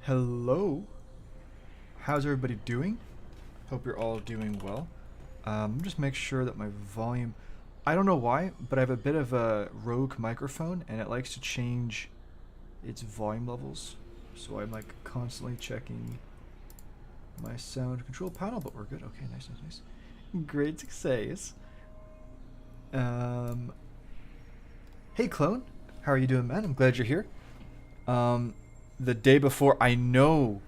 Hello. How's everybody doing? Hope you're all doing well. Just make sure that my volume. I don't know why, but I have a bit of a rogue microphone, and it likes to change its volume levels. So I'm like constantly checking my sound control panel, but we're good. Okay, nice, nice, nice. Great success. Hey, clone. How are you doing, man? I'm glad you're here. The day before, I know,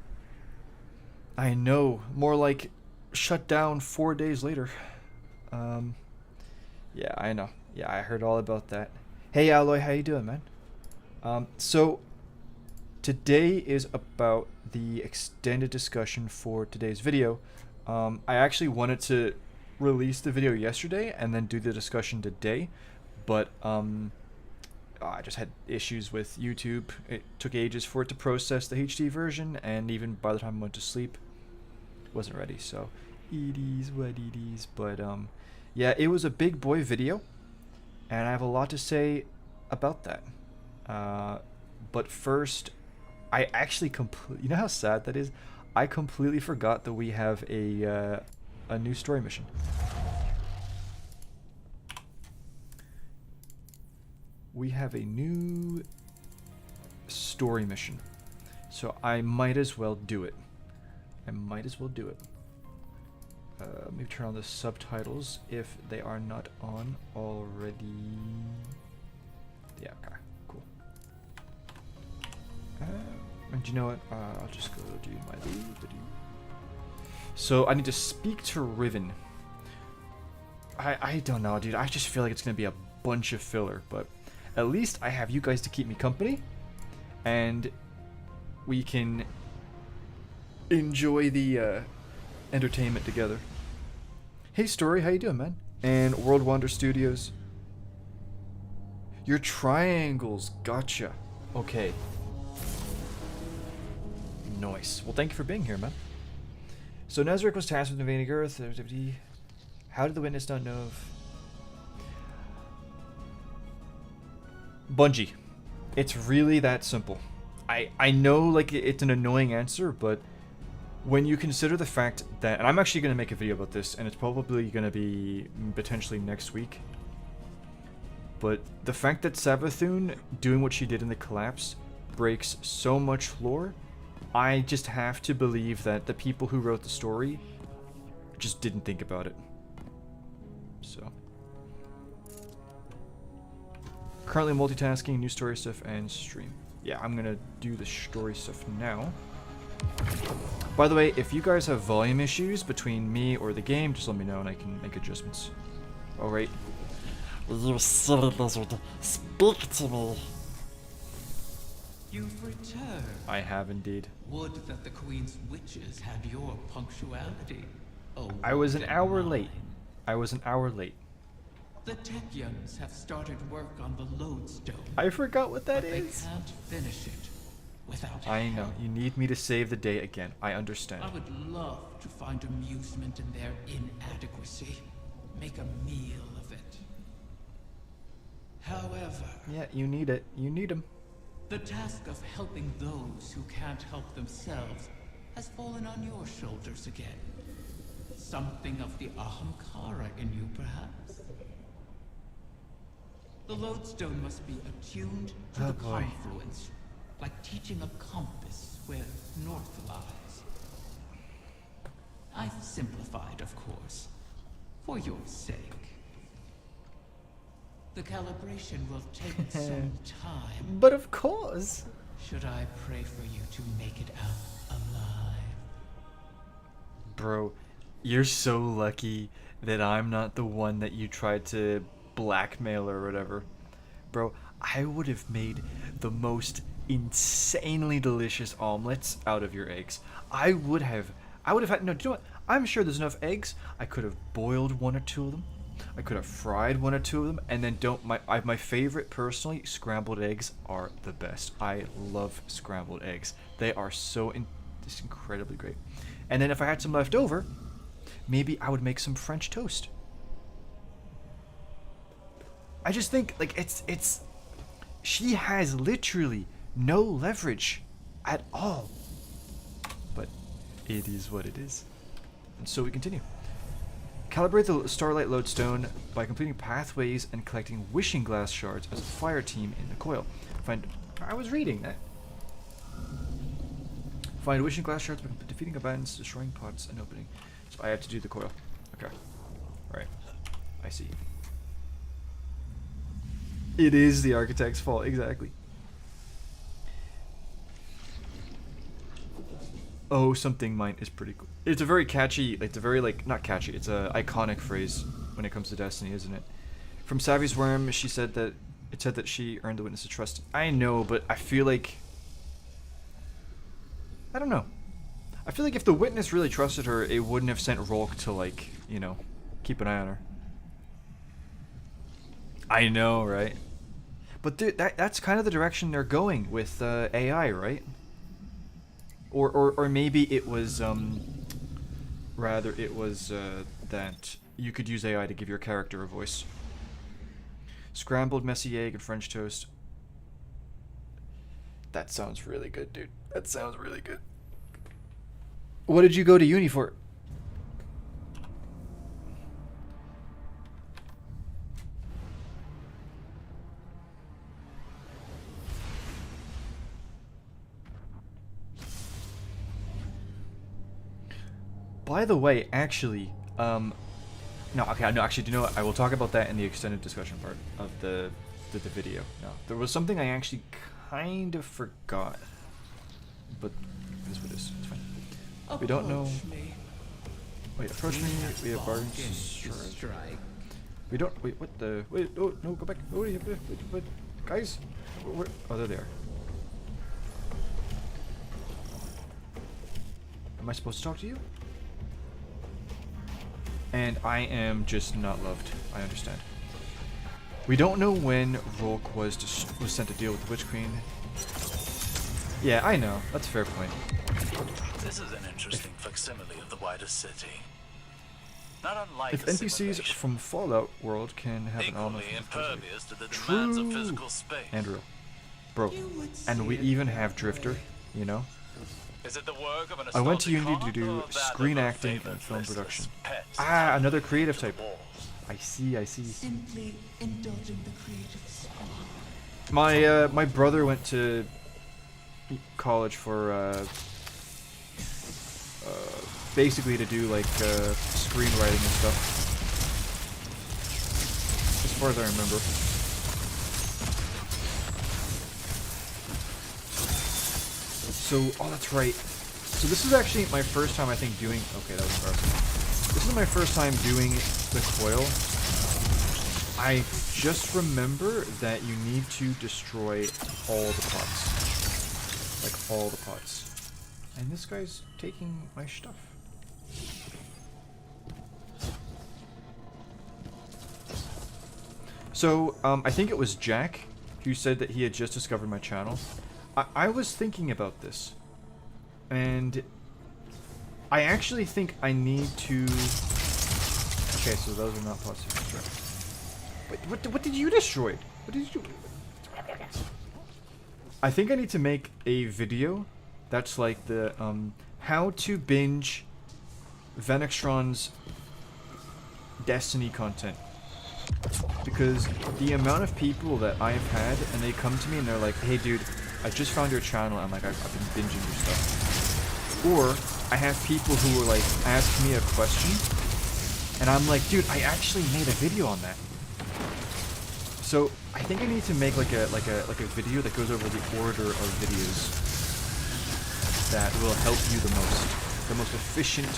more like shut down 4 days later. Yeah, I know. Yeah, I heard all about that. Hey, Alloy, how you doing, man? So today is about the extended discussion for today's video. I actually wanted to release the video yesterday and then do the discussion today, but I just had issues with YouTube. It took ages for it to process the HD version, and even by the time I went to sleep, it wasn't ready. So, it is what it is. But yeah, it was a big boy video, and I have a lot to say about that. But first, I actually you know how sad that is? I completely forgot that we have a new story mission. We have a new story mission, so I might as well do it. Let me turn on the subtitles if they are not on already. Yeah, okay, cool. And you know what? I'll just go do my video. So I need to speak to Riven. I don't know, dude. I just feel like it's gonna be a bunch of filler, but at least I have you guys to keep me company, and we can enjoy the entertainment together. Hey, Story, how you doing, man? And World Wonder Studios. Your triangles, gotcha. Okay. Nice. Well, thank you for being here, man. So Nezric was tasked with invading Earth. How did the witness not know of... Bungie. It's really that simple. I know, like, it's an annoying answer, but when you consider the fact that, and I'm actually going to make a video about this, and it's probably going to be potentially next week, but the fact that Savathun doing what she did in the collapse breaks so much lore, I just have to believe that the people who wrote the story just didn't think about it. So... Currently multitasking, new story stuff, and stream. Yeah, I'm gonna do the story stuff now. By the way, if you guys have volume issues between me or the game, just let me know and I can make adjustments. Alright. You silly lizard, speak to me. You've returned. I have indeed. Would that the Queen's witches had your punctuality. Oh, I was an hour late. The Techyans have started work on the Lodestone. I forgot what that but is. They can't finish it without I know. help. You need me to save the day again. I understand. I would love to find amusement in their inadequacy. Make a meal of it. However, Yeah, you need it. You need him. the task of helping those who can't help themselves has fallen on your shoulders again. Something of the Ahamkara in you, perhaps? The Lodestone must be attuned to the boy. confluence, like teaching a compass where north lies. I've simplified, of course, for your sake. The calibration will take some time. But of course. Should I pray for you to make it out alive? Bro, you're so lucky that I'm not the one that you tried to blackmail or whatever. Bro, I would have made the most insanely delicious omelets out of your eggs. I would have had, no, do you know what? I'm sure there's enough eggs. I could have boiled one or two of them. I could have fried one or two of them, and then my favorite personally, scrambled eggs are the best. I love scrambled eggs. They are just incredibly great. And then if I had some left over, maybe I would make some French toast. I just think, like, she has literally no leverage at all. It is what it is. And so we continue. Calibrate the Starlight Lodestone by completing pathways and collecting wishing glass shards as a fire team in the coil. I was reading that. Find wishing glass shards by defeating combatants, destroying pots, and opening. So I have to do the coil. Okay. Alright. I see. It is the architect's fault, exactly. Oh, something mine is pretty cool. It's a very catchy, it's a very, like, not catchy, it's a iconic phrase when it comes to Destiny, isn't it? From Savvy's Worm, she said that, it said that she earned the witness's trust. I know, but I feel like, I don't know. I feel like if the witness really trusted her, it wouldn't have sent Rolk to, like, you know, keep an eye on her. I know, right? But dude, that's kind of the direction they're going with AI, right? Or maybe it was, rather it was that you could use AI to give your character a voice. Scrambled messy egg and French toast. That sounds really good, dude. That sounds really good. What did you go to uni for? By the way, actually, no, okay, no, actually, do you know what? I will talk about that in the extended discussion part of the video. No, there was something I actually kind of forgot, but it is what it is. It's fine. We don't know. Wait, approach me. We have bargains. We don't. Wait, what the? Wait, oh no, go back. Oh, wait, guys. Where? Oh, there they are. Am I supposed to talk to you? And I am just not loved. I understand. We don't know when Rolk was sent to deal with the Witch Queen. Yeah, I know. That's a fair point. This is an interesting facsimile of the wider city. Not unlike If NPCs from Fallout world can have an element equally from impervious to the demands of True. physical space. Andrew. Bro. And we even have Drifter, you know? Is it the work of an I went to assaulting Unity to heart do or that screen of a acting and favored film listless production. pet Ah, another creative to the type. walls? I see, I see. Simply indulging the creative spark. My brother went to college for basically to do like screenwriting and stuff. As far as I remember. So, oh, that's right. So this is actually my first time, I think, doing. Okay, that was embarrassing. This is my first time doing the coil. I just remember that you need to destroy all the pots. Like, all the pots. And this guy's taking my stuff. So, I think it was Jack who said that he had just discovered my channel. I was thinking about this. And I actually think I need to... Okay, so those are not pots to destroy. Wait, what did you destroy? What did you do? I think I need to make a video that's like the how to binge Venextron's Destiny content. Because the amount of people that I've had, and they come to me and they're like, hey dude, I just found your channel, I'm like, I've been binging your stuff. Or I have people who are like, ask me a question, and I'm like, dude, I actually made a video on that. So I think I need to make like a video that goes over the order of videos that will help you the most efficient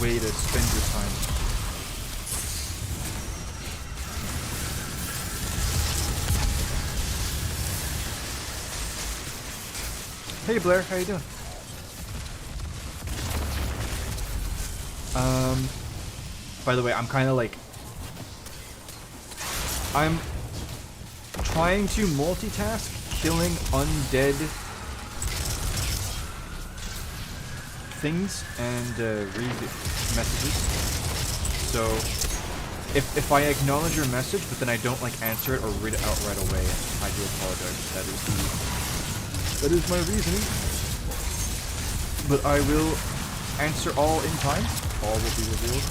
way to spend your time. Hey Blair, how you doing? By the way, I'm kind of like, I'm trying to multitask killing undead things and read messages. So if I acknowledge your message but then I don't like answer it or read it out right away, I do apologize. That is my reasoning. but I will answer all in time. All will be revealed.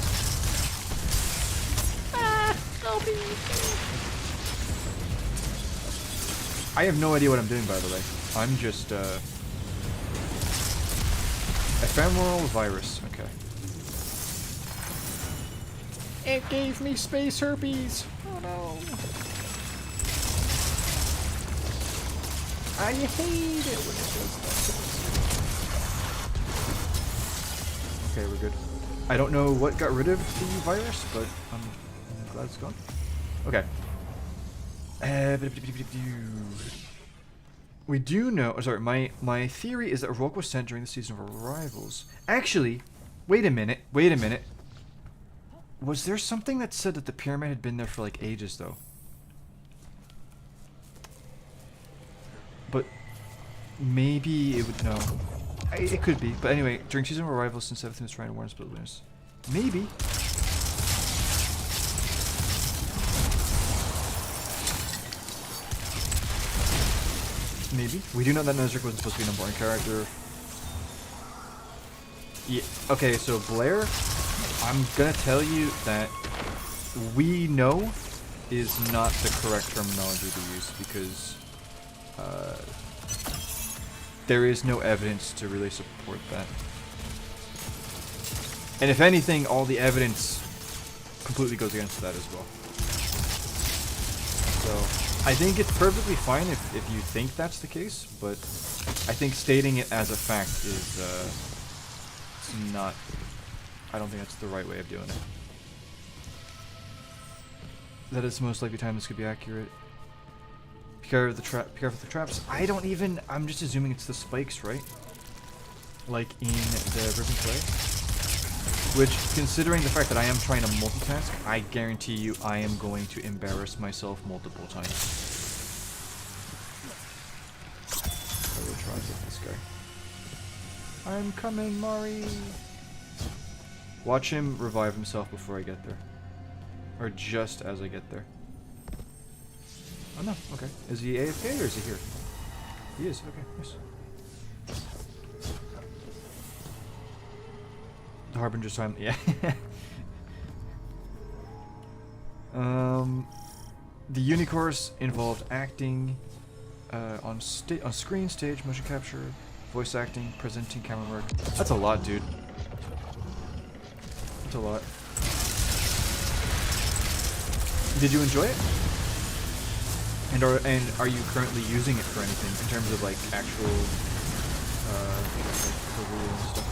I have no idea what I'm doing, by the way. I'm just, ephemeral virus. Okay. It gave me space herpes. Oh no. I hate it when it does that. Okay, we're good. I don't know what got rid of the virus, but I'm glad it's gone. Okay. We do know. Oh, sorry, my theory is that Rourke was sent during the season of Arrivals. Actually, wait a minute. Wait a minute. Was there something that said that the pyramid had been there for like ages, though? But maybe it would no. It could be, but anyway, during season of Arrivals, since everything is trying to warn us about winners, maybe. Maybe. We do know that Nezric wasn't supposed to be an important character. Yeah. Okay, so Blair, I'm gonna tell you that we know is not the correct terminology to use because there is no evidence to really support that. And if anything, all the evidence completely goes against that as well. So, I think it's perfectly fine if you think that's the case, but I think stating it as a fact is it's not... I don't think that's the right way of doing it. That is the most likely time this could be accurate. Be careful of the traps. I don't even... I'm just assuming it's the spikes, right? Like in the ribbon clay. Which, considering the fact that I am trying to multitask, I guarantee you I am going to embarrass myself multiple times. I will try to get this guy. I'm coming, Mari! Watch him revive himself before I get there. Or just as I get there. Oh no, okay. Is he AFK or is he here? He is, okay, nice. The Harbinger's time, yeah. The Unicourse involved acting on screen, stage, motion capture, voice acting, presenting, camera work. That's a lot, dude. That's a lot. Did you enjoy it? And are you currently using it for anything in terms of like actual like career and stuff?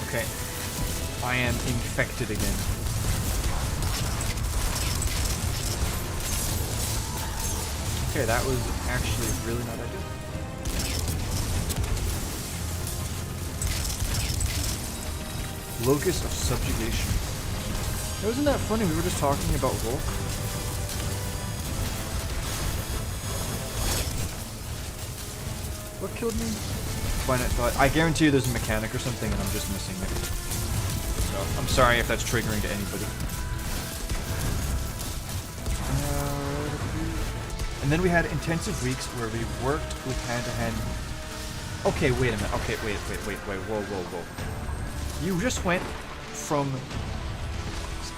Okay, I am infected again. Okay, that was actually really not ideal. Locus of subjugation. Wasn't that funny? We were just talking about Volk. What killed me? Finite thought. I guarantee you there's a mechanic or something and I'm just missing it. So, I'm sorry if that's triggering to anybody. And then we had intensive weeks where we worked with hand-to-hand... Okay, wait a minute. Okay, wait. Whoa. You just went from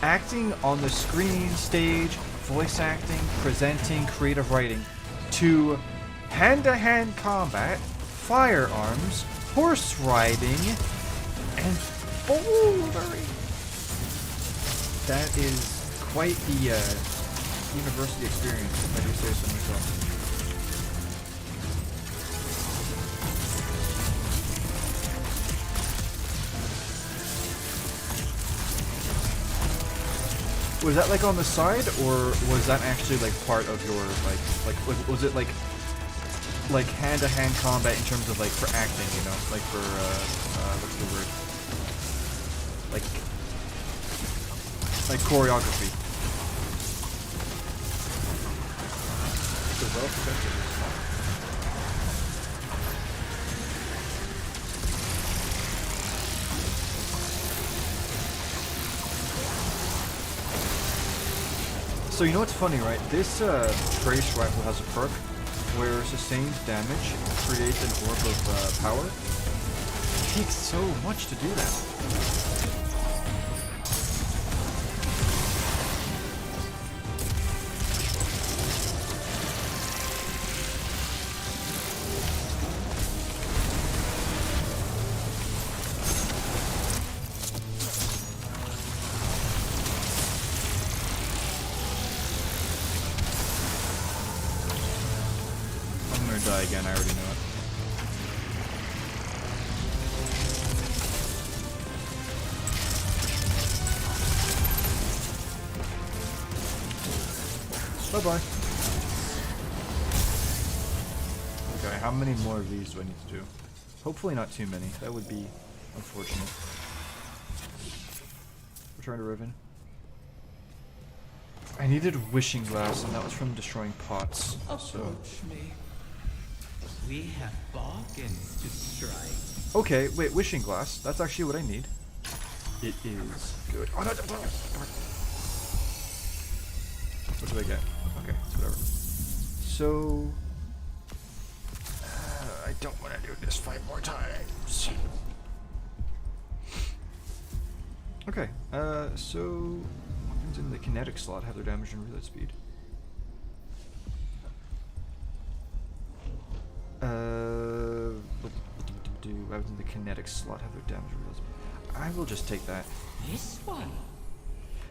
acting on the screen, stage, voice acting, presenting, creative writing, to hand-to-hand combat, firearms, horse riding, and bouldering. That is quite the university experience, if I do say so myself. Was that like on the side, or was that actually like part of your like was it like hand-to-hand combat in terms of like for acting, you know, like for what's the word? Like choreography. So well protected. So you know what's funny, right? This trace rifle has a perk where sustained damage creates an orb of power. It takes so much to do that. I'm gonna die again, I already know it. Bye-bye. Okay, how many more of these do I need to do? Hopefully not too many. That would be unfortunate. Return to Riven. I needed wishing glass, and that was from destroying pots. So. Approach me. We have bargains to strike. Okay, wait, wishing glass. That's actually what I need. It is good. Oh no! What do I get? Okay, whatever. So I don't want to do this 5 more times. Okay, so weapons in the kinetic slot have their damage and reload speed. Weapons in the kinetic slot have their damage and reload speed. I will just take that. This one.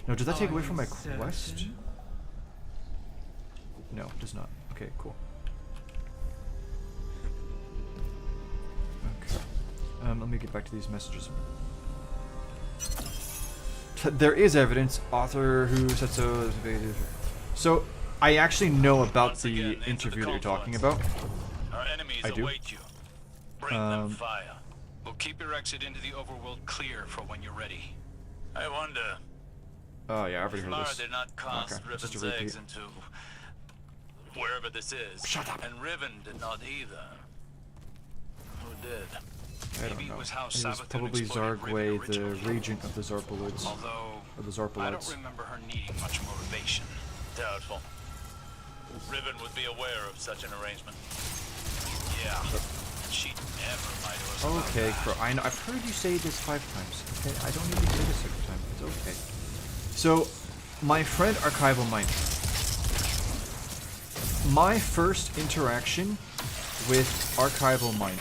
No, does that take Are away from you my quest? certain? No, it does not. Okay, cool. Okay. Let me get back to these messages. There is evidence. Author who said so. So, I actually know about Once the again, into interview the that you're talking about. confluence. Our enemies I do. await you. Bring them Um, fire. We'll keep your exit into the overworld clear for when you're ready. I wonder, Oh yeah, I've already heard Lara this. did not cast Okay, just a Riven's eggs repeat. into wherever this is. Shut up. And Riven did not either. Who did? I don't Maybe know. it was how It was Sabathun probably exploited Riven Zargwe, the originally. regent of the Zarpalids. Although, Or the I don't Zarpalids. remember her needing much motivation. Doubtful. Riven would be aware of such an arrangement. Yeah. She never lied to us about Okay, that. Crow. I've heard you say this 5 times. Okay, I don't need to hear this every time. It's okay. So, my friend Archival Mine. My first interaction with Archival Mine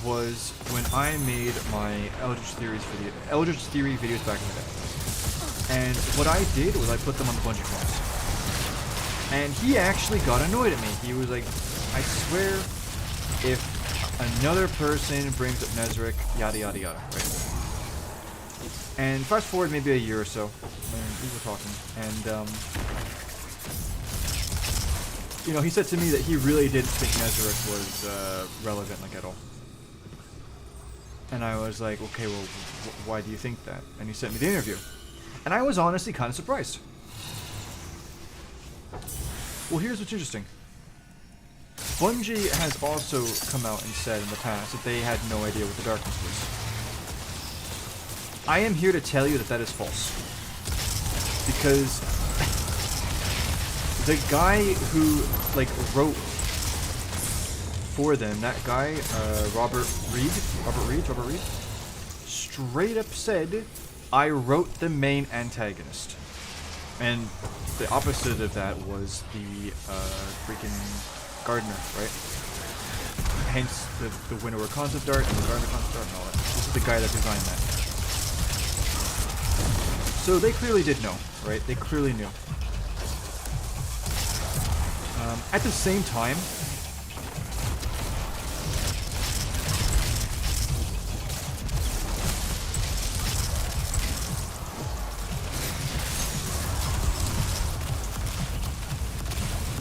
was when I made my Eldritch Theory videos back in the day. And what I did was I put them on the Bungie forums. And he actually got annoyed at me. He was like, I swear, if another person brings up Nezric, yada yada yada, right? And fast forward maybe a year or so, when we were talking, and you know, he said to me that he really didn't think Nezric was relevant, like, at all. And I was like, okay, well, why do you think that? And he sent me the interview. And I was honestly kind of surprised. Well, here's what's interesting. Bungie has also come out and said in the past that they had no idea what the darkness was. I am here to tell you that that is false. Because the guy who, like, wrote for them, that guy, Robert Reed, straight up said, I wrote the main antagonist. And the opposite of that was the freaking Gardener, right? Hence the Winnower concept art and the Gardener concept art and all that. This is the guy that designed that. So they clearly did know, right? They clearly knew. At the same time,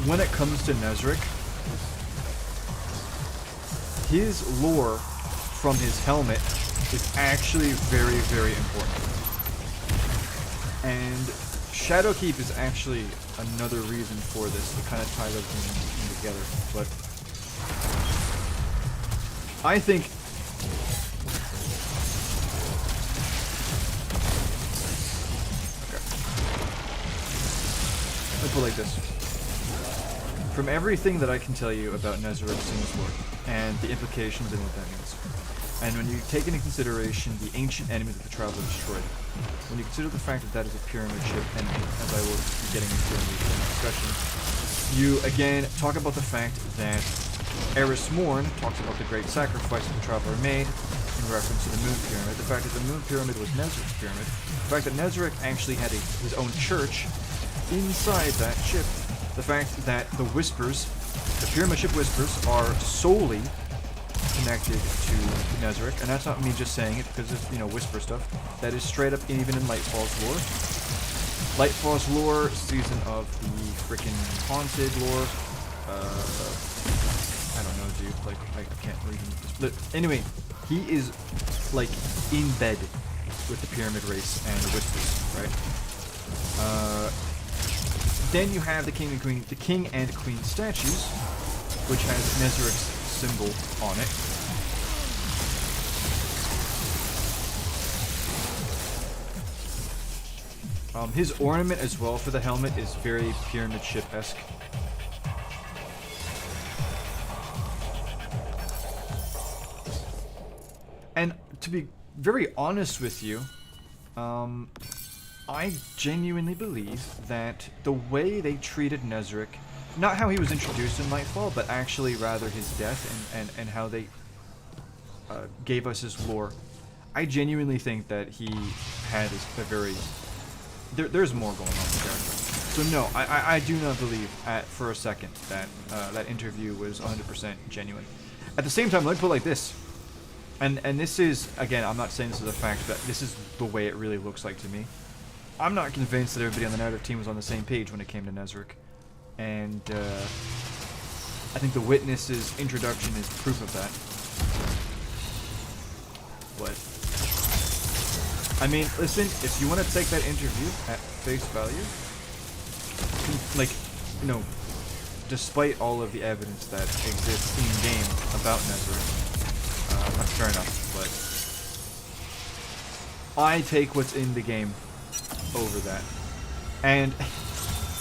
when it comes to Nezric, his lore from his helmet is actually very, very important. And Shadowkeep is actually another reason for this to kind of tie everything together. But I think put it like this. From everything that I can tell you about Nezarec Sin's lore, and the implications and what that means, and when you take into consideration the ancient enemy that the Traveler destroyed, when you consider the fact that that is a pyramid ship enemy, as I will be getting into in the discussion, you again talk about the fact that Eris Morn talks about the great sacrifice that the Traveler made in reference to the Moon Pyramid, the fact that the Moon Pyramid was Nezarec's pyramid, the fact that Nezarec actually had his own church inside that ship, the fact that the Whispers, the pyramid ship Whispers, are solely connected to Nezarec, and that's not me just saying it because of, you know, Whisper stuff. That is straight up even in Lightfall's lore. Lightfall's lore, season of the freaking haunted lore. I don't know, dude. Like, I can't read him. But anyway, he is like in bed with the pyramid race and the Whispers, right? Then you have the king and queen statues, which has Nezarec's symbol on it. His ornament as well for the helmet is very pyramid ship-esque. And to be very honest with you, I genuinely believe that the way they treated Nezarec, not how he was introduced in Nightfall, but actually rather his death and how they gave us his lore, I genuinely think that he had a very... There's more going on there. So no, I do not believe for a second that that interview was 100% genuine. At the same time, let me put it like this. And this is, again, I'm not saying this is a fact, but this is the way it really looks like to me. I'm not convinced that everybody on the narrative team was on the same page when it came to Nezarec. And I think the Witness's introduction is proof of that. But, I mean, listen, if you want to take that interview at face value, like, you know, despite all of the evidence that exists in-game about Nezarec, that's fair enough, but I take what's in the game over that. And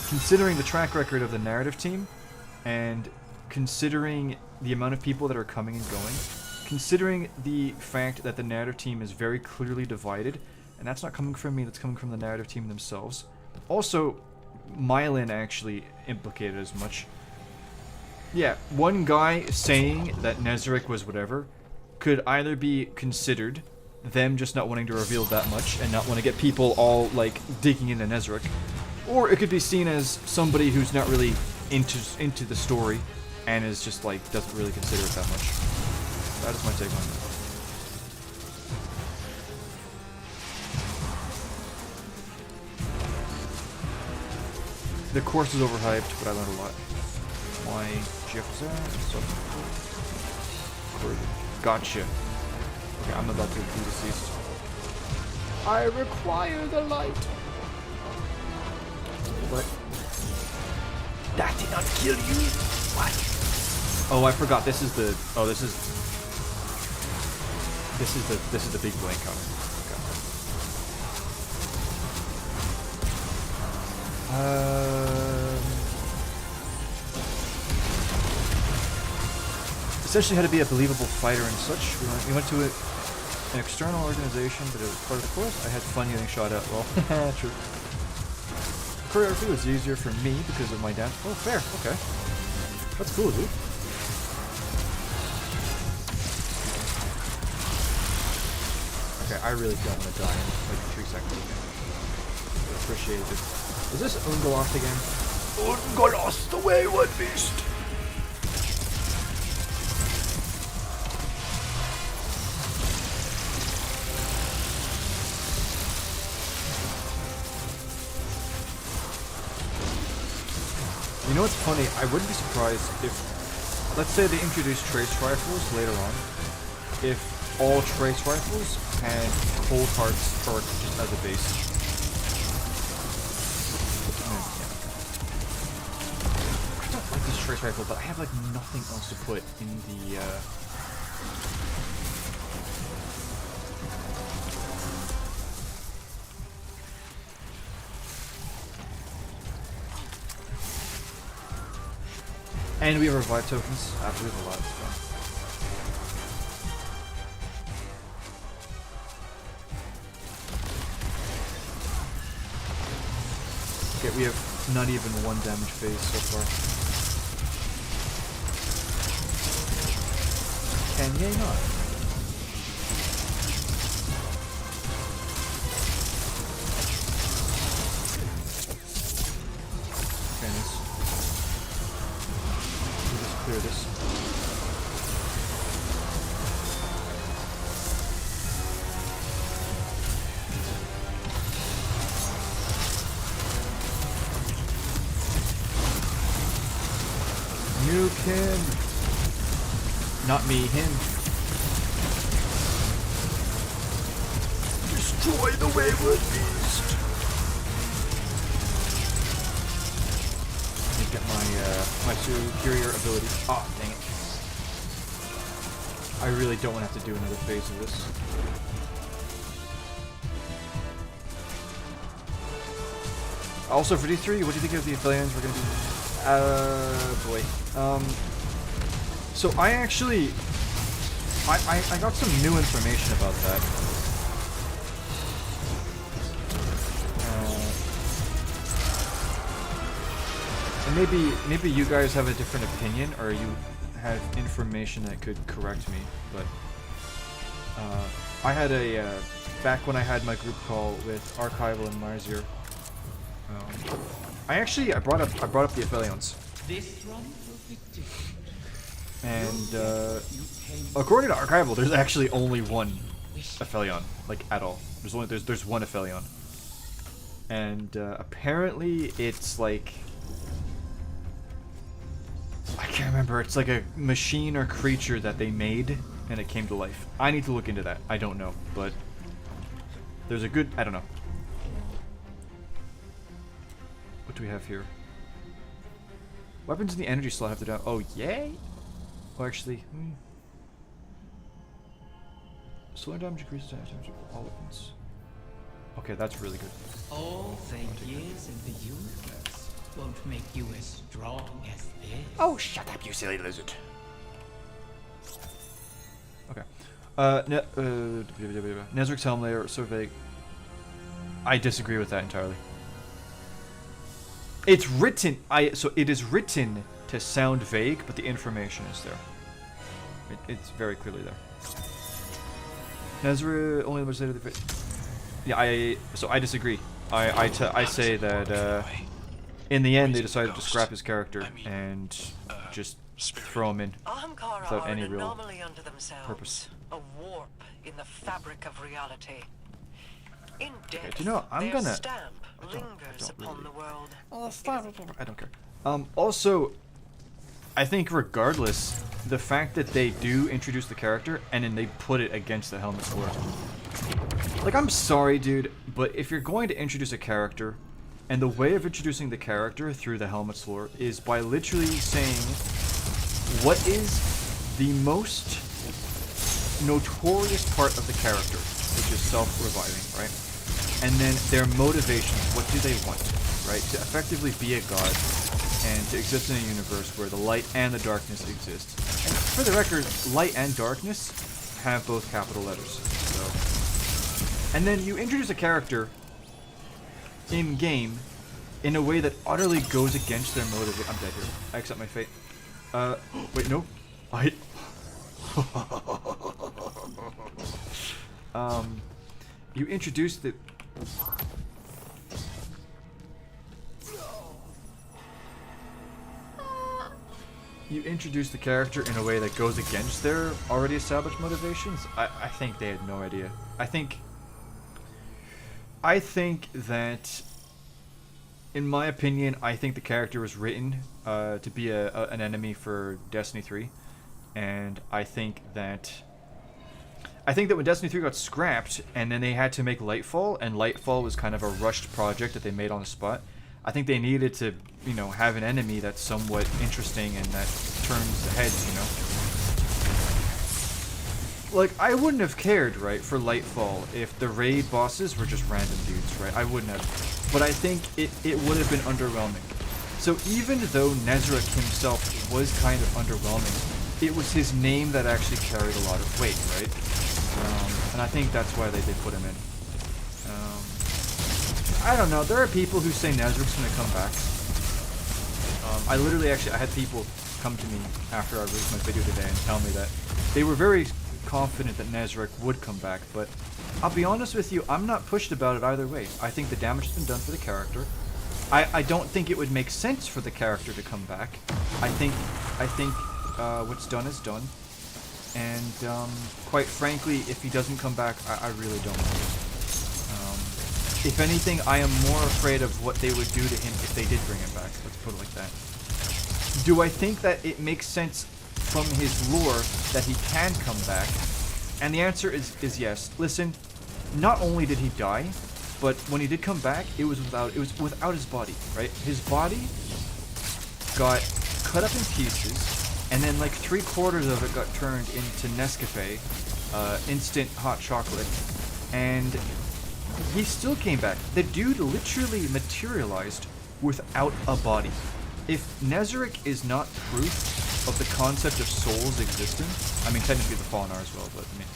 considering the track record of the narrative team, and considering the amount of people that are coming and going, considering the fact that the narrative team is very clearly divided, and that's not coming from me, that's coming from the narrative team themselves. Also, Myelin actually implicated as much. Yeah, one guy saying that Nezarec was whatever could either be considered them just not wanting to reveal that much and not want to get people all, like, digging into Nezarec, or it could be seen as somebody who's not really into the story and is just, like, doesn't really consider it that much. That is my take on that. The course is overhyped, but I learned a lot. My GF Gotcha. Okay, I'm about to be deceased. I require the light. What? That did not kill you? What? Oh, I forgot. This is the. Oh, this is the big blank counter. Essentially, had to be a believable fighter and such. We went to an external organization, but it was part of the course. I had fun getting shot at. Well, true. Choreography was easier for me because of my dance. Oh, fair. Okay, that's cool, dude. Okay, I really don't want to die in like 3 seconds again. I appreciate it. Is this Ungolost again? Ungolost, the wayward beast! You know what's funny? I wouldn't be surprised if, let's say they introduced trace rifles later on, if all trace rifles had cold hearts perk just as a base. I don't like this trace rifle, but I have like nothing else to put in the And we have revive tokens. We have a lot. So. Okay, we have not even 1 damage phase so far. Can ye not? Okay, nice. We'll just clear this. Nuke him! Not me, him. Destroy the wayward beast! Let me get my superior ability. Oh, dang it. I really don't want to have to do another phase of this. Also for D3, what do you think of the affiliates we're gonna do? Boy. So I actually, I got some new information about that. And maybe you guys have a different opinion, or you have information that could correct me. But I had a back when I had my group call with Archival and Marzier. I brought up the Aphelions. This one will be different. And according to Archival, there's actually only one Aphelion, like at all. There's one Aphelion. And apparently it's like, I can't remember, it's like a machine or creature that they made and it came to life. I need to look into that. I don't know, but there's a good, I don't know. What do we have here? Weapons in the energy slot have to down. Oh, yay! Oh, actually, solar damage increases damage of all weapons. Okay, that's really good. All the years in the universe won't make you as strong as this. Oh, shut up, you silly lizard. Okay. Nezric's helm layer are so vague. I disagree with that entirely. It's written, so it is written to sound vague, but the information is there. It's very clearly there. Nezra only legislated the. Yeah, I disagree. I say that in the end they decided to scrap his character and just throw him in without any real purpose. A warp in the fabric of reality. In depth, Okay, do you know, I'm their gonna. stamp I lingers don't upon really- the world. I don't care. Also, I think regardless, the fact that they do introduce the character and then they put it against the helmet's lore. Like, I'm sorry, dude, but if you're going to introduce a character, and the way of introducing the character through the helmet's lore is by literally saying what is the most notorious part of the character, which is self-reviving, right? And then their motivations, what do they want, right? To effectively be a god and to exist in a universe where the light and the darkness exist. And for the record, light and darkness have both capital letters. So, and then you introduce a character in game in a way that utterly goes against their motive. I'm dead here. I accept my fate. Wait, no. You introduce the. You introduce the character in a way that goes against their already established motivations. I think they had no idea. I think that, in my opinion, I think the character was written to be an enemy for Destiny 3, and I think that when Destiny 3 got scrapped and then they had to make Lightfall, and Lightfall was kind of a rushed project that they made on the spot, I think they needed to, you know, have an enemy that's somewhat interesting and that turns the heads, you know? Like, I wouldn't have cared, right, for Lightfall if the raid bosses were just random dudes, right? I wouldn't have. But I think it would have been underwhelming. So even though Nezarec himself was kind of underwhelming, it was his name that actually carried a lot of weight, right? And I think that's why they did put him in. I don't know. There are people who say Nezarec's going to come back. I had people come to me after I released my video today and tell me that they were very confident that Nezarec would come back, but I'll be honest with you, I'm not pushed about it either way. I think the damage has been done for the character. I don't think it would make sense for the character to come back. I think what's done is done. And quite frankly, if he doesn't come back, I really don't know. If anything, I am more afraid of what they would do to him if they did bring him back. Let's put it like that. Do I think that it makes sense from his lore that he can come back? And the answer is yes. Listen, not only did he die, but when he did come back, it was without his body, right? His body got cut up in pieces, and then like 3/4 of it got turned into Nescafe, instant hot chocolate, and he still came back. The dude literally materialized without a body. If Nezarec is not proof of the concept of souls existing, I mean technically the Fallen are as well, but I mean,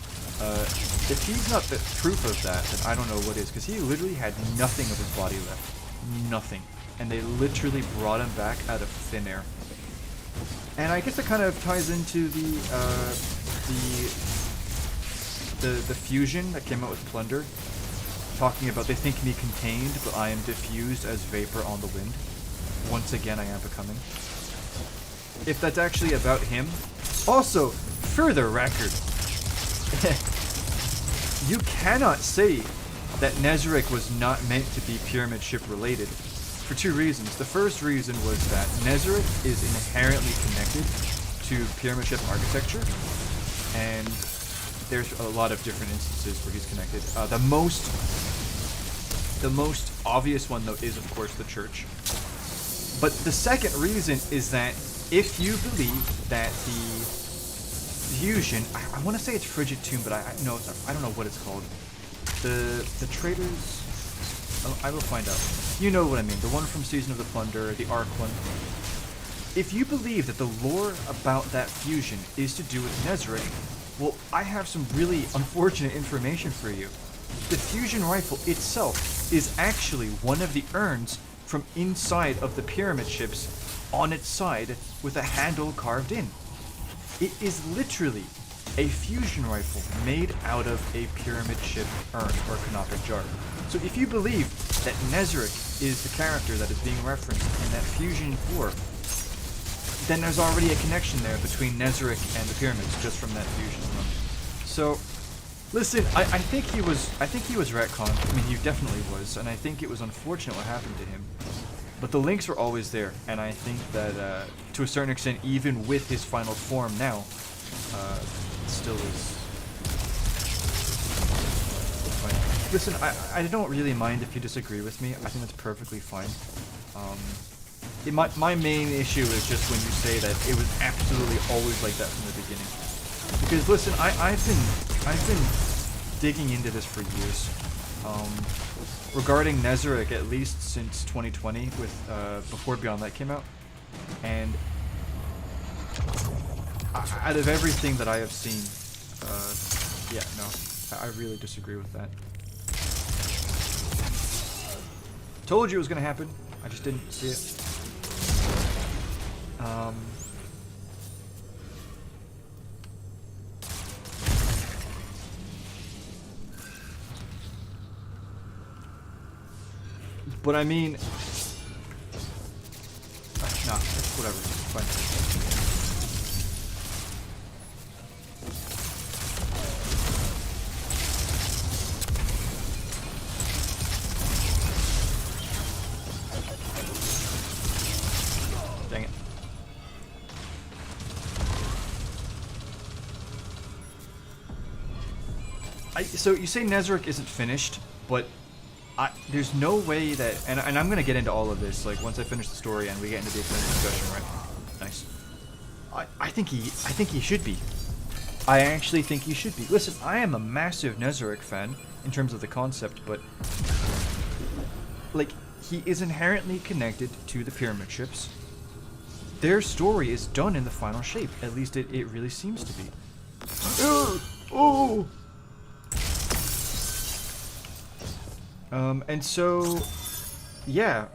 if he's not the proof of that, then I don't know what is, because he literally had nothing of his body left. Nothing. And they literally brought him back out of thin air. And I guess that kind of ties into the fusion that came out with Plunder, talking about they think me contained, but I am diffused as vapor on the wind. Once again, I am becoming. If that's actually about him. Also, for the record, you cannot say that Nezarec was not meant to be pyramid ship related for two reasons. The first reason was that Nezarec is inherently connected to pyramid ship architecture, and there's a lot of different instances where he's connected. The most obvious one, though, is of course the church. But the second reason is that if you believe that the fusion, I want to say it's Frigid Tomb, but I don't know what it's called. The traders, I will find out. You know what I mean, the one from Season of the Plunder, the Ark one. If you believe that the lore about that fusion is to do with Nezarec, well, I have some really unfortunate information for you. The fusion rifle itself is actually one of the urns from inside of the pyramid ships on its side with a handle carved in. It is literally a fusion rifle made out of a pyramid ship urn or canopic jar. So if you believe that Nezarec is the character that is being referenced in that fusion lore, then there's already a connection there between Nezarec and the pyramids just from that fusion alone. So listen, I think he was retconned. I mean, he definitely was, and I think it was unfortunate what happened to him. But the links were always there, and I think that to a certain extent, even with his final form now, still is fine. Listen, I don't really mind if you disagree with me. I think that's perfectly fine. My main issue is just when you say that it was absolutely always like that from the beginning. Because listen, I've been digging into this for years. Regarding Nezarec, at least since 2020, with before Beyond Light came out, and out of everything that I have seen, yeah, no, I really disagree with that. Told you it was gonna happen. I just didn't see it. But I mean, nah, whatever, fine. Dang it. So you say Nezarec isn't finished, but there's no way that, and I'm gonna get into all of this, like once I finish the story and we get into the extended discussion, right? Nice. I think he should be. I actually think he should be. Listen, I am a massive Nezarec fan in terms of the concept, but like he is inherently connected to the pyramid ships. Their story is done in the final shape. At least it really seems to be. Oh! And so, yeah,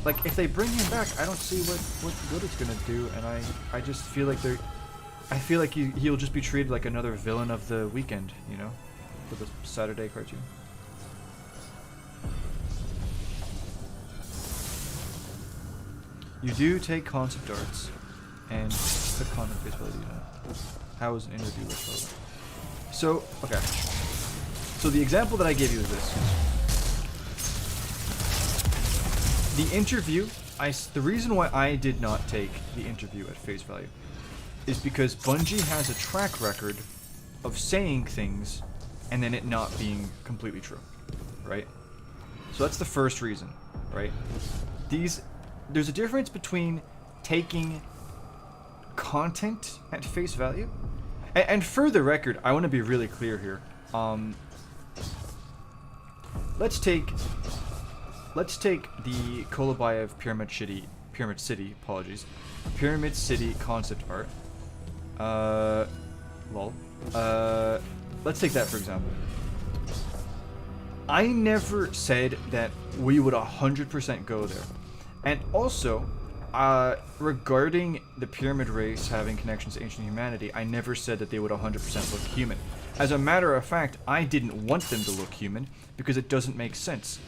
like, if they bring him back, I don't see what good it's gonna do, and I just feel like I feel like he'll just be treated like another villain of the weekend, you know, for the Saturday cartoon. You do take concept arts, and the content face value, you know. How is an interview with relevant? So, okay. So the example that I gave you is this. The interview, the reason why I did not take the interview at face value is because Bungie has a track record of saying things and then it not being completely true, right? So that's the first reason, right? There's a difference between taking content at face value, and for the record, I want to be really clear here. Let's take the Kolobayev Pyramid City, apologies, Pyramid City concept art. Lol. Let's take that for example. I never said that we would 100% go there. And also, regarding the pyramid race having connections to ancient humanity, I never said that they would 100% look human. As a matter of fact, I didn't want them to look human because it doesn't make sense.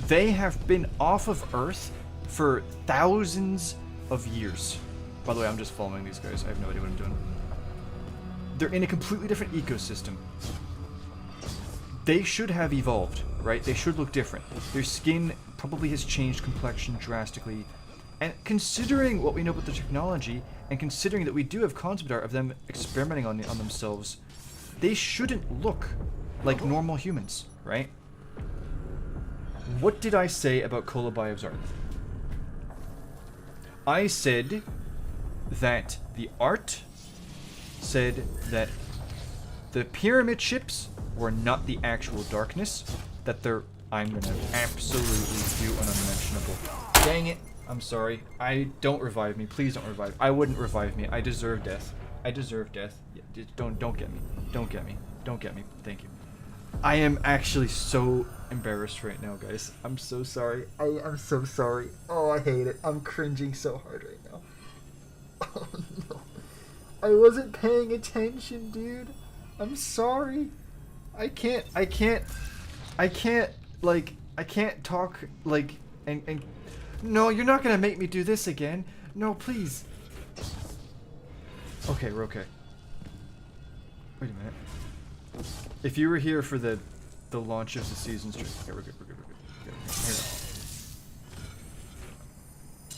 They have been off of Earth for thousands of years. By the way, I'm just following these guys. I have no idea what I'm doing. They're in a completely different ecosystem. They should have evolved, right? They should look different. Their skin probably has changed complexion drastically. And considering what we know about the technology, and considering that we do have concept art of them experimenting on themselves, they shouldn't look like normal humans, right? What did I say about Kolobayev's art? I said that the art said that the pyramid ships were not the actual darkness, that they're... I'm gonna absolutely do an unmentionable. Dang it. I'm sorry. Don't revive me. Please don't revive. I wouldn't revive me. I deserve death. I deserve death. Yeah, don't get me. Don't get me. Don't get me. Thank you. I am actually so embarrassed right now, guys. I'm so sorry. I'm so sorry. Oh, I hate it. I'm cringing so hard right now. Oh, no. I wasn't paying attention, dude. I'm sorry. I can't talk, like, and... No, you're not gonna make me do this again. No, please. Okay, we're okay. Wait a minute. If you were here for the launch of the season stream... Okay, we're good. Here.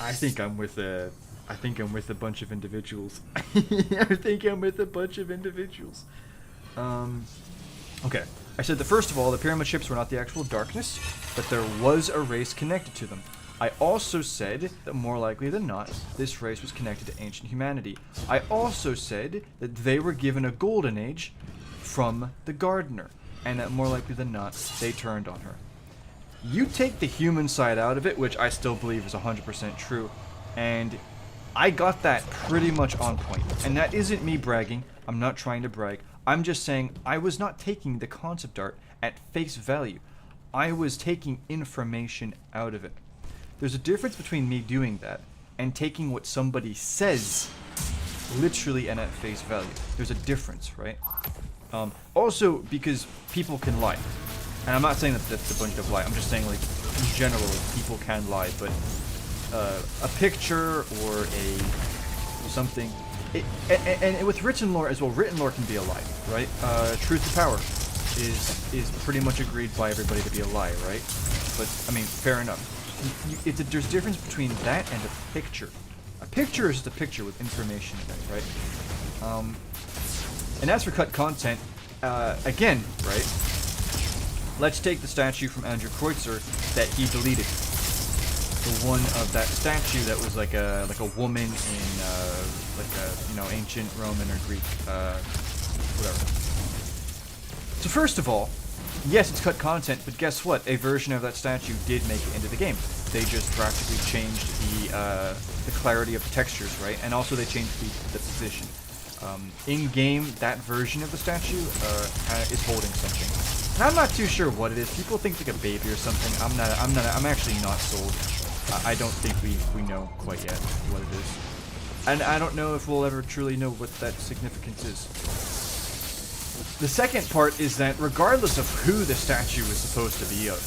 I think I'm with a bunch of individuals. Okay. I said that first of all, the pyramid ships were not the actual darkness, but there was a race connected to them. I also said that more likely than not, this race was connected to ancient humanity. I also said that they were given a golden age from the gardener, and that more likely than not, they turned on her. You take the human side out of it, which I still believe is 100% true, and I got that pretty much on point. And that isn't me bragging. I'm not trying to brag. I'm just saying I was not taking the concept art at face value. I was taking information out of it. There's a difference between me doing that and taking what somebody says literally and at face value. There's a difference, right? Also, because people can lie. And I'm not saying that that's a bunch of lie. I'm just saying, like, in general, people can lie. But a picture or something... And with written lore as well, written lore can be a lie, right? Truth to power is pretty much agreed by everybody to be a lie, right? But, I mean, fair enough. There's a difference between that and a picture. A picture is just a picture with information in it, right? And as for cut content, again, right? Let's take the statue from Andrew Kreutzer that he deleted. The one of that statue that was like a woman in like a ancient Roman or Greek whatever. So first of all, yes, it's cut content, but guess what? A version of that statue did make it into the game. They just drastically changed the clarity of the textures, right? And also they changed the position. In game, that version of the statue is holding something. And I'm not too sure what it is. People think it's like a baby or something. I'm actually not sold. I don't think we know quite yet what it is. And I don't know if we'll ever truly know what that significance is. The second part is that regardless of who the statue is supposed to be of,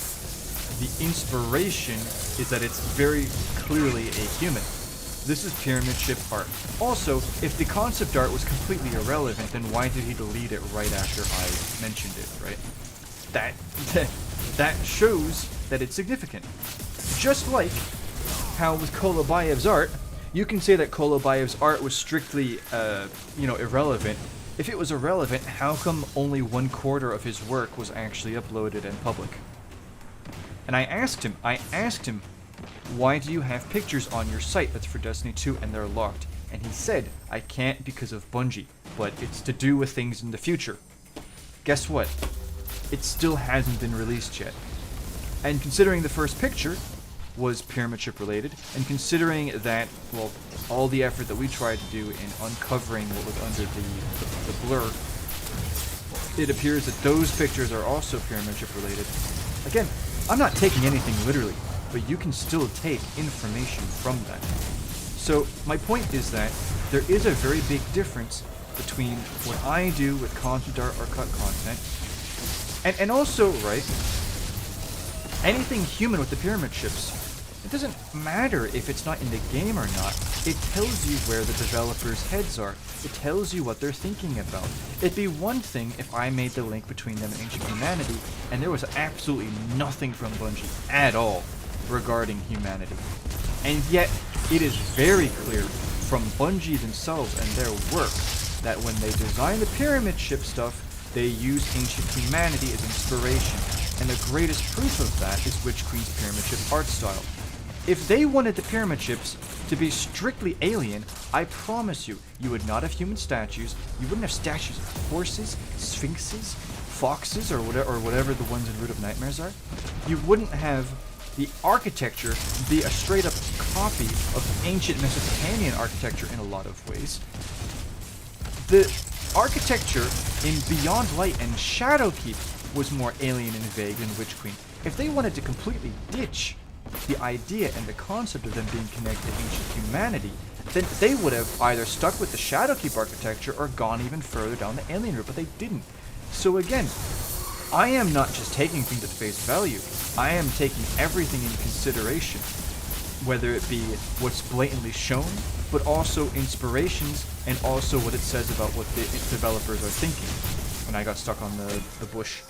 the inspiration is that it's very clearly a human. This is pyramid ship art. Also, if the concept art was completely irrelevant, then why did he delete it right after I mentioned it, right? That shows that it's significant. Just like how with Kolobayev's art, you can say that Kolobayev's art was strictly, irrelevant. If it was irrelevant, how come only 1/4 of his work was actually uploaded in public? And I asked him, why do you have pictures on your site that's for Destiny 2 and they're locked? And he said, I can't because of Bungie, but it's to do with things in the future. Guess what? It still hasn't been released yet. And considering the first picture was pyramid ship related, and considering that, well, all the effort that we tried to do in uncovering what was under the blur, it appears that those pictures are also pyramid ship related. Again, I'm not taking anything literally, but you can still take information from that. So my point is that there is a very big difference between what I do with content art or cut content, and also, right, anything human with the pyramid ships. It doesn't matter if it's not in the game or not. It tells you where the developers' heads are. It tells you what they're thinking about. It'd be one thing if I made the link between them and Ancient Humanity, and there was absolutely nothing from Bungie at all regarding humanity. And yet, it is very clear from Bungie themselves and their work that when they design the pyramid ship stuff, they use Ancient Humanity as inspiration. And the greatest proof of that is Witch Queen's pyramid ship art style. If they wanted the pyramid ships to be strictly alien, I promise you, you would not have human statues, you wouldn't have statues of horses, sphinxes, foxes, or whatever the ones in Root of Nightmares are. You wouldn't have the architecture be a straight up copy of ancient Mesopotamian architecture in a lot of ways. The architecture in Beyond Light and Shadowkeep was more alien and vague than Witch Queen. If they wanted to completely ditch the idea and the concept of them being connected to ancient humanity, then they would have either stuck with the Shadowkeep architecture or gone even further down the alien route, but they didn't. So again, I am not just taking things at face value. I am taking everything into consideration, whether it be what's blatantly shown, but also inspirations, and also what it says about what the developers are thinking. And I got stuck on the bush.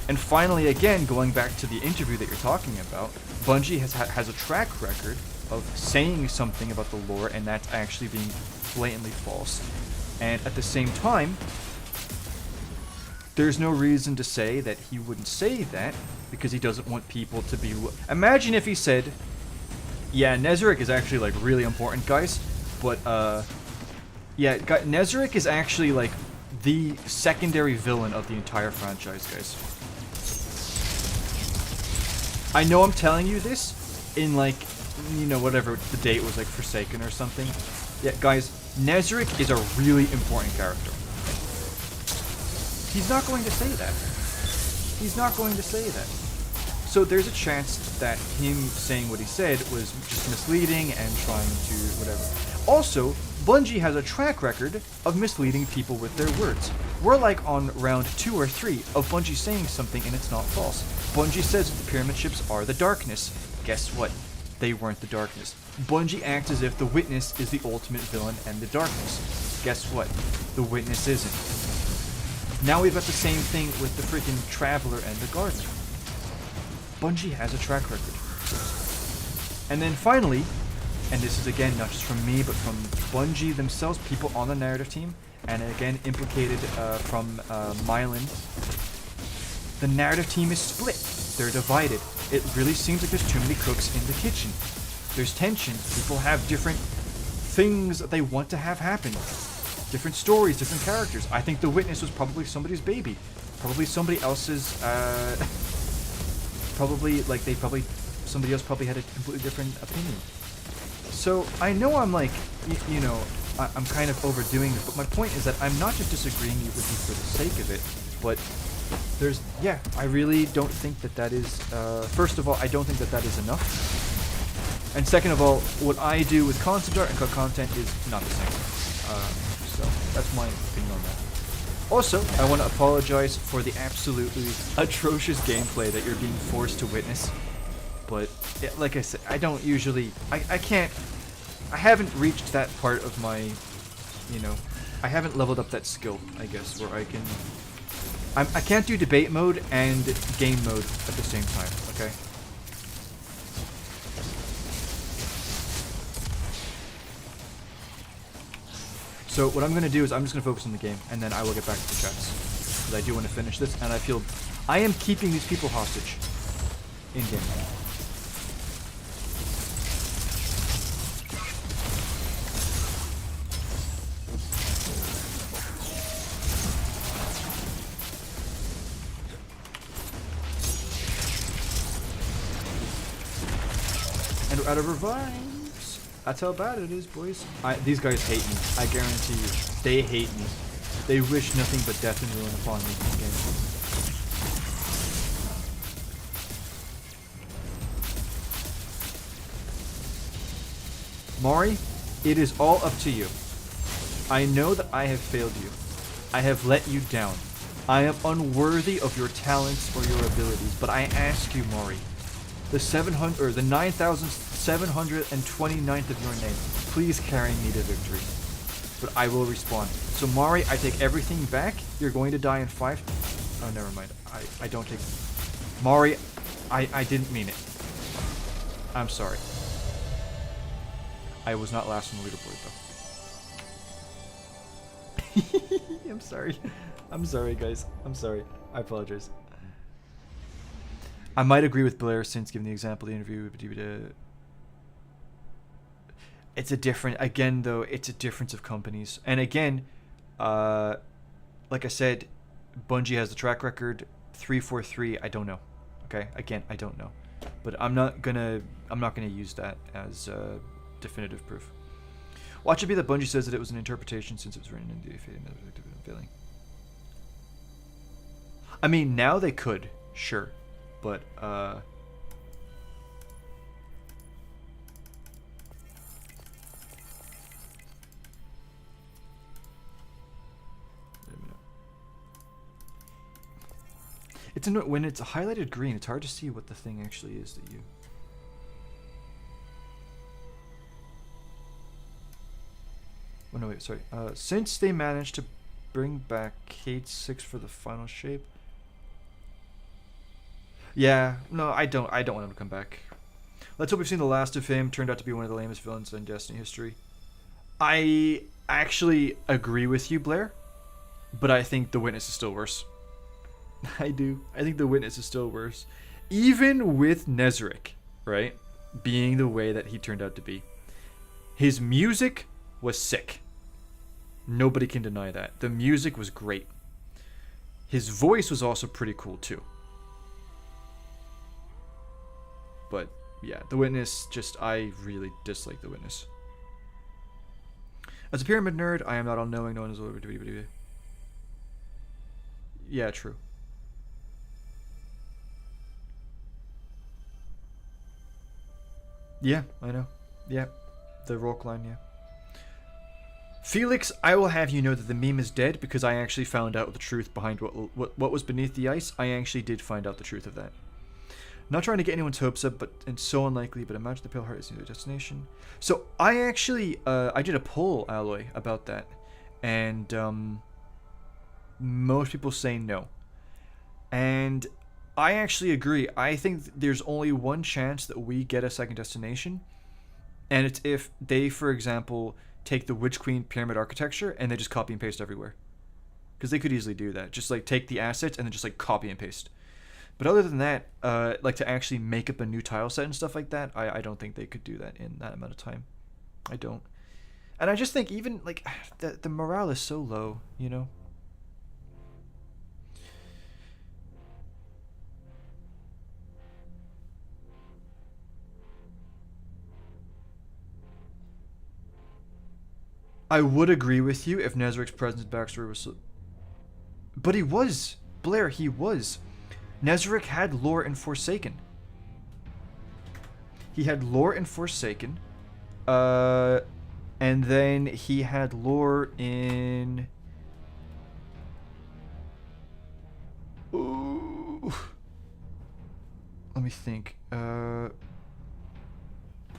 And finally, again, going back to the interview that you're talking about, Bungie has a track record of saying something about the lore, and that's actually being blatantly false. And at the same time, there's no reason to say that he wouldn't say that, because he doesn't want people to be... Imagine if he said, yeah, Nezarec is actually, like, really important, guys, but, yeah, Nezarec is actually, like, the secondary villain of the entire franchise, guys. I know I'm telling you this in, like, you know, whatever the date was, like, Forsaken or something. Yeah, guys, Nezarec is a really important character. He's not going to say that. He's not going to say that. So there's a chance that him saying what he said was just misleading and trying to whatever. Also, Bungie has a track record of misleading people with their words. We're like on round 2 or 3 of Bungie saying something and it's not false. Bungie says that the pyramid ships are the darkness. Guess what? They weren't the darkness. Bungie acts as if the Witness is the ultimate villain and the darkness. Guess what? The Witness isn't. Now we've got the same thing with the freaking Traveler and the Gardener. Bungie has a track record. And then finally, and this is again not just from me, but from Bungie themselves, people on the narrative team, and again implicated from Mylan, the narrative team is split. They're divided. It really seems like there's too many cooks in the kitchen. There's tension. People have different things that they want to have happen. Different stories, different characters. I think the Witness was probably somebody's baby. probably somebody else's, probably, like, somebody else probably had a completely different opinion. So, I know I'm like, you know, I'm kind of overdoing it, but my point is that I'm not just disagreeing with you for the sake of it, but yeah, I really don't think that that is, first of all, I don't think that that is enough. And second of all, what I do with concept art and cut content is not the same. So, that's my opinion on that. Also, I want to apologize for the absolutely atrocious gameplay that you're being forced to witness. But, like I said, I don't usually, I can't, I haven't reached that part of my, you know, I haven't leveled up that skill, I guess, where I can, I can't do debate mode and game mode at the same time, okay? So what I'm going to do is I'm just going to focus on the game, and then I will get back to the chats. Because I do want to finish this, and I feel I am keeping these people hostage in-game. And we're out of revives. That's how bad it is, boys. These guys hate me. I guarantee you. They hate me. They wish nothing but death and ruin upon me in game. Mari, it is all up to you. I know that I have failed you. I have let you down. I am unworthy of your talents or your abilities, but I ask you, Mari, the 9,729th of your name, please carry me to victory. But I will respond. So Mari, I take everything back. You're going to die in 5. Oh, never mind. I don't take... Mari, I didn't mean it. I'm sorry. I was not last on the leaderboard, though. I'm sorry. I'm sorry, guys. I'm sorry. I apologize. I might agree with Blair since given the example of the interview. It's a different, again though, it's a difference of companies. And again, like I said, Bungie has the track record. 343, I don't know. Okay, again, I don't know. But I'm not gonna use that as definitive proof. Watch it be that Bungie says that it was an interpretation since it was written in the failing. I mean, now they could, sure. But, wait a minute. It's when it's highlighted green, it's hard to see what the thing actually is that you... Oh, no, wait, sorry. Since they managed to bring back Cade 6 for the final shape... Yeah, no, I don't want him to come back. Let's hope we've seen the last of him. Turned out to be one of the lamest villains in Destiny history. I actually agree with you, Blair, but I think the Witness is still worse. I do. I think the Witness is still worse. Even with Nezric, right, being the way that he turned out to be. His music was sick. Nobody can deny that. The music was great. His voice was also pretty cool, too. But, yeah, the Witness, I really dislike the Witness. As a pyramid nerd, I am not all-knowing. No one is over. Yeah, true. Yeah, I know. Yeah, the Rourke line, yeah. Felix, I will have you know that the meme is dead because I actually found out the truth behind what was beneath the ice. I actually did find out the truth of that. Not trying to get anyone's hopes up, but it's so unlikely, but imagine the Pale Heart is their destination. So I actually, I did a poll, Alloy, about that. And most people say no. And I actually agree. I think there's only one chance that we get a second destination. And it's if they, for example, take the Witch Queen pyramid architecture and they just copy and paste everywhere. Because they could easily do that. Just like take the assets and then just like copy and paste. But other than that, like to actually make up a new tile set and stuff like that, I don't think they could do that in that amount of time. I don't. And I just think even like the morale is so low, you know? I would agree with you if Nezric's presence backstory was so... But he was. Blair, he was. Nezric had lore in Forsaken. He had lore in Forsaken. And then he had lore in... Ooh. Let me think.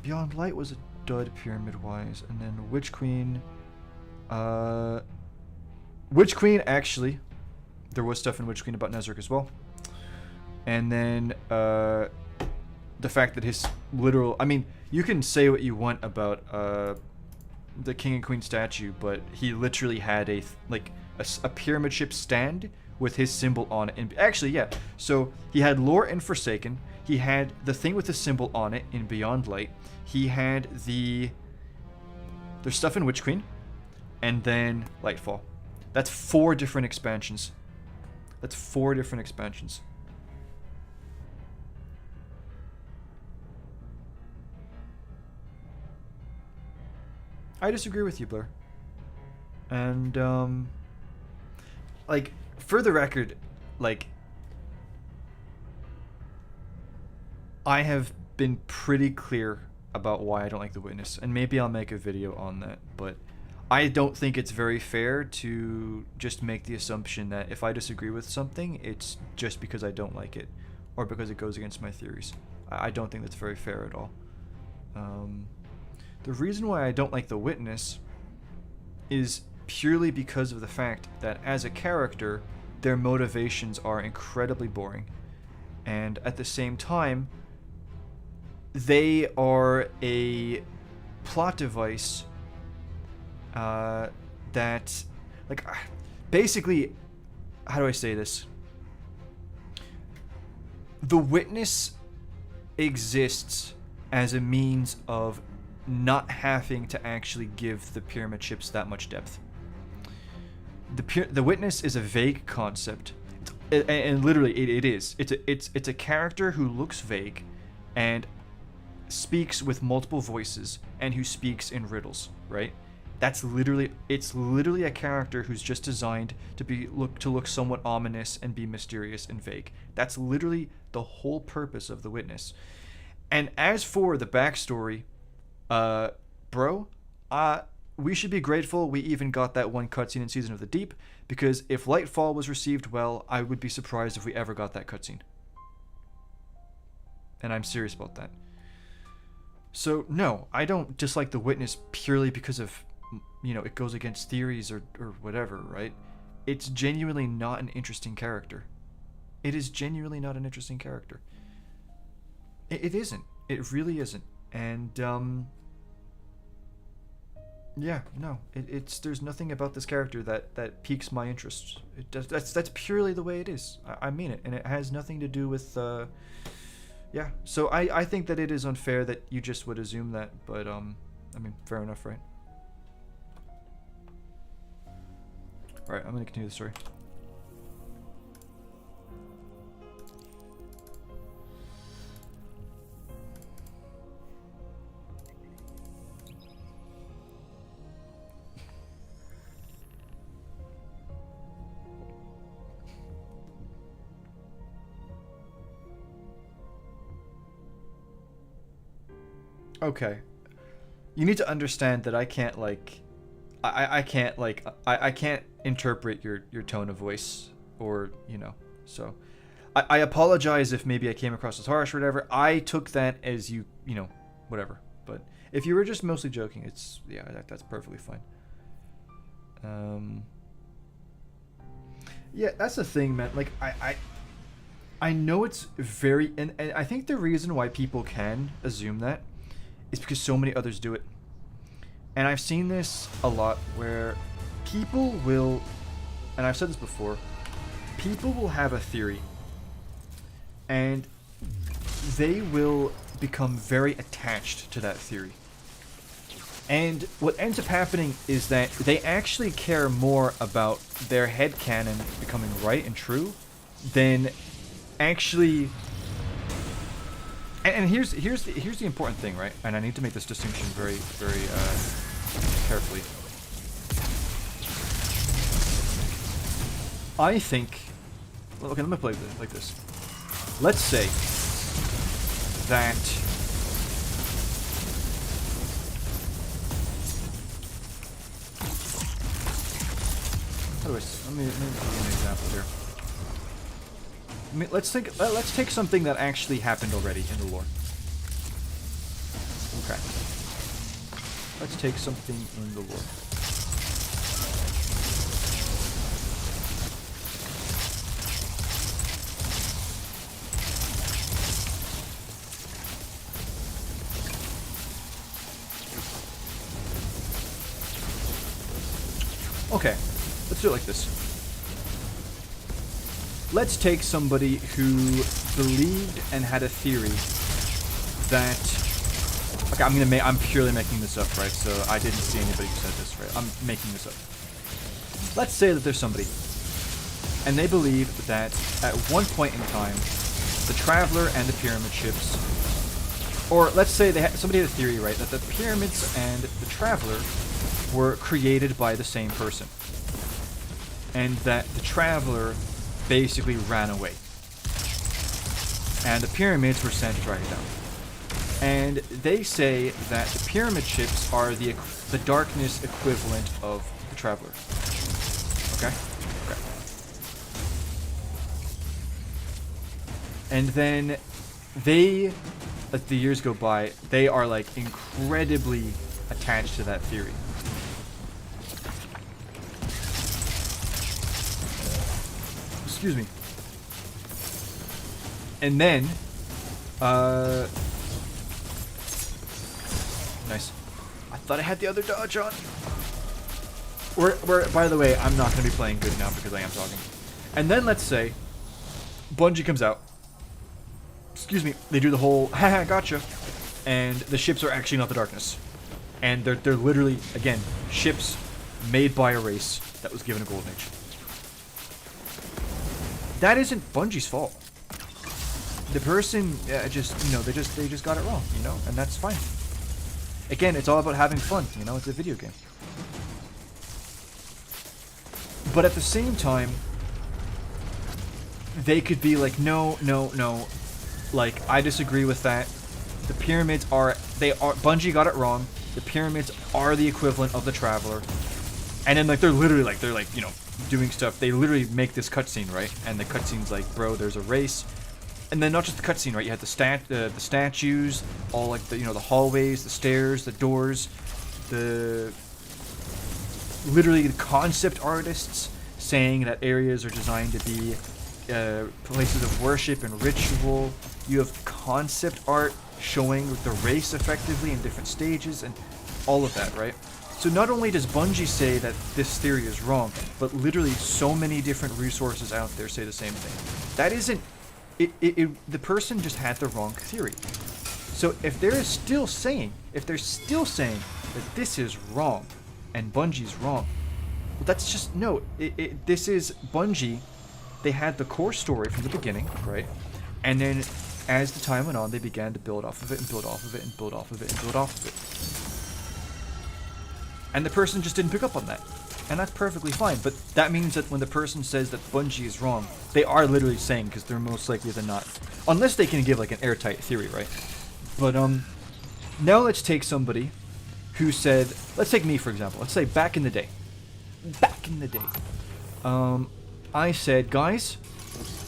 Beyond Light was a dud pyramid-wise. And then Witch Queen... Witch Queen, actually. There was stuff in Witch Queen about Nezric as well. And then, the fact that his literal... I mean, you can say what you want about, the King and Queen statue, but he literally had a pyramid ship stand with his symbol on it. And actually, yeah. So, he had lore in Forsaken. He had the thing with the symbol on it in Beyond Light. He had there's stuff in Witch Queen. And then Lightfall. That's 4 different expansions. That's 4 different expansions. I disagree with you, Blair. And, like, for the record, like, I have been pretty clear about why I don't like The Witness, and maybe I'll make a video on that, but I don't think it's very fair to just make the assumption that if I disagree with something, it's just because I don't like it, or because it goes against my theories. I don't think that's very fair at all. The reason why I don't like The Witness is purely because of the fact that as a character, their motivations are incredibly boring. And at the same time, they are a plot device that, like, basically, how do I say this? The Witness exists as a means of not having to actually give the pyramid ships that much depth. The Witness is a vague concept, and literally it is. It's a character who looks vague, and speaks with multiple voices, and who speaks in riddles. Right? It's literally a character who's just designed to look somewhat ominous and be mysterious and vague. That's literally the whole purpose of The Witness. And as for the backstory, bro, we should be grateful we even got that one cutscene in Season of the Deep, because if Lightfall was received well, I would be surprised if we ever got that cutscene. And I'm serious about that. So, no, I don't dislike The Witness purely because of, you know, it goes against theories or whatever, right? It's genuinely not an interesting character. It is genuinely not an interesting character. It isn't. It really isn't. And, yeah, no, there's nothing about this character that piques my interest. It does. That's purely the way it is. I mean it, and it has nothing to do with, yeah. So I think that it is unfair that you just would assume that, but I mean, fair enough, right? All right, I'm gonna continue the story. Okay, you need to understand that I can't I can't interpret your tone of voice, or, you know, so I apologize if maybe I came across as harsh or whatever. I took that as you know, whatever. But if you were just mostly joking, it's, yeah, that's perfectly fine. Yeah, that's the thing, man. Like, I know it's very, and I think the reason why people can assume that is because so many others do it. And I've seen this a lot where people will, and I've said this before, people will have a theory and they will become very attached to that theory. And what ends up happening is that they actually care more about their headcanon becoming right and true than actually... And here's the important thing, right? And I need to make this distinction very, very carefully. I think... Well, okay, let me play it like this. Let's say that... How do I... Let me give you an example here. I mean, let's take something that actually happened already in the lore. Okay. Let's take something in the lore. Okay, let's do it like this. Let's take somebody who believed and had a theory that... Okay, I'm purely making this up, right? So I didn't see anybody who said this, right? I'm making this up. Let's say that there's somebody, and they believe that at one point in time, the Traveler and the Pyramid ships, or let's say somebody had a theory, right, that the Pyramids and the Traveler were created by the same person, and that the Traveler basically ran away, and the Pyramids were sent to track it down. And they say that the Pyramid ships are the darkness equivalent of the Traveler. Okay? Okay. And then they, as the years go by, they are like incredibly attached to that theory. Excuse me. And then, nice. I thought I had the other dodge on. By the way, I'm not going to be playing good now because I am talking. And then let's say Bungie comes out. Excuse me. They do the whole, haha, gotcha. And the ships are actually not the darkness. And they're literally, again, ships made by a race that was given a golden age. That isn't Bungie's fault. The person just, you know, they just got it wrong, you know, and that's fine. Again, it's all about having fun, you know, it's a video game. But at the same time, they could be like, no, like, I disagree with that. The Pyramids Bungie got it wrong. The Pyramids are the equivalent of the Traveler. And then, like, they're like, you know, doing stuff. They literally make this cutscene, right? And the cutscene's like, bro, there's a race. And then not just the cutscene, right? You had the statues, all like the, you know, the hallways, the stairs, the doors, literally the concept artists saying that areas are designed to be places of worship and ritual. You have concept art showing the race effectively in different stages and all of that, right? So not only does Bungie say that this theory is wrong, but literally so many different resources out there say the same thing. That isn't... the person just had the wrong theory. So if they're still saying that this is wrong, and Bungie's wrong, well, that's just... No, this is Bungie. They had the core story from the beginning, right? And then as the time went on, they began to build off of it, and build off of it, and build off of it, and build off of it. And the person just didn't pick up on that. And that's perfectly fine, but that means that when the person says that Bungie is wrong, they are literally saying, because they're most likely than not. Unless they can give like an airtight theory, right? But now let's take somebody who said, let's take me for example. Let's say back in the day. I said, guys,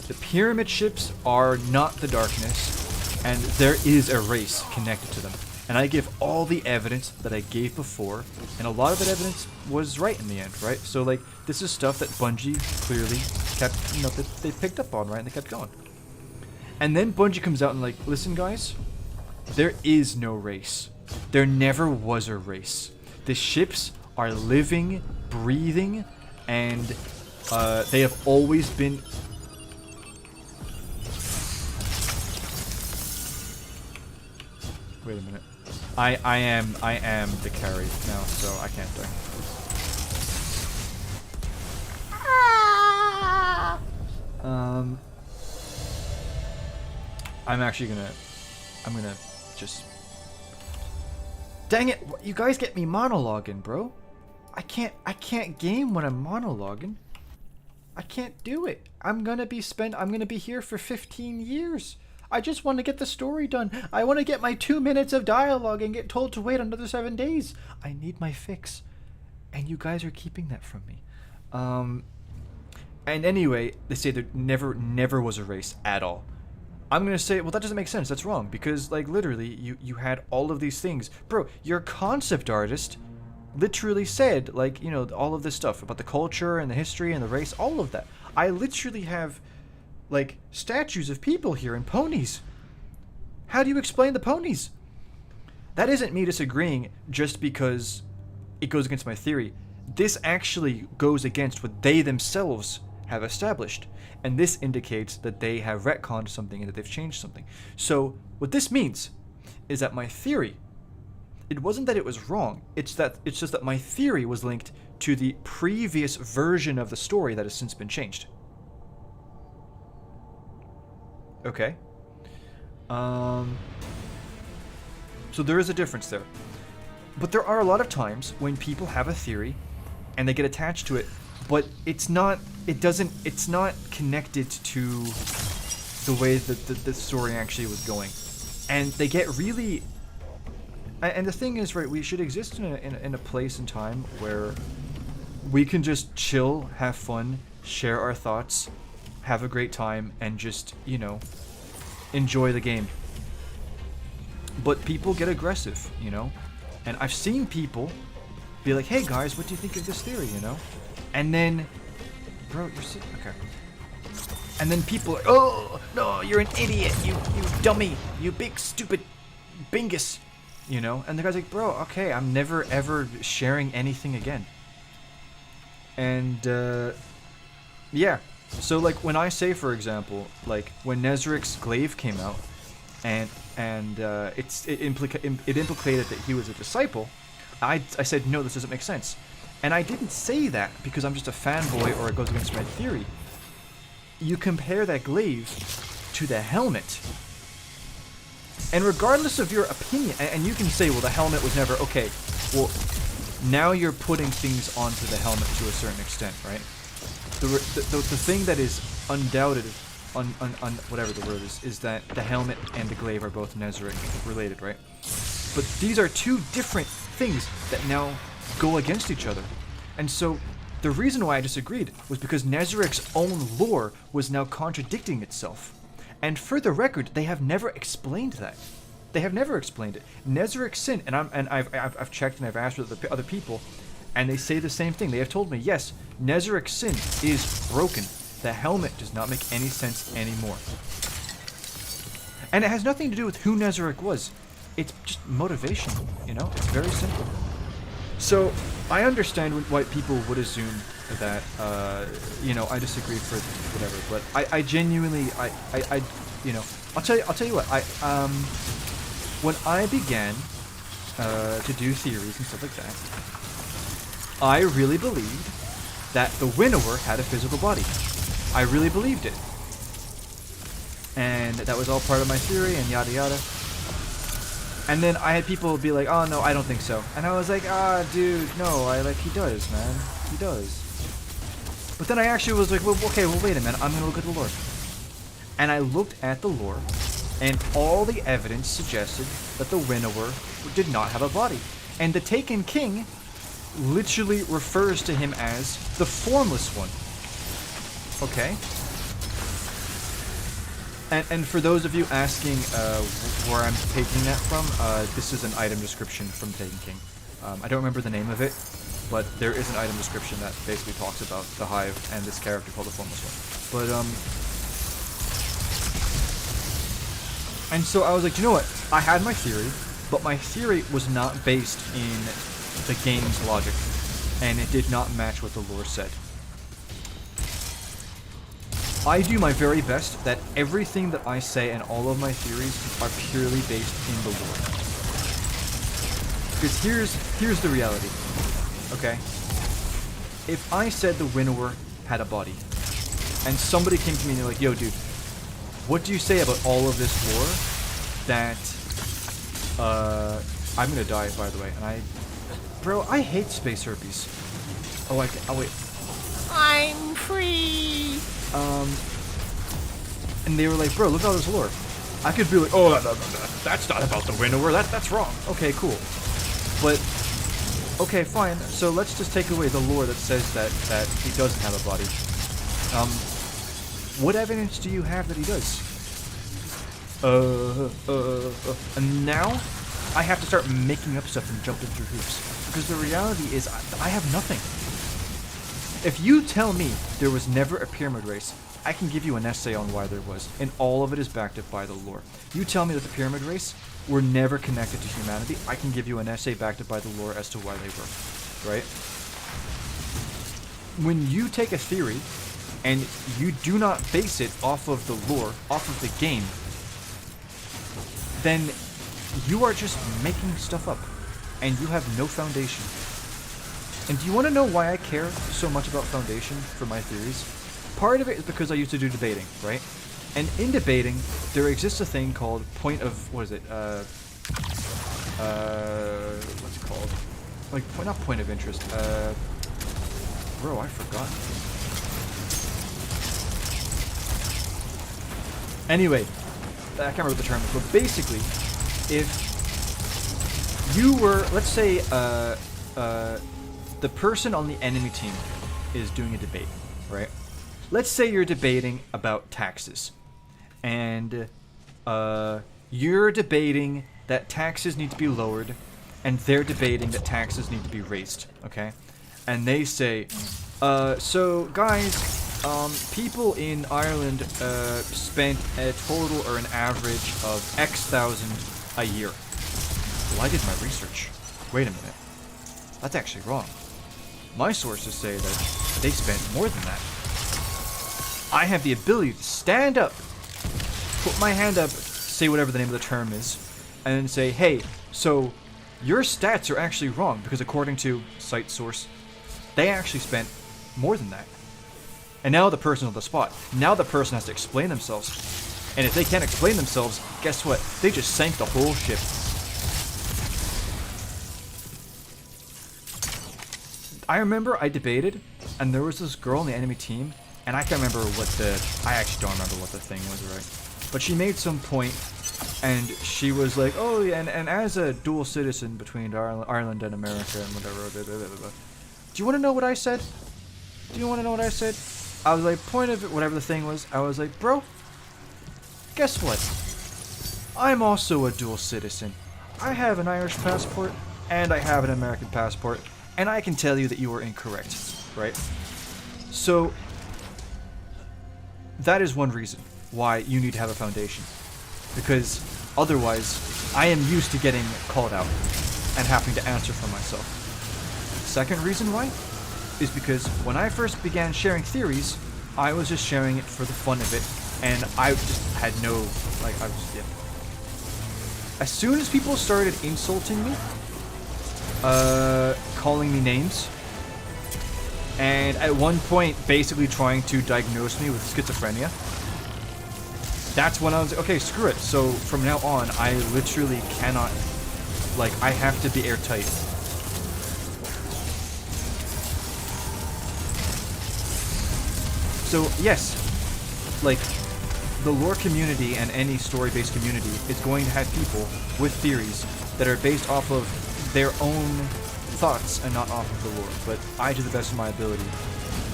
the Pyramid ships are not the darkness, and there is a race connected to them. And I give all the evidence that I gave before, and a lot of that evidence was right in the end, right? So, like, this is stuff that Bungie clearly kept, you know, that they picked up on, right? And they kept going. And then Bungie comes out and like, listen, guys, there is no race. There never was a race. The ships are living, breathing, and they have always been... Wait a minute. I am the carry now, so I can't die. I'm gonna just... Dang it! You guys get me monologuing, bro. I can't game when I'm monologuing. I can't do it. I'm gonna be here for 15 years. I just want to get the story done. I want to get my 2 minutes of dialogue and get told to wait another 7 days. I need my fix. And you guys are keeping that from me. And anyway, they say there never was a race at all. I'm gonna say, well, that doesn't make sense. That's wrong, because like literally, you had all of these things, bro. Your concept artist literally said, like, you know, all of this stuff about the culture and the history and the race, all of that. I literally have like statues of people here and ponies. How do you explain the ponies? That isn't me disagreeing just because it goes against my theory. This actually goes against what they themselves have established, and this indicates that they have retconned something and that they've changed something. So what this means is that my theory, it wasn't that it was wrong, it's just that my theory was linked to the previous version of the story that has since been changed. Okay. So there is a difference there. But there are a lot of times when people have a theory and they get attached to it, but it's not connected to the way that the story actually was going. And they get really... And the thing is, right, we should exist in a place and time where we can just chill, have fun, share our thoughts, have a great time, and just, you know, enjoy the game. But people get aggressive, you know? And I've seen people be like, hey guys, what do you think of this theory, you know? And then, bro, you're sick. Okay. And then people are, oh, no, you're an idiot, you dummy, you big stupid bingus, you know? And the guy's like, bro, okay, I'm never ever sharing anything again. And, yeah. So, like, when I say, for example, like, when Nezric's glaive came out, and it implicated that he was a disciple, I said, no, this doesn't make sense. And I didn't say that because I'm just a fanboy or it goes against my theory. You compare that glaive to the helmet, and regardless of your opinion, and you can say, well, the helmet was never, okay, well, now you're putting things onto the helmet to a certain extent, right? The thing that is undoubted, whatever the word is that the helmet and the glaive are both Nezric related, right? But these are two different things that now go against each other. And so the reason why I disagreed was because Nezric's own lore was now contradicting itself. And for the record, they have never explained that. They have never explained it. Nezric's sin, and I've checked and I've asked with other people, and they say the same thing. They have told me, yes, Nezric's sin is broken. The helmet does not make any sense anymore. And it has nothing to do with who Nezric was. It's just motivation, you know? It's very simple. So, I understand why people would assume that, you know, I disagree for whatever, but I genuinely, you know, I'll tell you what, when I began to do theories and stuff like that, I really believed that the winnower had a physical body. I really believed it. And that was all part of my theory and yada yada. And then I had people be like, oh no, I don't think so. And I was like, dude, no, he does, man. He does. But then I actually was like, well, okay, well, wait a minute, I'm gonna look at the lore. And I looked at the lore, and all the evidence suggested that the winnower did not have a body. And the Taken King literally refers to him as the formless one. Okay? And for those of you asking where I'm taking that from, this is an item description from Taken King. I don't remember the name of it, but there is an item description that basically talks about the Hive and this character called the Formless One. But, and so I was like, you know what? I had my theory, but my theory was not based in the game's logic, and it did not match what the lore said. I do my very best that everything that I say and all of my theories are purely based in the lore. Because here's the reality, okay? If I said the winnower had a body, and somebody came to me and they're like, yo dude, what do you say about all of this lore that, I'm gonna die, by the way, and bro, I hate space herpes. Oh wait. I'm free. And they were like, bro, look at all this lore. I could be like, oh, that's not about the Winnower. That's wrong. Okay, cool. But okay, fine. So let's just take away the lore that says that he doesn't have a body. What evidence do you have that he does? And now I have to start making up stuff and jumping through hoops. Because the reality is I have nothing. If you tell me there was never a pyramid race, I can give you an essay on why there was, and all of it is backed up by the lore. You tell me that the pyramid race were never connected to humanity, I can give you an essay backed up by the lore as to why they were, right? When you take a theory and you do not base it off of the lore, off of the game, then you are just making stuff up, and you have no foundation. And do you want to know why I care so much about foundation for my theories? Part of it is because I used to do debating, right? And in debating, there exists a thing called point of, what is it? What's it called? Like, not point of interest. Bro, I forgot. Anyway, I can't remember the term, but basically, if you were, let's say, the person on the enemy team is doing a debate, right? Let's say you're debating about taxes, and you're debating that taxes need to be lowered, and they're debating that taxes need to be raised, okay? And they say, so guys, people in Ireland spent a total or an average of X thousand a year. Well, I did my research. Wait a minute. That's actually wrong. My sources say that they spent more than that. I have the ability to stand up, put my hand up, say whatever the name of the term is, and then say, hey, so your stats are actually wrong, because according to site source, they actually spent more than that. And now the person's on the spot. Now the person has to explain themselves. And if they can't explain themselves, guess what? They just sank the whole ship. I remember I debated, and there was this girl on the enemy team, and I can't remember I actually don't remember what the thing was, right? But she made some point, and she was like, oh, yeah, and as a dual citizen between Ireland and America and whatever, blah, blah, blah, blah. Do you want to know what I said? Do you want to know what I said? I was like, point of it, whatever the thing was, I was like, bro, guess what? I'm also a dual citizen. I have an Irish passport, and I have an American passport, and I can tell you that you are incorrect, right? So, that is one reason why you need to have a foundation. Because otherwise, I am used to getting called out and having to answer for myself. Second reason why is because when I first began sharing theories, I was just sharing it for the fun of it, and I just had no, like, I was, yeah. As soon as people started insulting me, calling me names, and at one point basically trying to diagnose me with schizophrenia, that's when I was like, okay, screw it. So from now on, I literally cannot, like, I have to be airtight. So yes, like, the lore community and any story-based community is going to have people with theories that are based off of their own thoughts and not off of the lore. But I, to the best of my ability,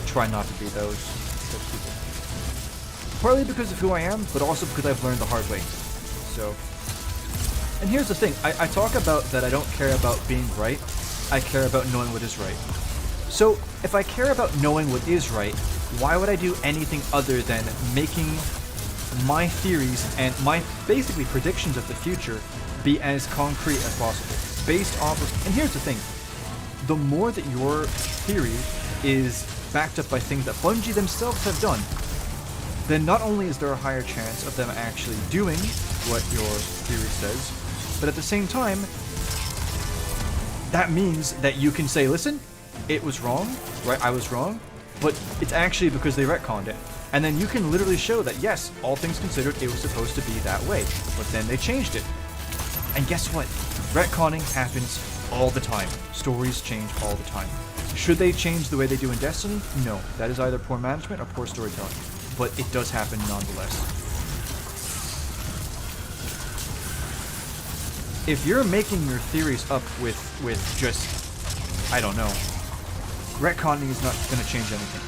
try not to be those people. Partly because of who I am, but also because I've learned the hard way. So, and here's the thing, I talk about that I don't care about being right, I care about knowing what is right. So, if I care about knowing what is right, why would I do anything other than making my theories and my basically predictions of the future be as concrete as possible, based off of, and here's the thing, the more that your theory is backed up by things that Bungie themselves have done, then not only is there a higher chance of them actually doing what your theory says, but at the same time, that means that you can say, listen, it was wrong, right, I was wrong, but it's actually because they retconned it. And then you can literally show that, yes, all things considered, it was supposed to be that way, but then they changed it. And guess what? Retconning happens all the time. Stories change all the time. Should they change the way they do in Destiny? No. That is either poor management or poor storytelling. But it does happen nonetheless. If you're making your theories up with just, I don't know, retconning is not going to change anything.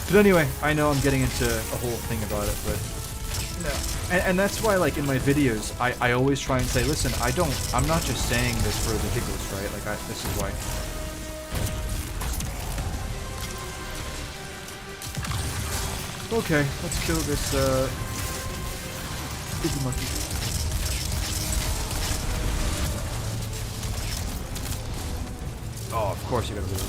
But anyway, I know I'm getting into a whole thing about it, but no. And that's why, like, in my videos, I always try and say, listen, I'm not just saying this for the giggles, right? Like, this is why. Okay, let's kill this, stupid monkey. Oh, of course you gotta do it.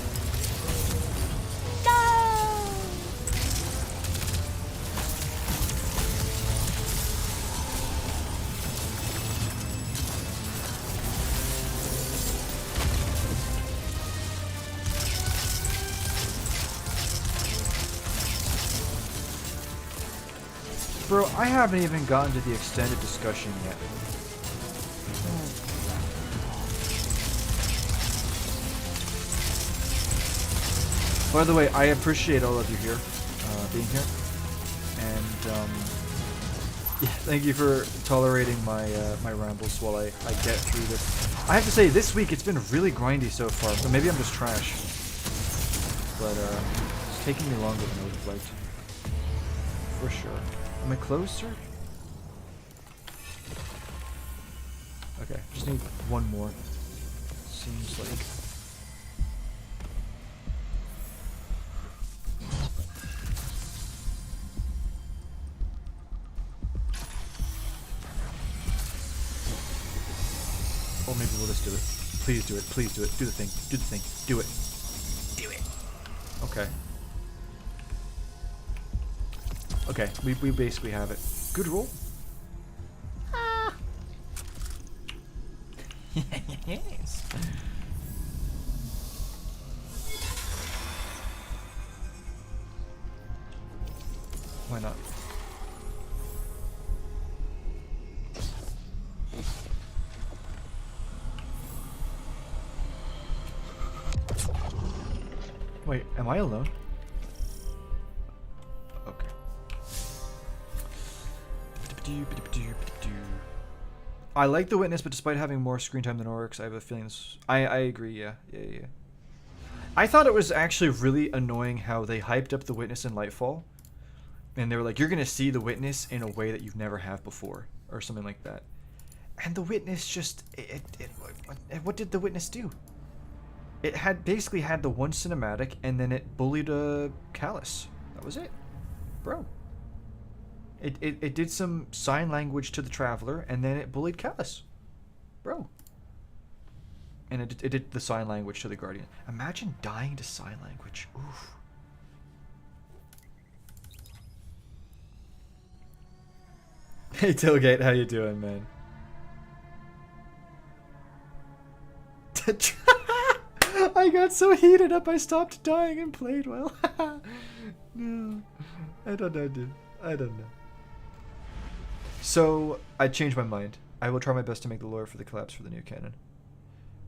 Bro, I haven't even gotten to the extended discussion yet. By the way, I appreciate all of you here, being here, and yeah, thank you for tolerating my my rambles while I get through this. I have to say, this week it's been really grindy so far, so maybe I'm just trash, but it's taking me longer than I would have liked, for sure. Am I closer? Okay, just need one more. Seems like. Or maybe we'll just do it. Please do it. Please do it. Do the thing. Do the thing. Do it. Do it. Okay. Okay, we basically have it. Good roll. Ah. Yes. Why not? Wait, am I alone? Okay. I like the Witness, but despite having more screen time than Oryx, I have a feeling this... I agree, yeah. I thought it was actually really annoying how they hyped up the Witness in Lightfall. And they were like, you're going to see the Witness in a way that you've never have before. Or something like that. And the Witness just... what did the Witness do? It had basically had the one cinematic, and then it bullied Callus. That was it. Bro. It did some sign language to the Traveler, and then it bullied Callus. Bro. And it did the sign language to the Guardian. Imagine dying to sign language. Oof. Hey Tailgate, how you doing, man? I got so heated up I stopped dying and played well. No. I don't know, dude. I don't know. So, I changed my mind. I will try my best to make the lore for the collapse for the new canon.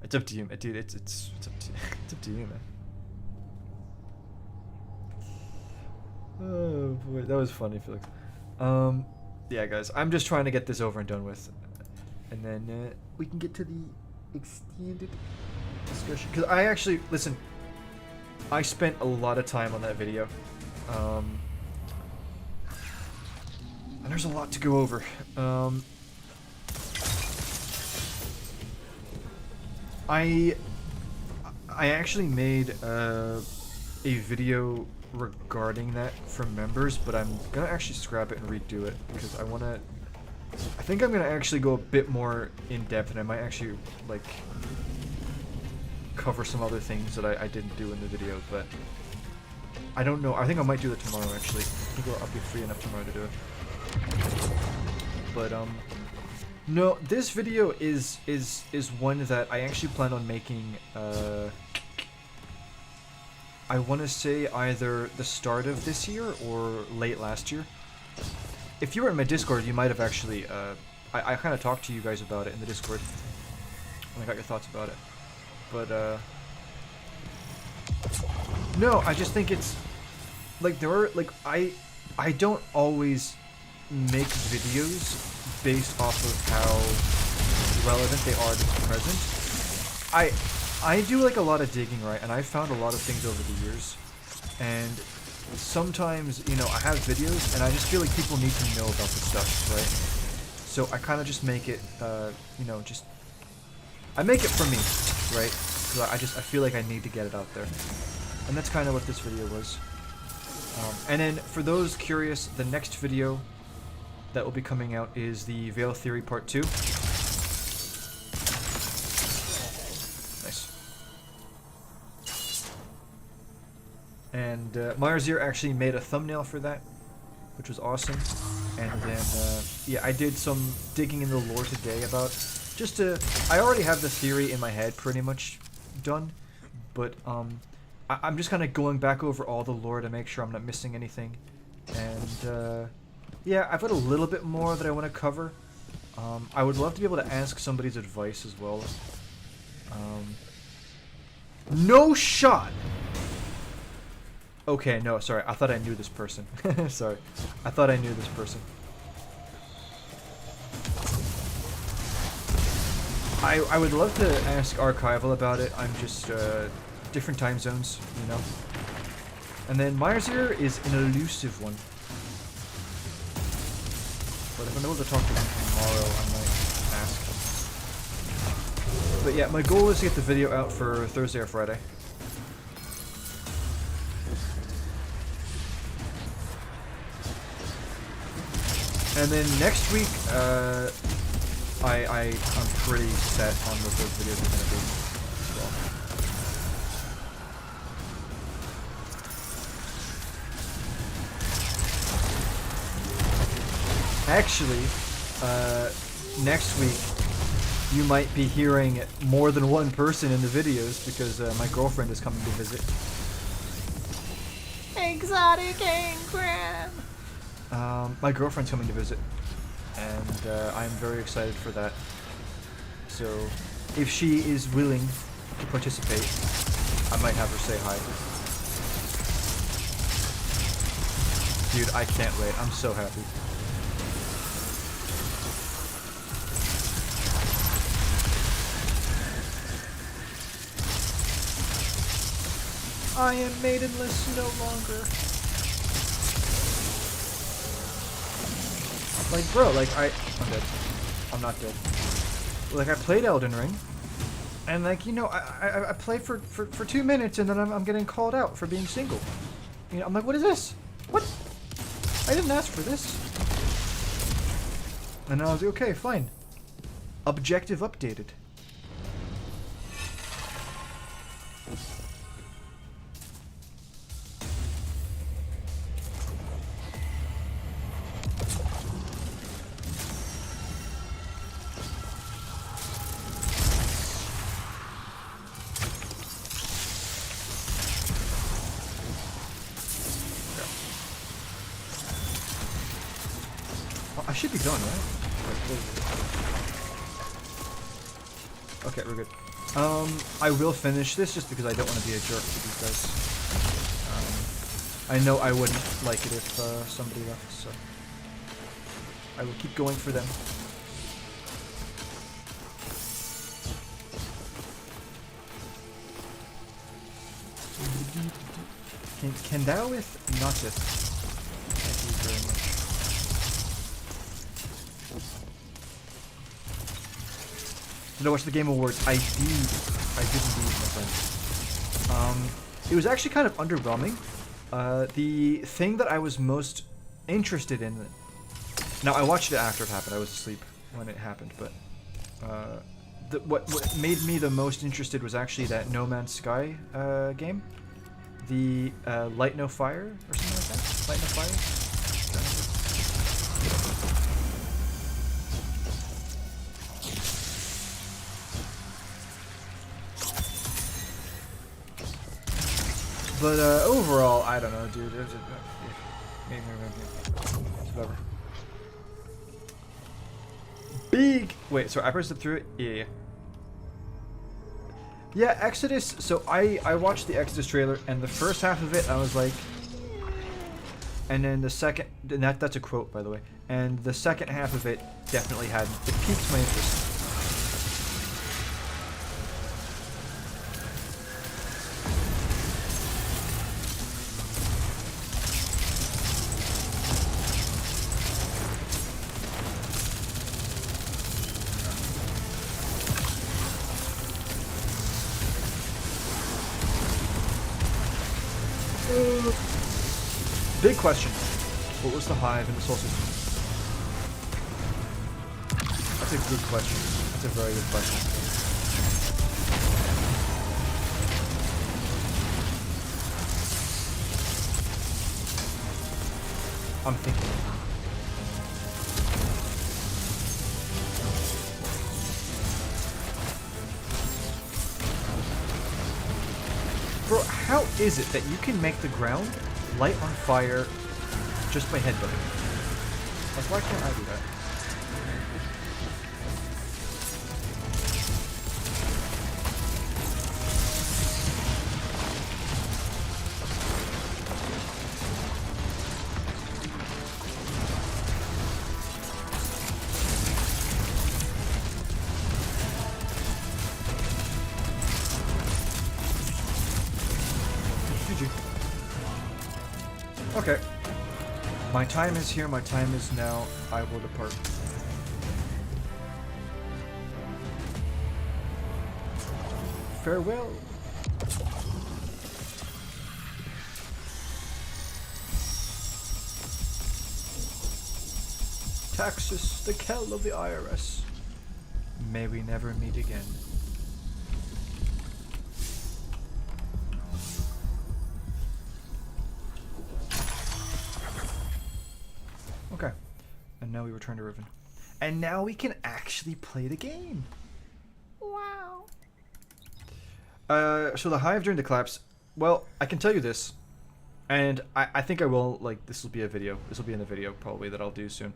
It's up to you, dude. It's up to it's up to you, man. Oh boy, that was funny, Felix. Yeah, guys, I'm just trying to get this over and done with, and then we can get to the extended discussion. Because I actually listen. I spent a lot of time on that video, and there's a lot to go over. I actually made a video regarding that for members, but I'm gonna actually scrap it and redo it because I think I'm gonna actually go a bit more in depth, and I might actually like cover some other things that I didn't do in the video, but I don't know. I think I might do it tomorrow actually. I think I'll be free enough tomorrow to do it. But no, this video is one that I actually plan on making. I want to say either the start of this year or late last year. If you were in my Discord, you might have actually. I kind of talked to you guys about it in the Discord, and I got your thoughts about it. But no, I just think it's like there are like I don't always make videos based off of how relevant they are to the present. I do like a lot of digging, right? And I found a lot of things over the years. And sometimes, you know, I have videos and I just feel like people need to know about this stuff, right? So I kind of just make it, you know, just I make it for me, right? Because I feel like I need to get it out there. And that's kind of what this video was. And then for those curious, the next video that will be coming out is the Veil Theory Part 2. Nice. And Myers actually made a thumbnail for that, which was awesome. And then, yeah, I did some digging in the lore today about just to... I already have the theory in my head pretty much done, but I'm just kind of going back over all the lore to make sure I'm not missing anything. And, yeah, I've got a little bit more that I want to cover. I would love to be able to ask somebody's advice as well. No shot! Okay, no, sorry. I thought I knew this person. Sorry. I thought I knew this person. I would love to ask Archival about it. I'm just, different time zones, you know? And then Myers is an elusive one. But if I'm able to talk to him tomorrow, I might ask. But yeah, my goal is to get the video out for Thursday or Friday. And then next week, I'm pretty set on what those videos are going to be as well. Actually, next week you might be hearing more than one person in the videos because my girlfriend is coming to visit. Exotic Engram! My girlfriend's coming to visit, and I'm very excited for that. So, if she is willing to participate, I might have her say hi. Dude, I can't wait. I'm so happy. I am maidenless no longer. Like, bro, like, I'm dead. I'm not dead. Like, I played Elden Ring, and, like, you know, I played for 2 minutes, and then I'm getting called out for being single. You know, I'm like, what is this? What? I didn't ask for this. And I was like, okay, fine. Objective updated. I should be done, right? Okay, we're good. I will finish this just because I don't want to be a jerk to these guys. I know I wouldn't like it if somebody left, so I will keep going for them. Can thou with Notith? Thank you very much. Did I watch the Game Awards? I did indeed, my friend. It was actually kind of underwhelming. The thing that I was most interested in... Now, I watched it after it happened. I was asleep when it happened, but... What made me the most interested was actually that No Man's Sky game. The Light No Fire, or something like that? Light No Fire? But overall, I don't know, dude. Whatever. Big. Wait, so I pressed it through it. Yeah. Yeah, Exodus. So I watched the Exodus trailer, and the first half of it I was like, and then the second, and that's a quote by the way, and the second half of it definitely it piqued my interest. Big question. What was the hive in the solar system? That's a good question. That's a very good question. I'm thinking. Bro, how is it that you can make the ground light on fire just by headbutting? Like, why can't I do that? GG. Okay. My time is here, my time is now. I will depart. Farewell. Taxes, the kell of the IRS. May we never meet again. Okay. And now we return to Riven. And now we can actually play the game. Wow. So the hive during the collapse. Well, I can tell you this. And I think I will, like, this will be a video. This will be in the video, probably, that I'll do soon.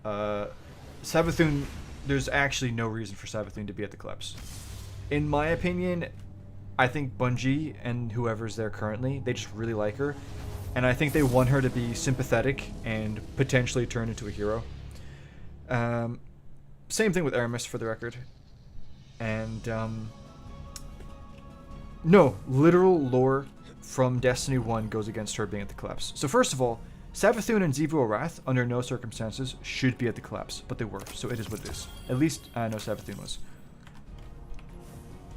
Savathun, there's actually no reason for Savathun to be at the collapse. In my opinion, I think Bungie and whoever's there currently, they just really like her. And I think they want her to be sympathetic and potentially turn into a hero. Same thing with Aramis, for the record. And, no, literal lore from Destiny 1 goes against her being at the collapse. So first of all, Savathun and Xivu Arath, under no circumstances, should be at the collapse, but they were, so it is what it is. At least I know Savathun was.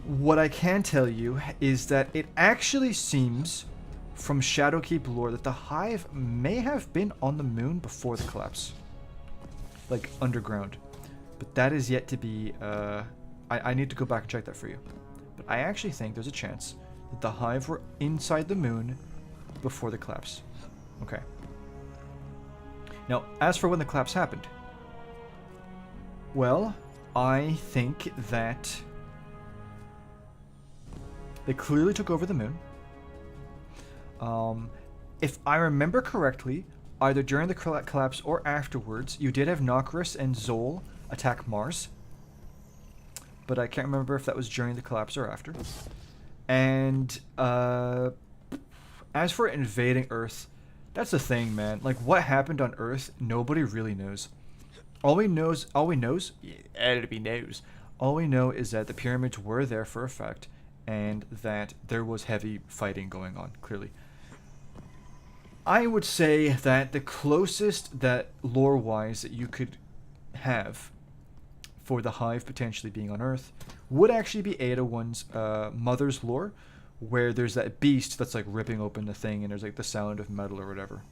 What I can tell you is that it actually seems, from Shadowkeep lore, that the hive may have been on the moon before the collapse. Like, underground. But that is yet to be, I need to go back and check that for you. But I actually think there's a chance that the hive were inside the moon before the collapse. Okay. Now, as for when the collapse happened, well, I think that they clearly took over the moon. If I remember correctly, either during the collapse or afterwards, you did have Nokris and Zol attack Mars. But I can't remember if that was during the collapse or after. And as for invading Earth, that's the thing, man. Like, what happened on Earth, nobody really knows. All we know is that the pyramids were there for a fact, and that there was heavy fighting going on, clearly. I would say that the closest that lore-wise that you could have for the hive potentially being on Earth would actually be Ada 1's mother's lore, where there's that beast that's like ripping open the thing and there's like the sound of metal or whatever.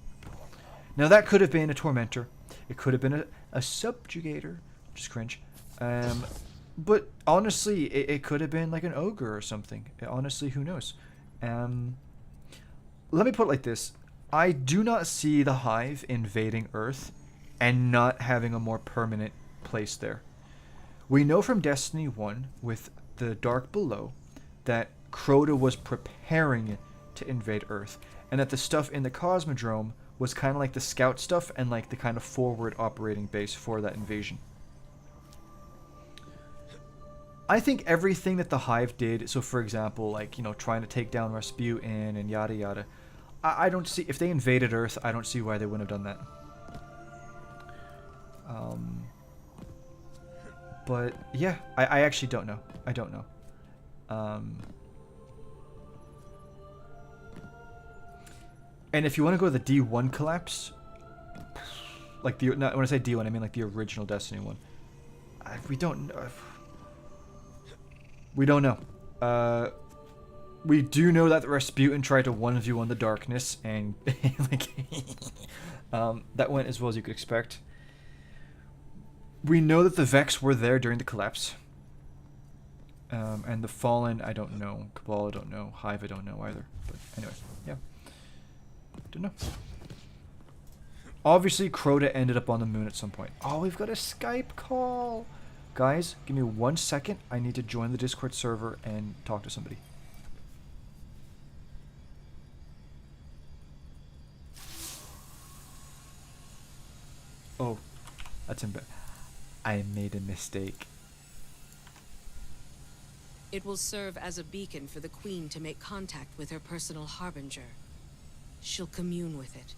Now that could have been a tormentor. It could have been a subjugator, which is cringe. But honestly, it could have been like an ogre or something. Honestly, who knows? Let me put it like this. I do not see the hive invading Earth and not having a more permanent place there. We know from Destiny 1 with the Dark Below that Crota was preparing to invade Earth, and that the stuff in the Cosmodrome was kind of like the scout stuff and like the kind of forward operating base for that invasion. I think everything that the Hive did, so for example, like, you know, trying to take down Rasputin and yada yada, I don't see, if they invaded Earth, I don't see why they wouldn't have done that. But yeah, I actually don't know. I don't know. And if you want to go to the D1 collapse, like the, not, when I say D1, I mean like the original Destiny one. We don't know. We don't know. We do know that Rasputin tried to 1v1 the darkness, and like that went as well as you could expect. We know that the Vex were there during the collapse. And the Fallen, I don't know. Cabal, I don't know. Hive, I don't know either. But anyway, yeah. Don't know. Obviously, Crota ended up on the moon at some point. Oh, we've got a Skype call! Guys, give me 1 second. I need to join the Discord server and talk to somebody. Oh, that's embarrassing. I made a mistake. It will serve as a beacon for the Queen to make contact with her personal harbinger. She'll commune with it.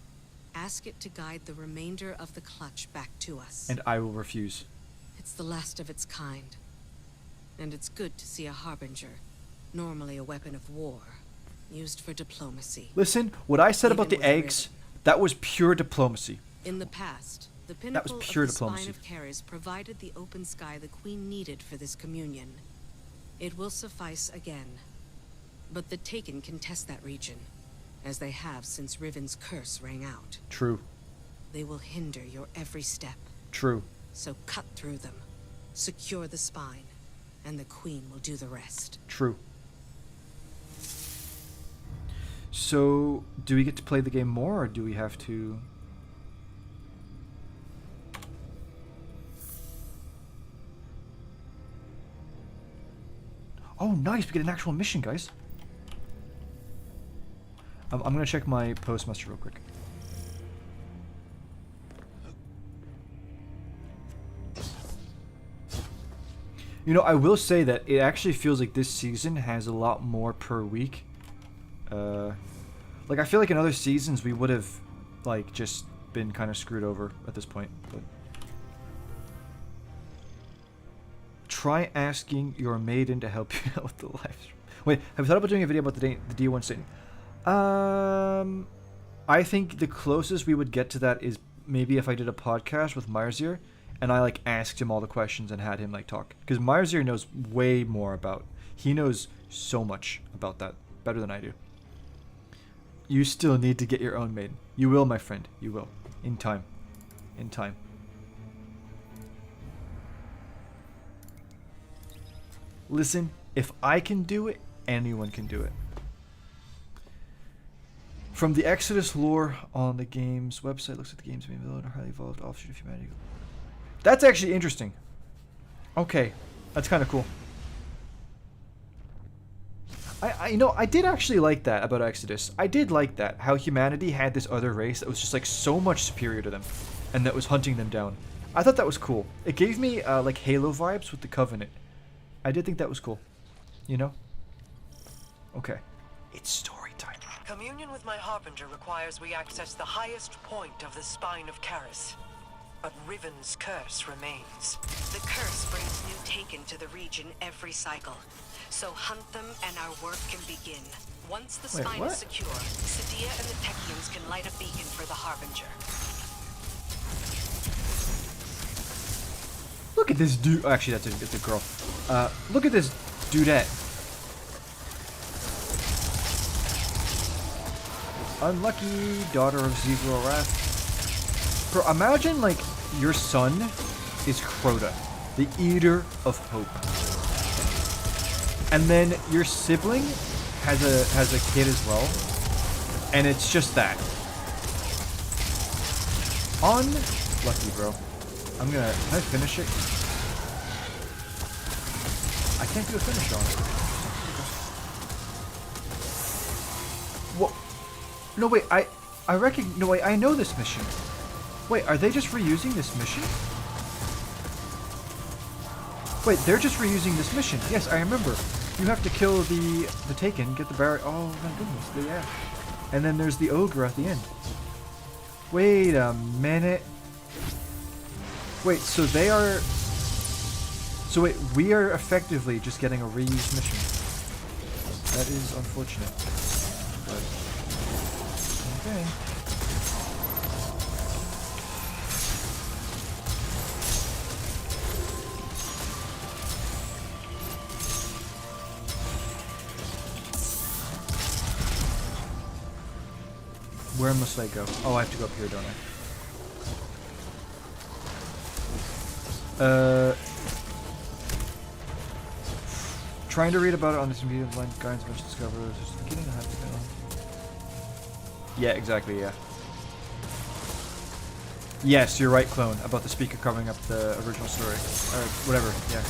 Ask it to guide the remainder of the clutch back to us. And I will refuse. It's the last of its kind. And it's good to see a harbinger, normally a weapon of war, used for diplomacy. Listen, what I said about Even the with eggs, Riven. that was pure diplomacy. In the past, the was pinnacle pure of the diplomacy. Spine of Caris provided the open sky the Queen needed for this communion. It will suffice again. But the Taken can test that region, as they have since Riven's curse rang out. True. They will hinder your every step. True. So cut through them, secure the spine, and the Queen will do the rest. True. So, do we get to play the game more, or do we have to... Oh, nice! We get an actual mission, guys. I'm gonna check my postmaster real quick. You know, I will say that it actually feels like this season has a lot more per week. Like, I feel like in other seasons we would have, like, just been kind of screwed over at this point. But try asking your maiden to help you out with the live stream. Wait, have you thought about doing a video about the D1 state? I think the closest we would get to that is maybe if I did a podcast with Marzier and I like asked him all the questions and had him like talk, because Marzier knows way more about. He knows so much about that, better than I do. You still need to get your own maiden. You will, my friend. You will, in time. In time. Listen, if I can do it, anyone can do it. From the Exodus lore on the game's website, looks like the game's being built a highly evolved offshoot of humanity. That's actually interesting. Okay, that's kind of cool. You know, I did actually like that about Exodus. I did like that, how humanity had this other race that was just like so much superior to them, and that was hunting them down. I thought that was cool. It gave me like Halo vibes with the Covenant. I did think that was cool. You know? Okay. It's story time. Communion with my Harbinger requires we access the highest point of the Spine of Caris. But Riven's curse remains. The curse brings new Taken to the region every cycle. So hunt them and our work can begin. Once the Wait, spine what? is secure, Sadia and the Techians can light a beacon for the Harbinger. Look at this dude. Oh, actually, that's a girl. Look at this dudette. Unlucky daughter of Zevro Wrath. Bro, imagine like your son is Crota, the Eater of Hope, and then your sibling has a kid as well, and it's just that. Unlucky, bro. Can I finish it? I can't do a finish on it. Whoa. No, wait, no, wait, I know this mission. Wait, are they just reusing this mission? Wait, they're just reusing this mission. Yes, I remember. You have to kill the Taken, get the barrier. Oh my goodness, yeah. And then there's the ogre at the end. Wait a minute. Wait, so they are... So wait, we are effectively just getting a reused mission. That is unfortunate. But... Okay. Where must I go? Oh, I have to go up here, don't I? Trying to read about it on this media line guidance much discover. Just beginning to have to go. Yeah, exactly, yeah. Yes, you're right, Clone, about the speaker covering up the original story. Or whatever, yeah.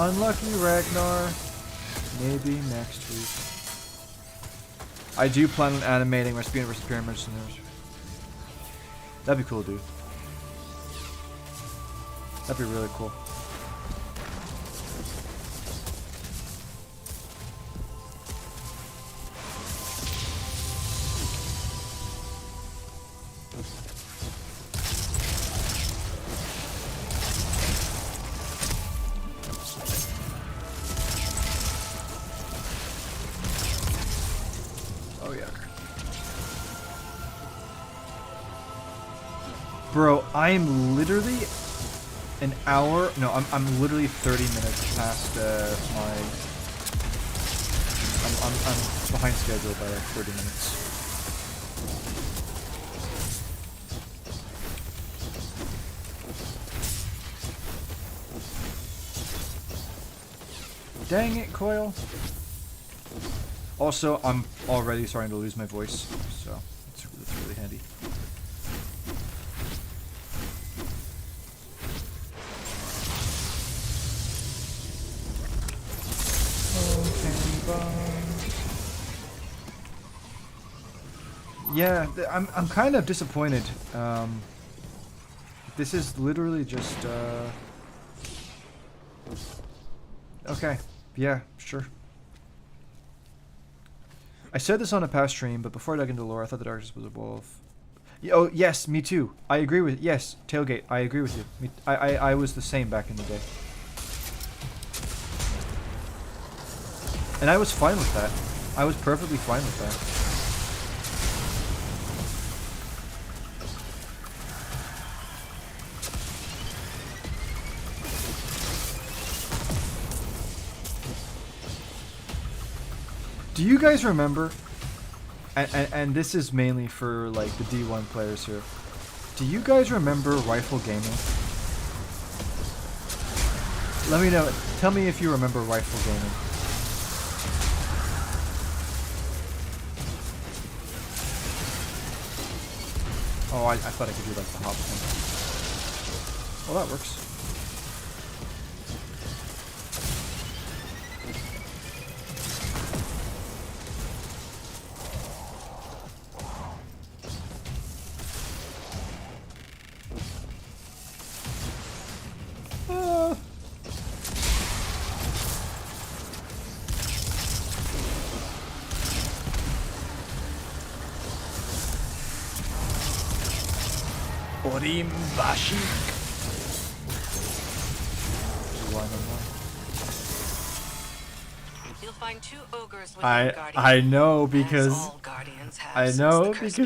Unlucky Ragnar. Maybe next week. I do plan on animating Rasputin vs. Pyramids. That'd be cool, dude. That'd be really cool. Bro, I'm literally an hour. No, I'm literally 30 minutes past my. I'm behind schedule by like 30 minutes. Dang it, Coil. Also, I'm already starting to lose my voice, so it's really handy. Yeah, I'm kind of disappointed. This is literally just okay. Yeah, sure. I said this on a past stream, but before I dug into lore, I thought the darkness was a wolf. Oh yes, me too. I agree with yes, Tailgate. I agree with you. I was the same back in the day, and I was fine with that. I was perfectly fine with that. Do you guys remember, and this is mainly for like the D1 players here, do you guys remember rifle gaming? Let me know, tell me if you remember rifle gaming. Oh, I thought I could do like the hop thing. Well, that works. You'll find 2 ogres with I know because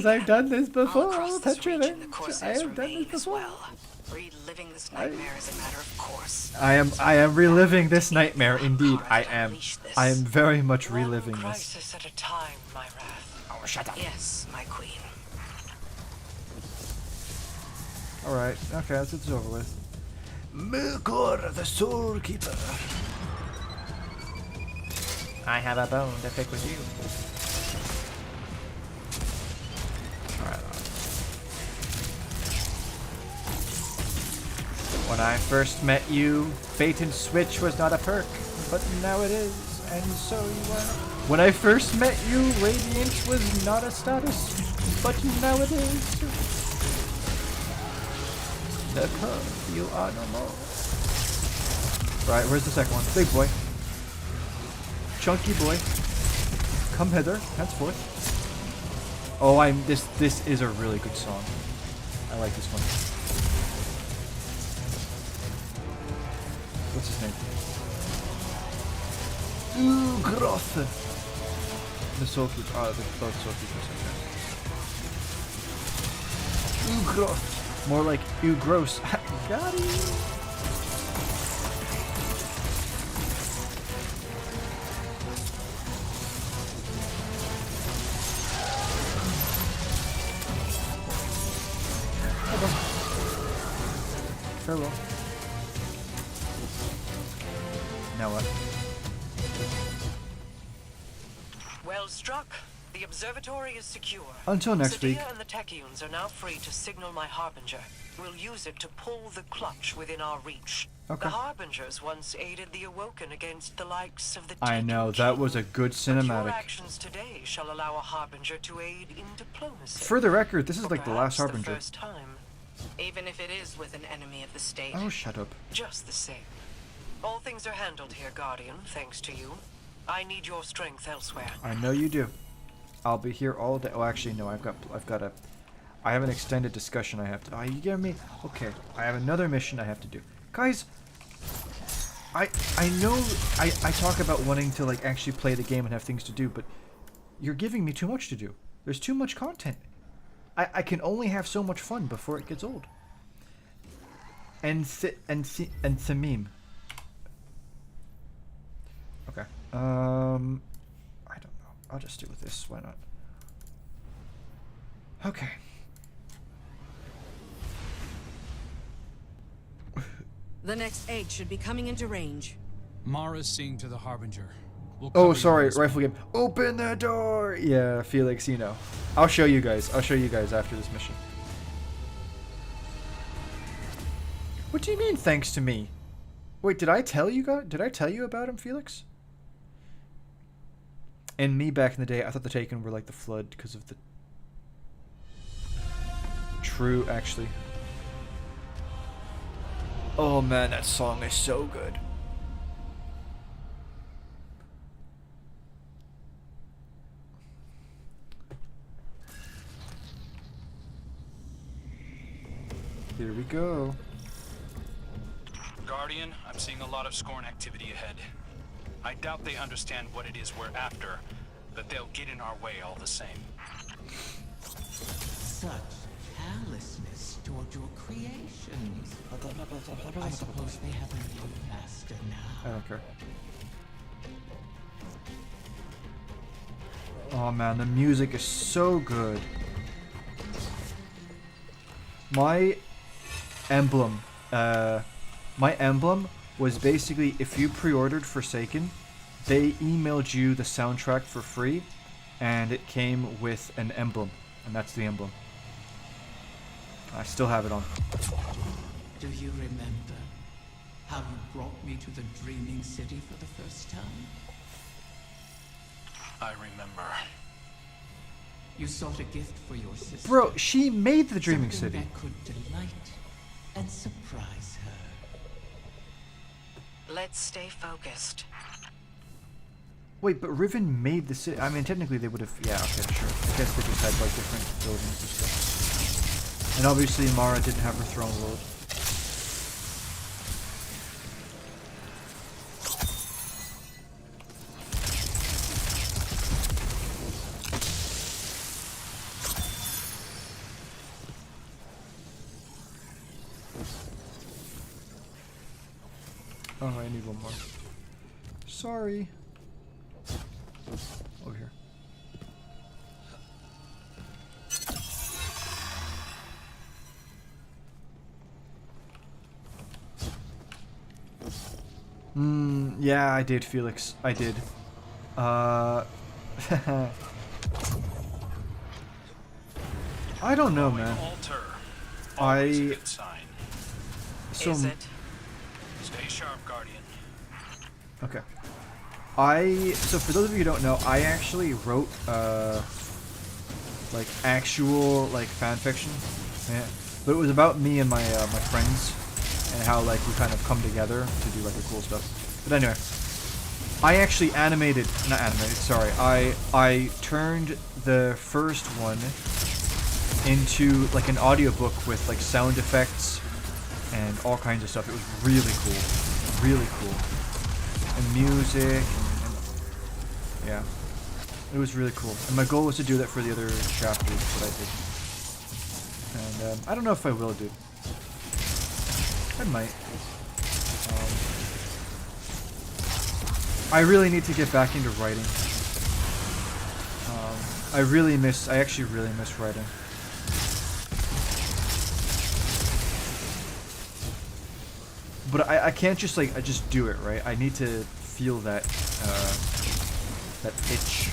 I've done this before. I have done this before. Well. Reliving this nightmare is a matter of course. I am reliving this nightmare. Indeed, I am. I am very much reliving One this. crisis at a time, my wrath. Oh, shut up. Yes, my queen. All right. Okay, it's over with. Milkor, the Soul Keeper. I have a bone to pick with you. Alright. When I first met you, bait and switch was not a perk, but now it is, and so you are. When I first met you, radiant was not a status, but now it is. the curse. You are no more. Right, where's the second one? Big boy. Chunky boy. Come hither, henceforth. Oh, this is a really good song. I like this one. What's his name? Ooh, gross. The soul keeper. Oh, both soul keepers. Okay. Ooh, gross. More like ooh, gross. Got it. Farewell. Now what? Well struck. The observatory is secure. Until next week. Sadia and the Techeuns are now free to signal my Harbinger. We'll use it to pull the clutch within our reach. Okay. The Harbingers once aided the Awoken against the likes of the I know, that was a good But your cinematic. actions today shall allow a Harbinger to aid in diplomacy. For the record, this is Or like the last perhaps Harbinger. The first time. Even if it is with an enemy of the state. Oh, shut up. Just the same. All things are handled here, Guardian, thanks to you. I need your strength elsewhere. I know you do. I'll be here all day. Oh, actually, no. I have an extended discussion I have to. Oh, you get me? Okay. I have another mission I have to do, guys. I know I talk about wanting to like actually play the game and have things to do, but you're giving me too much to do. There's too much content. I can only have so much fun before it gets old. And Thamim. Okay. I don't know. I'll just do with this. Why not? Okay. The next egg should be coming into range. Mara's seeing to the Harbinger. We'll Oh, cover you sorry, on this rifle game. Open the door! Yeah, Felix, you know. I'll show you guys. I'll show you guys after this mission. What do you mean, thanks to me? Wait, did I tell you guys? Did I tell you about him, Felix? And me back in the day, I thought the Taken were like the Flood because of the... True, actually. Oh man, that song is so good. Here we go. Guardian, I'm seeing a lot of Scorn activity ahead. I doubt they understand what it is we're after, but they'll get in our way all the same. Such callousness toward your creations. I suppose they have a new master I now. don't care. Oh man, the music is so good. My emblem was basically if you pre-ordered Forsaken, they emailed you the soundtrack for free, and it came with an emblem, and that's the emblem. I still have it on. Do you remember how you brought me to the Dreaming City for the first time? I remember. You sought a gift for your sister. Bro, she made the Dreaming Something City. that could delight and surprise her. Let's stay focused. Wait, but Riven made the city. I mean, technically they would have. Yeah, okay, sure. I guess they just had like different buildings and stuff. And obviously Mara didn't have her throne world. Oh, I need one more. Sorry. Over here. Yeah, I did, Felix. I did. I don't know, man. Alter. I- Always a good sign. So, Is it? Stay sharp, Guardian. okay. So for those of you who don't know, I actually wrote, like, actual, like, fan fiction. Yeah. But it was about me and my my friends and how like we kind of come together to do like the cool stuff. But anyway, I actually sorry. I turned the first one into like an audiobook with like sound effects and all kinds of stuff. It was really cool. Really cool. And music and yeah. It was really cool. And my goal was to do that for the other chapters, but I did. And I don't know if I will do. I might. I really need to get back into writing. I actually really miss writing. But I can't just like, I just do it, right? I need to feel that, that itch.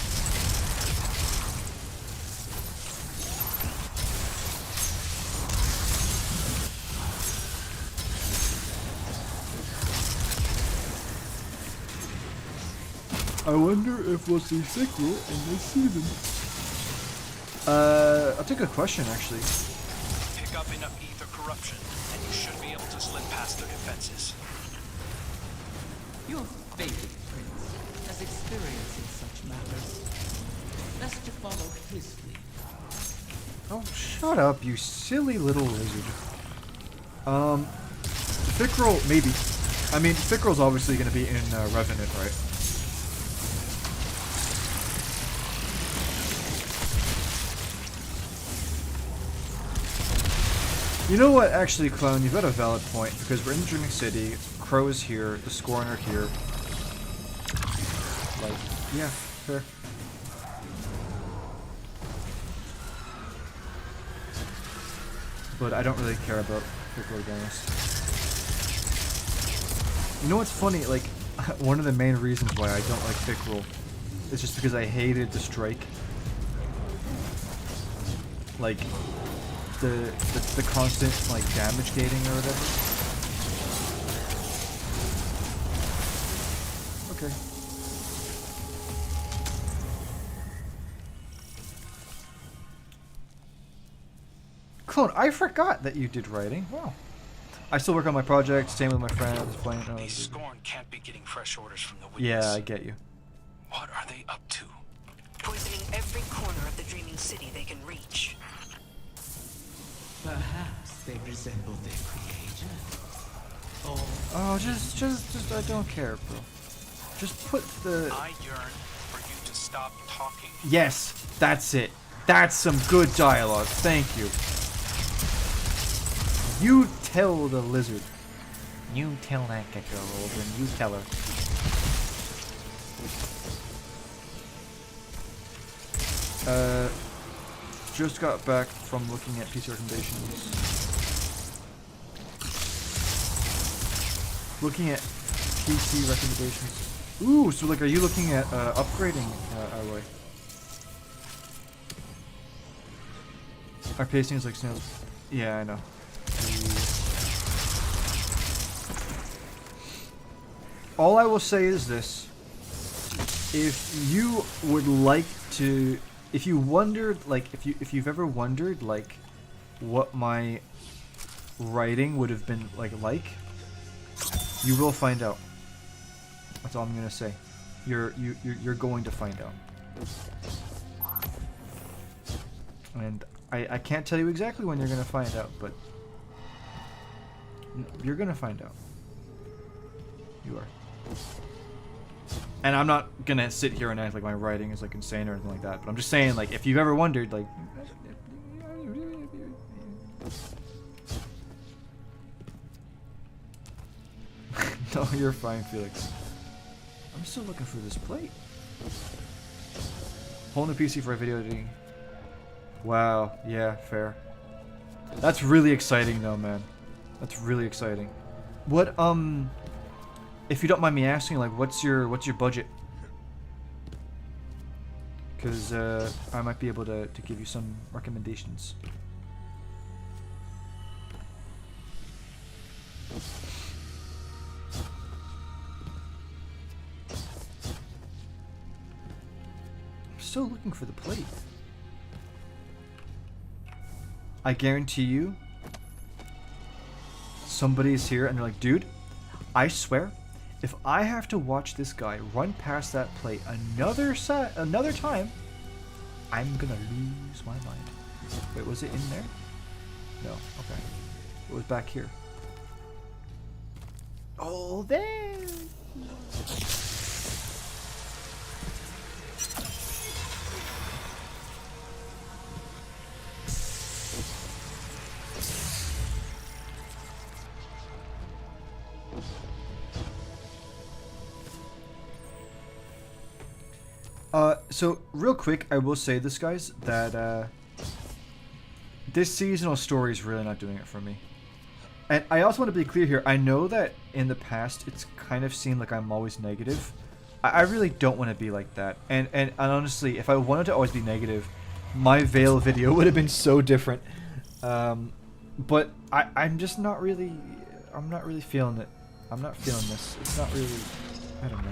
I wonder if we'll see Sickle in this season. That's a good question, actually. Pick up enough ether corruption, and you should be able to slip past their defenses. Your fated prince has experience in such matters. Best to follow his lead. Oh, shut up, you silly little lizard. Fickrel, maybe. I mean, Fickrel's obviously going to be in Revenant, right? You know what, actually, Clone, you've got a valid point, because we're in the Dreaming City, Crow is here, the Scorn are here. Like, yeah, fair. But I don't really care about Piccolo, to be honest. You know what's funny, like, one of the main reasons why I don't like Piccolo is just because I hated the strike. Like, the constant like damage gating or whatever. Okay. Clone, I forgot that you did writing. Wow. I still work on my project, same with my friends, playing. These Scorn can't be getting fresh orders from the witness. Yeah, I get you. What are they up to? Poisoning every corner of the Dreaming City they can reach. Perhaps they resemble their creator. Or Oh, just, I don't care, bro. Just put the... I yearn for you to stop talking. Yes, that's it. That's some good dialogue. Thank you. You tell the lizard. You tell that gecko, Olden. You tell her. Just got back from looking at PC recommendations. Looking at PC recommendations. Ooh, so like, are you looking at upgrading Alloy? Our pacing is like snails. Yeah, I know. All I will say is this: if you would like to. If you wondered, like, if you've ever wondered, like, what my writing would have been like, you will find out. That's all I'm gonna say. You're going to find out. And I can't tell you exactly when you're gonna find out, but you're gonna find out. You are. And I'm not gonna sit here and act like my writing is like insane or anything like that, but I'm just saying, like, if you've ever wondered, like, no, you're fine, Felix. I'm still looking for this plate. Whole new PC for video editing. Wow, yeah, fair. That's really exciting though, man. That's really exciting. What, if you don't mind me asking, like, what's your budget? Because I might be able to give you some recommendations. I'm still looking for the plate. I guarantee you, somebody's here and they're like, dude, I swear, if I have to watch this guy run past that plate another time, I'm gonna lose my mind. Wait, was it in there? No. Okay. It was back here. Oh, there. So real quick, I will say this, guys, that this seasonal story is really not doing it for me. And I also want to be clear here. I know that in the past it's kind of seemed like I'm always negative. I really don't want to be like that. And honestly, if I wanted to always be negative, my Veil video would have been so different. But I'm just not really. I'm not really feeling it. I'm not feeling this. It's not really. I don't know.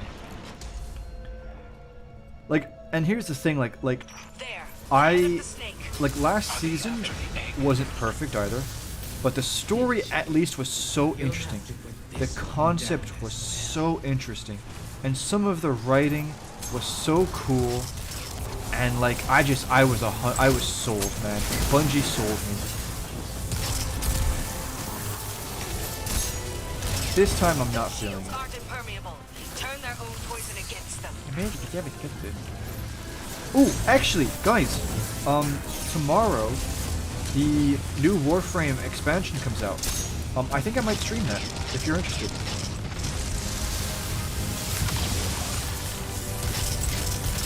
Like, and here's the thing, like There. like last season wasn't perfect either, but the story at least was so interesting. The concept was so interesting, and some of the writing was so cool, and like I was sold, man. Bungie sold me. This time I'm not feeling it. Aren't impermeable. Turn their own poison against them. Ooh, actually, guys, tomorrow the new Warframe expansion comes out. I think I might stream that if you're interested.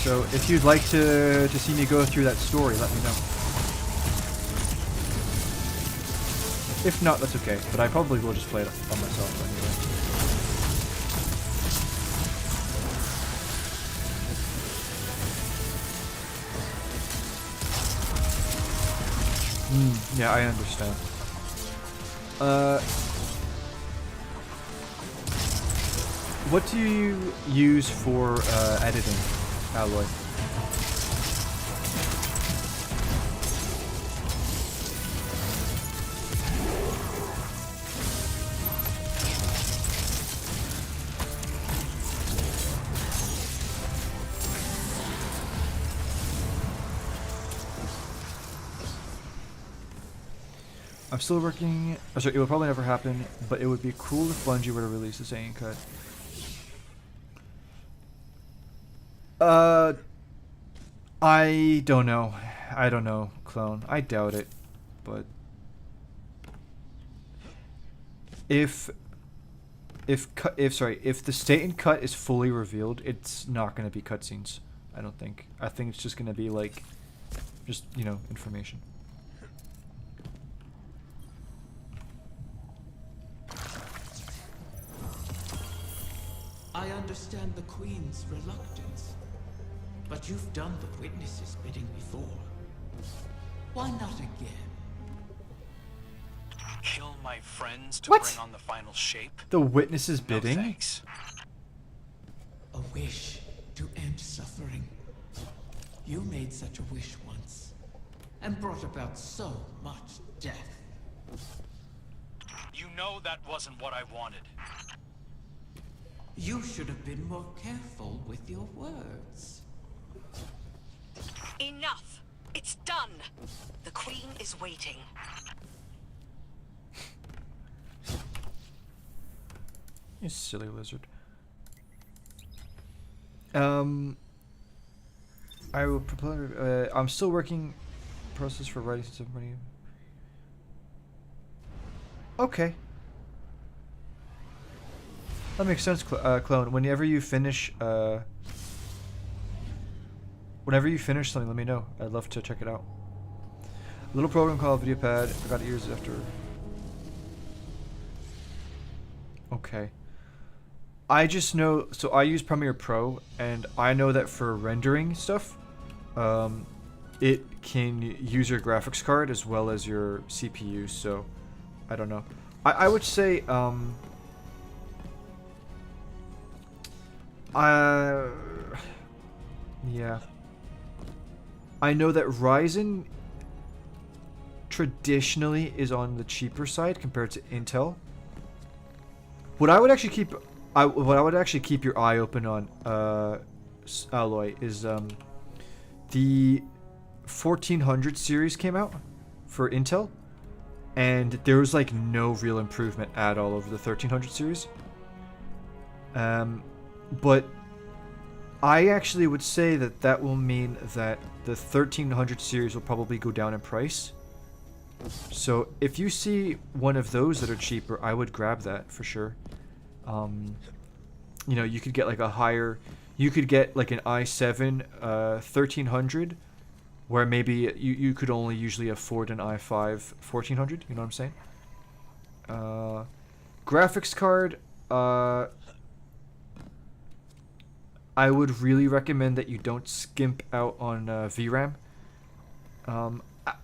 So if you'd like to see me go through that story, let me know. If not, that's okay. But I probably will just play it on myself anyway. Yeah, I understand. What do you use for editing, Alloy? I'm still working. Oh, sorry, it will probably never happen, but it would be cool if Bungie were to release a Saiyan cut. I don't know. I don't know, Clone. I doubt it, but if the Satan cut is fully revealed, it's not going to be cutscenes. I don't think. I think it's just going to be like, just information. I understand the Queen's reluctance, but you've done the Witness's bidding before. Why not again? Kill my friends to What? bring on the final shape? The Witness's No bidding? thanks. A wish to end suffering. You made such a wish once, and brought about so much death. You know that wasn't what I wanted. You should have been more careful with your words. Enough! It's done! The Queen is waiting. You silly lizard. I will prepare. I'm still working. Process for writing somebody. Okay. That makes sense, Clone. Whenever you finish something, let me know. I'd love to check it out. A little program called VideoPad. I got it years after. Okay. I just know, so I use Premiere Pro, and I know that for rendering stuff, it can use your graphics card as well as your CPU, so I don't know. I would say, yeah. I know that Ryzen traditionally is on the cheaper side compared to Intel. What I would actually keep, what I would actually keep your eye open on, Alloy, is the 1400 series came out for Intel, and there was like no real improvement at all over the 1300 series. But I actually would say that that will mean that the 1300 series will probably go down in price. So if you see one of those that are cheaper, I would grab that for sure. You know, you could get like a higher, you could get like an i7 1300, where maybe you could only usually afford an i5 1400. You know what I'm saying? Graphics card, I would really recommend that you don't skimp out on VRAM.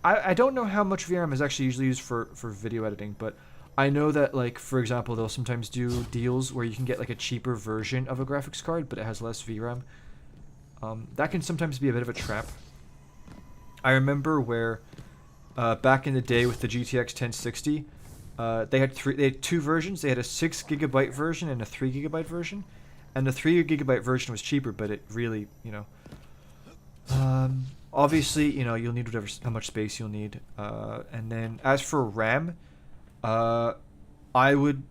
I don't know how much VRAM is actually usually used for video editing, but I know that, like, for example, they'll sometimes do deals where you can get like a cheaper version of a graphics card, but it has less VRAM. That can sometimes be a bit of a trap. I remember where back in the day with the GTX 1060, they had two versions. They had a 6 GB version and a 3 GB version. And the 3 GB version was cheaper, but it really, you know, obviously, you know, you'll need how much space you'll need. And then as for RAM, I would,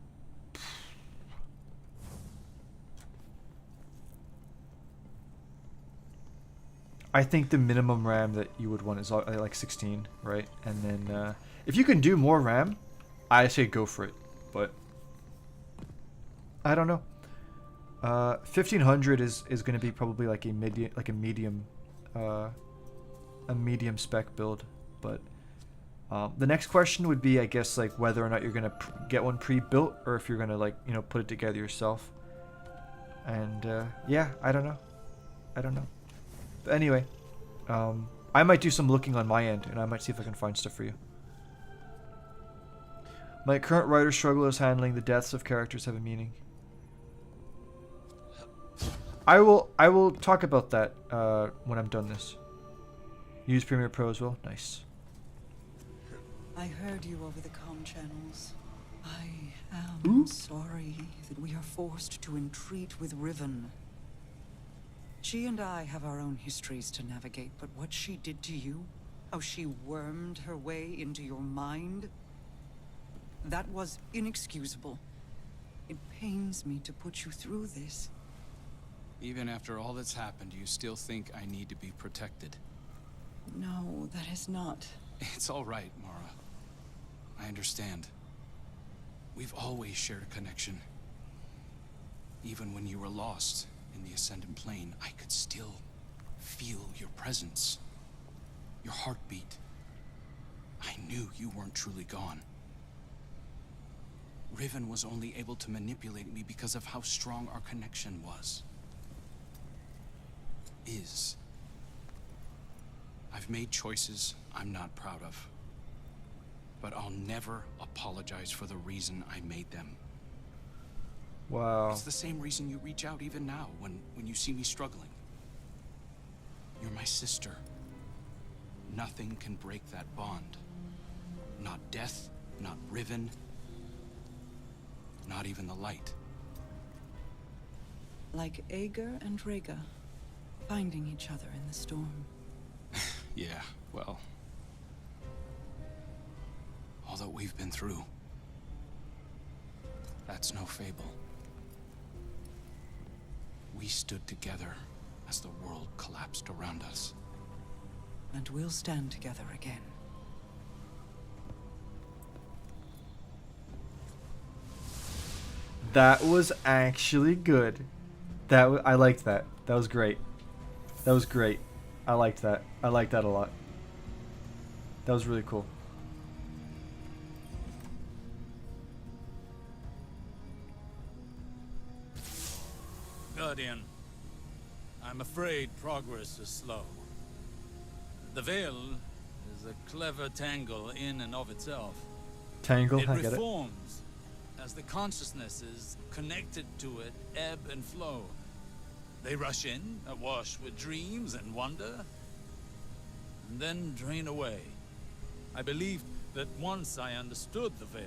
I think the minimum RAM that you would want is like 16, right? And then if you can do more RAM, I say go for it. But I don't know. 1500 is going to be probably like a medium spec build, but the next question would be, I guess, like whether or not you're going to get one pre-built, or if you're going to, like, you know, put it together yourself. And yeah, I don't know. But anyway, I might do some looking on my end, and I might see if I can find stuff for you. My current writer struggle is handling the deaths of characters have a meaning. I will talk about that when I'm done this. Use Premiere Pro as well. Nice. I heard you over the comm channels. I am sorry that we are forced to entreat with Riven. She and I have our own histories to navigate, but what she did to you, how she wormed her way into your mind, that was inexcusable. It pains me to put you through this. Even after all that's happened, you still think I need to be protected? No, that is not. It's all right, Mara. I understand. We've always shared a connection. Even when you were lost in the Ascendant Plane, I could still feel your presence. Your heartbeat. I knew you weren't truly gone. Riven was only able to manipulate me because of how strong our connection was. I've made choices I'm not proud of, but I'll never apologize for the reason I made them. Wow. It's the same reason you reach out even now when you see me struggling. You're my sister. Nothing can break that bond. Not death, not Riven, not even the light. Like Ager and Rhaegar, finding each other in the storm. Yeah, well, all that we've been through, that's no fable. We stood together as the world collapsed around us. And we'll stand together again. That was actually good. I liked that. That was great. That was great. I liked that. I liked that a lot. That was really cool. Guardian, I'm afraid progress is slow. The Veil is a clever tangle in and of itself. Tangle, It I get it. reforms as the consciousnesses connected to it ebb and flow. They rush in, awash with dreams and wonder, and then drain away. I believed that once I understood the Veil,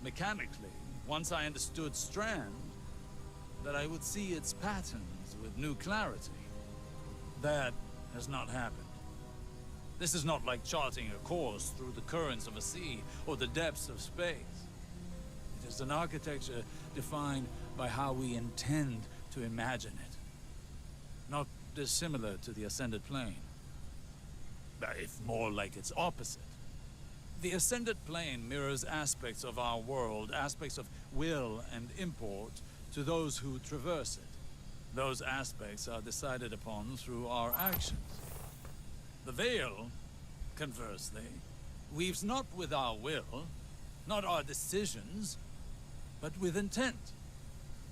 mechanically, once I understood Strand, that I would see its patterns with new clarity. That has not happened. This is not like charting a course through the currents of a sea or the depths of space. It is an architecture defined by how we intend to imagine it. Not dissimilar to the Ascended Plane, but if more like its opposite. The Ascended Plane mirrors aspects of our world, aspects of will and import, to those who traverse it. Those aspects are decided upon through our actions. The Veil, conversely, weaves not with our will, not our decisions, but with intent,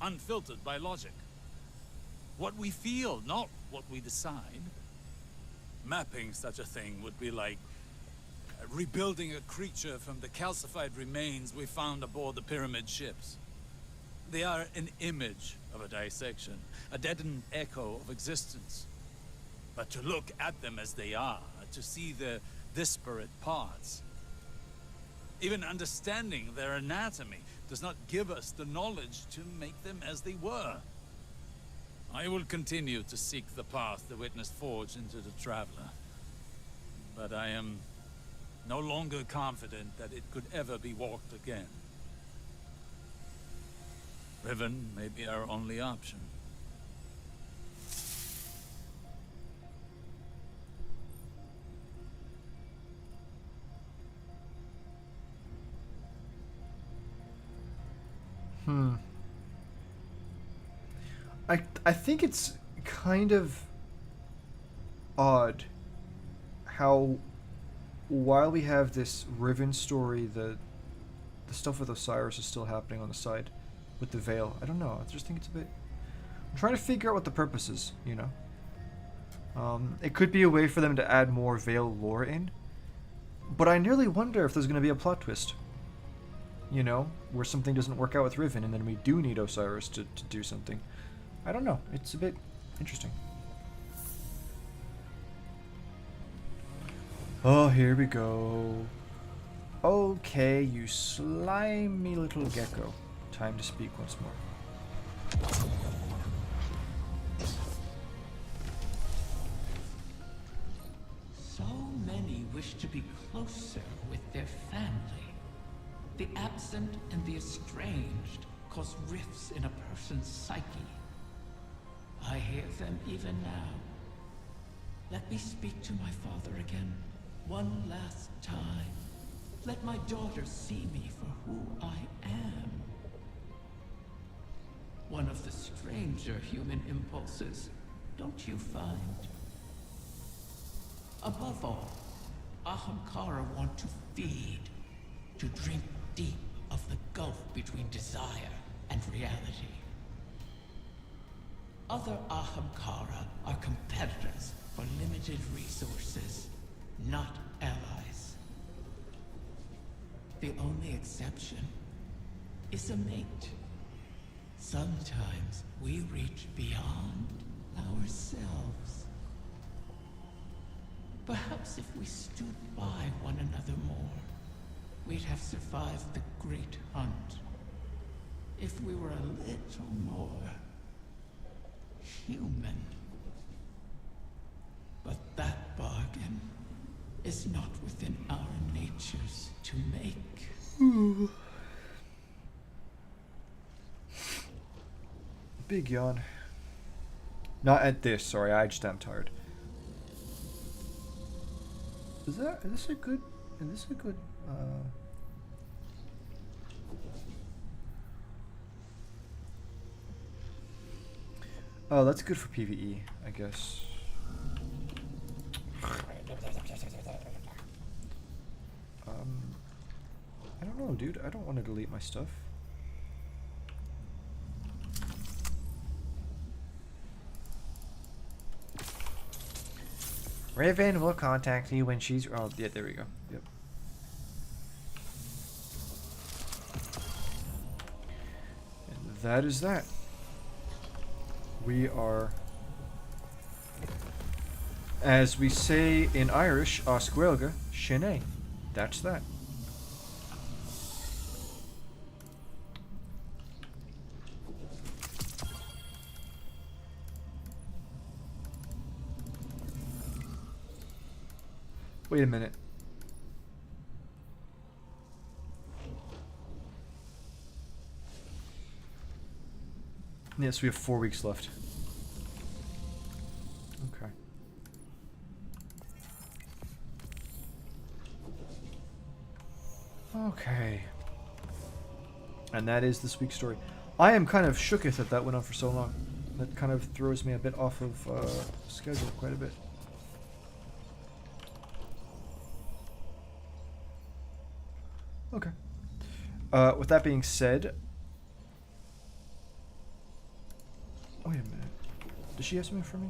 unfiltered by logic. What we feel, not what we decide. Mapping such a thing would be like rebuilding a creature from the calcified remains we found aboard the pyramid ships. They are an image of a dissection, a deadened echo of existence. But to look at them as they are, to see their disparate parts, even understanding their anatomy does not give us the knowledge to make them as they were. I will continue to seek the path the witness forged into the Traveler, but I am no longer confident that it could ever be walked again. Riven may be our only option. I think it's kind of odd how while we have this Riven story, the stuff with Osiris is still happening on the side with the Veil. I don't know. I just think it's a bit... I'm trying to figure out what the purpose is, you know? It could be a way for them to add more Veil lore in, but I nearly wonder if there's going to be a plot twist. You know, where something doesn't work out with Riven and then we do need Osiris to do something. I don't know. It's a bit interesting. Oh, here we go. Okay, you slimy little gecko. Time to speak once more. So many wish to be closer with their family. The absent and the estranged cause rifts in a person's psyche. I hear them even now. Let me speak to my father again, one last time. Let my daughter see me for who I am. One of the stranger human impulses, don't you find? Above all, Ahamkara want to feed, to drink deep of the gulf between desire and reality. Other Ahamkara are competitors for limited resources, not allies. The only exception is a mate. Sometimes we reach beyond ourselves. Perhaps if we stood by one another more, we'd have survived the great hunt. If we were a little more human. But that bargain is not within our natures to make. Big yawn. Not at this, sorry, I just am tired. Is this a good oh, that's good for PvE, I guess. I don't know, dude. I don't want to delete my stuff. Riven will contact you when she's... Oh, yeah, there we go. Yep. And that is that. We are... As we say in Irish, Oscuelga, Shanae. That's that. Wait a minute. Yes, we have 4 weeks left. Okay. Okay. And that is this week's story. I am kind of shooketh that that went on for so long. That kind of throws me a bit off of schedule quite a bit. Okay. With that being said... Wait a minute. Does she have something for me?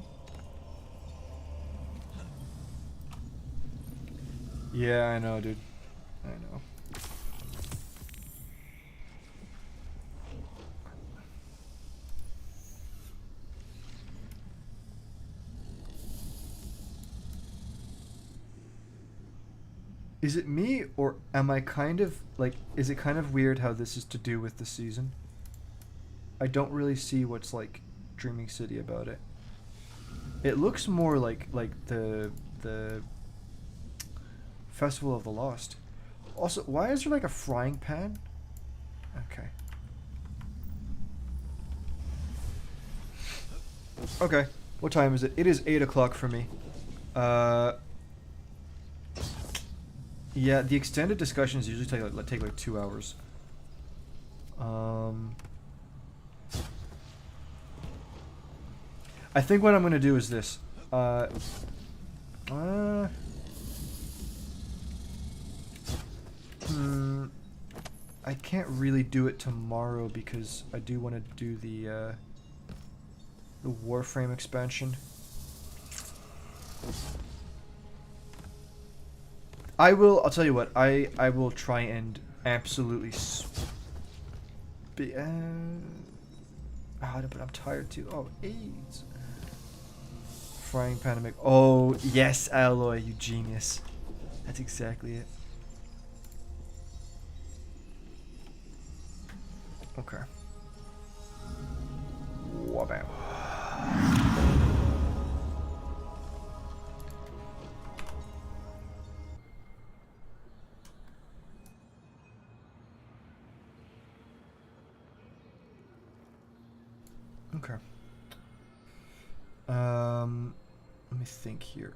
Yeah, I know, dude. I know. Is it me, or am I kind of, like, is it kind of weird how this is to do with the season? I don't really see what's, like, Dreaming City about it. It looks more like the Festival of the Lost. Also, why is there, like, a frying pan? Okay. Okay, what time is it? It is 8 o'clock for me. Yeah, the extended discussions usually take like 2 hours. I think what I'm gonna do is this. I can't really do it tomorrow because I do want to do the Warframe expansion. I'll tell you what, I will try and absolutely but I'm tired too. Oh, AIDS. Frying pan to make, oh, yes, Alloy, you genius. That's exactly it. Okay. Wabam. Okay. Let me think here.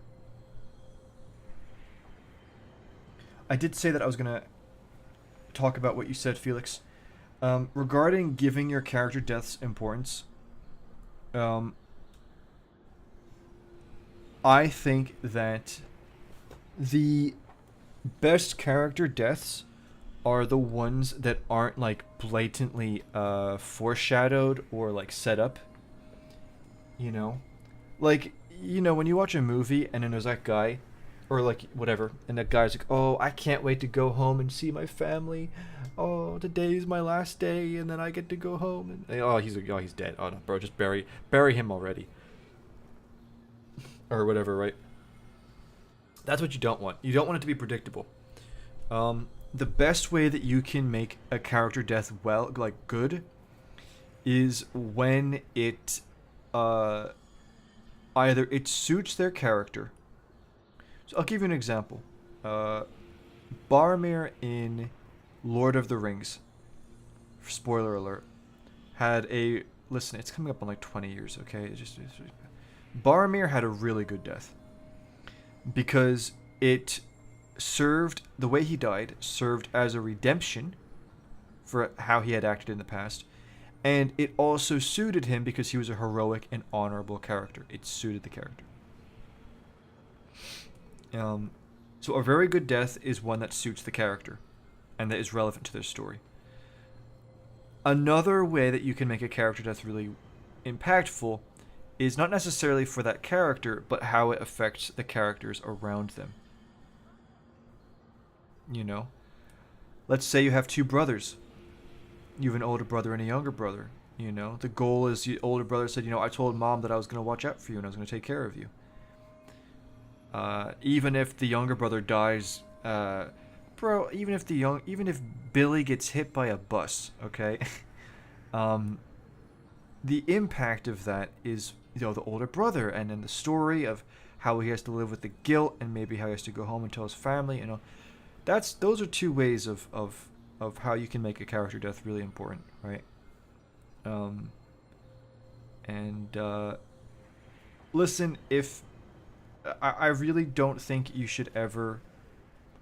I did say that I was gonna talk about what you said, Felix. Regarding giving your character deaths importance, I think that the best character deaths are the ones that aren't like blatantly foreshadowed or like set up. You know, like, you know, when you watch a movie and then there's that guy, or like whatever, and that guy's like, oh, I can't wait to go home and see my family. Oh, today's my last day, and then I get to go home. And oh, he's dead. Oh no, bro, just bury him already, or whatever, right? That's what you don't want. You don't want it to be predictable. The best way that you can make a character death good is when it either it suits their character. So I'll give you an example. Boromir in Lord of the Rings, spoiler alert, had a, listen, it's coming up on like 20 years, okay? Boromir had a really good death because it served, the way he died served as a redemption for how he had acted in the past, and it also suited him because he was a heroic and honorable character. It suited the character. So a very good death is one that suits the character and that is relevant to their story. Another way that you can make a character death really impactful is not necessarily for that character, but how it affects the characters around them. You know, let's say you have two brothers. You have an older brother and a younger brother. You know, the goal is the older brother said, you know, I told mom that I was going to watch out for you and I was going to take care of you. Even if the younger brother dies, bro, even if Billy gets hit by a bus, okay? The impact of that is, you know, the older brother, and then the story of how he has to live with the guilt, and maybe how he has to go home and tell his family. You know, those are two ways of how you can make a character death really important, right? Listen, if I really don't think you should ever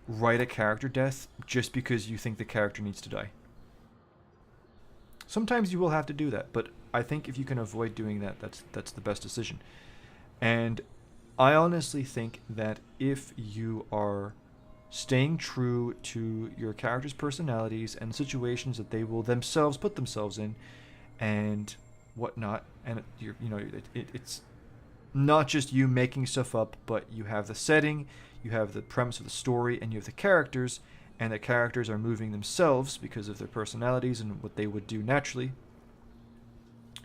write a character death just because you think the character needs to die. Sometimes you will have to do that, but I think if you can avoid doing that, that's the best decision. And I honestly think that if you are staying true to your character's personalities and situations that they will themselves put themselves in, and whatnot, and it's not just you making stuff up, but you have the setting, you have the premise of the story, and you have the characters, and the characters are moving themselves because of their personalities and what they would do naturally.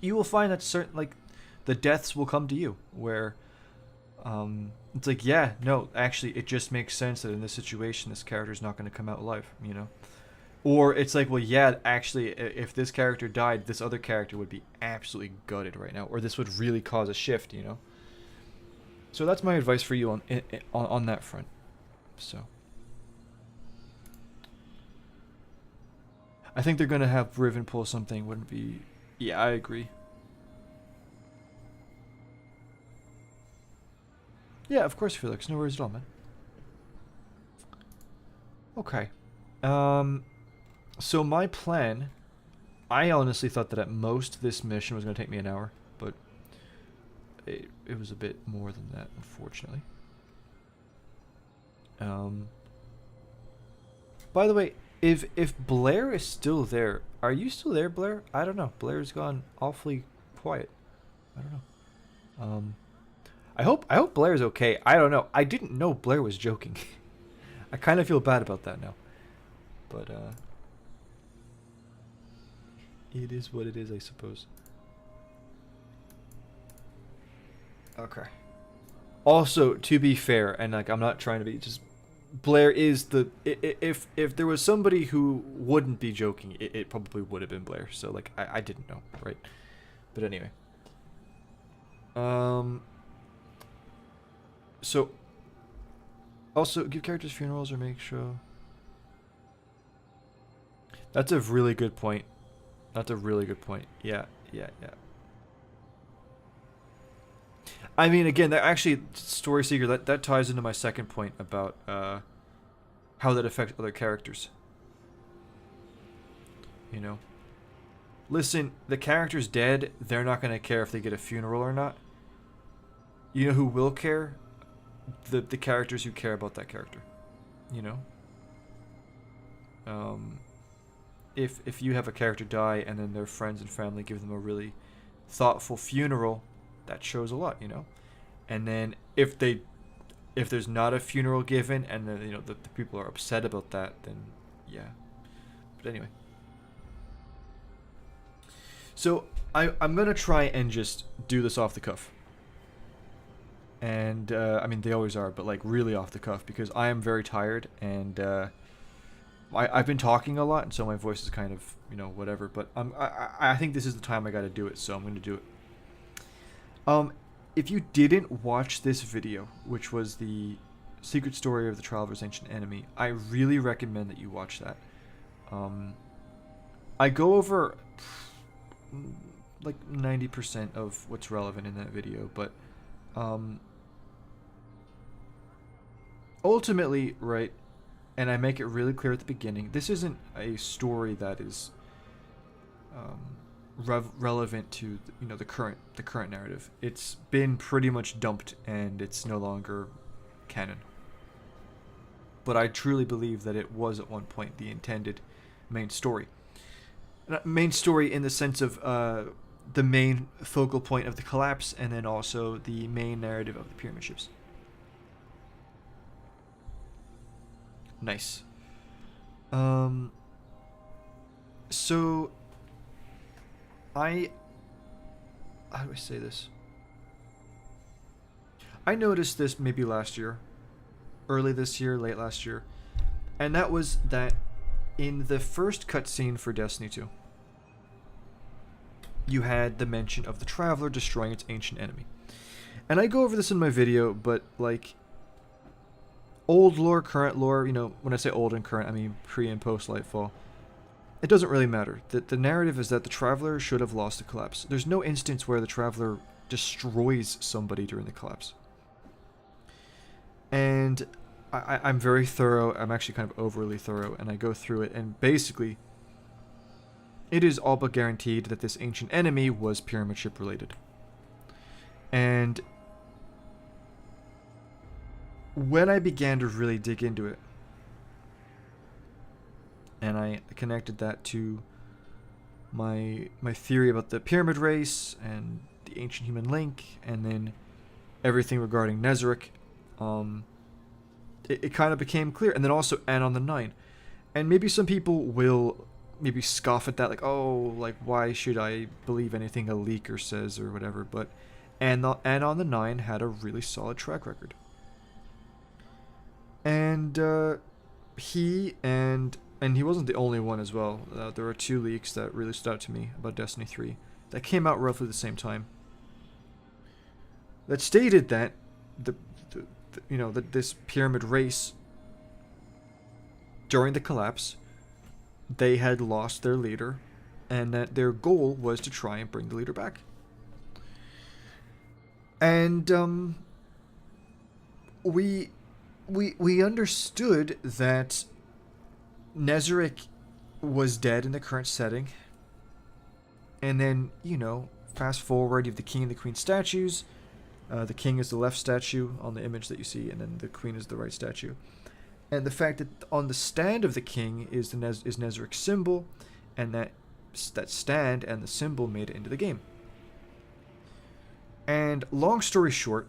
You will find that the deaths will come to you, where it's like, yeah, no, actually, it just makes sense that in this situation, this character's not going to come out alive, you know? Or it's like, well, yeah, actually, if this character died, this other character would be absolutely gutted right now, or this would really cause a shift, you know? So that's my advice for you on that front. So I think they're going to have Riven pull something, wouldn't be... Yeah, I agree. Yeah, of course, Felix. No worries at all, man. Okay. So my plan... I honestly thought that at most this mission was going to take me an hour, but it was a bit more than that, unfortunately. By the way, if Blair is still there, are you still there, Blair? I don't know. Blair's gone awfully quiet. I don't know. I hope Blair's okay. I don't know. I didn't know Blair was joking. I kind of feel bad about that now. But it is what it is, I suppose. Okay. Also, to be fair, and like I'm not trying to be, just Blair is the if there was somebody who wouldn't be joking, it probably would have been Blair. So like I didn't know, right? But anyway. So also give characters funerals or make sure. That's a really good point. That's a really good point. Yeah. I mean, again, that actually, Story Seeker, that ties into my second point about how that affects other characters. You know? Listen, the character's dead, they're not going to care if they get a funeral or not. You know who will care? The characters who care about that character. You know? If you have a character die and then their friends and family give them a really thoughtful funeral, that shows a lot, you know. And then if there's not a funeral given and then, you know, the people are upset about that, then yeah. But anyway, so I'm gonna try and just do this off the cuff. And I mean, they always are, but like really off the cuff, because I am very tired, and I've been talking a lot, and so my voice is kind of, you know, whatever. But I think this is the time I got to do it, so I'm going to do it. If you didn't watch this video, which was the Secret Story of the Trial of His Ancient Enemy, I really recommend that you watch that. I go over like 90% of what's relevant in that video, but ultimately, right, and I make it really clear at the beginning, this isn't a story that is relevant to, you know, the current narrative. It's been pretty much dumped and it's no longer canon. But I truly believe that it was at one point the intended main story. Main story in the sense of the main focal point of the collapse, and then also the main narrative of the pyramid ships. Nice. So how do I say this? I noticed this maybe last year, early this year, late last year, and that was that in the first cutscene for Destiny 2, you had the mention of the Traveler destroying its ancient enemy. And I go over this in my video, but like old lore, current lore, you know, when I say old and current, I mean pre and post Lightfall. It doesn't really matter. The narrative is that the Traveler should have lost the collapse. There's no instance where the Traveler destroys somebody during the collapse. And I'm very thorough. I'm actually kind of overly thorough, and I go through it, and basically it is all but guaranteed that this ancient enemy was pyramid ship related. And when I began to really dig into it, and I connected that to my theory about the pyramid race and the ancient human link, and then everything regarding Nezarec, it kind of became clear. And then also Anon the Nine. And maybe some people will maybe scoff at that, like, oh, like, why should I believe anything a leaker says or whatever, but Anon the Nine had a really solid track record. And he wasn't the only one as well. There were 2 leaks that really stood out to me about Destiny 3 that came out roughly the same time, that stated that this pyramid race, during the collapse, they had lost their leader, and that their goal was to try and bring the leader back. And we understood that Nezarec was dead in the current setting. And then, you know, fast forward, you have the king and the queen statues. The king is the left statue on the image that you see, and then the queen is the right statue. And the fact that on the stand of the king is Nezarec's symbol, and that stand and the symbol made it into the game. And long story short,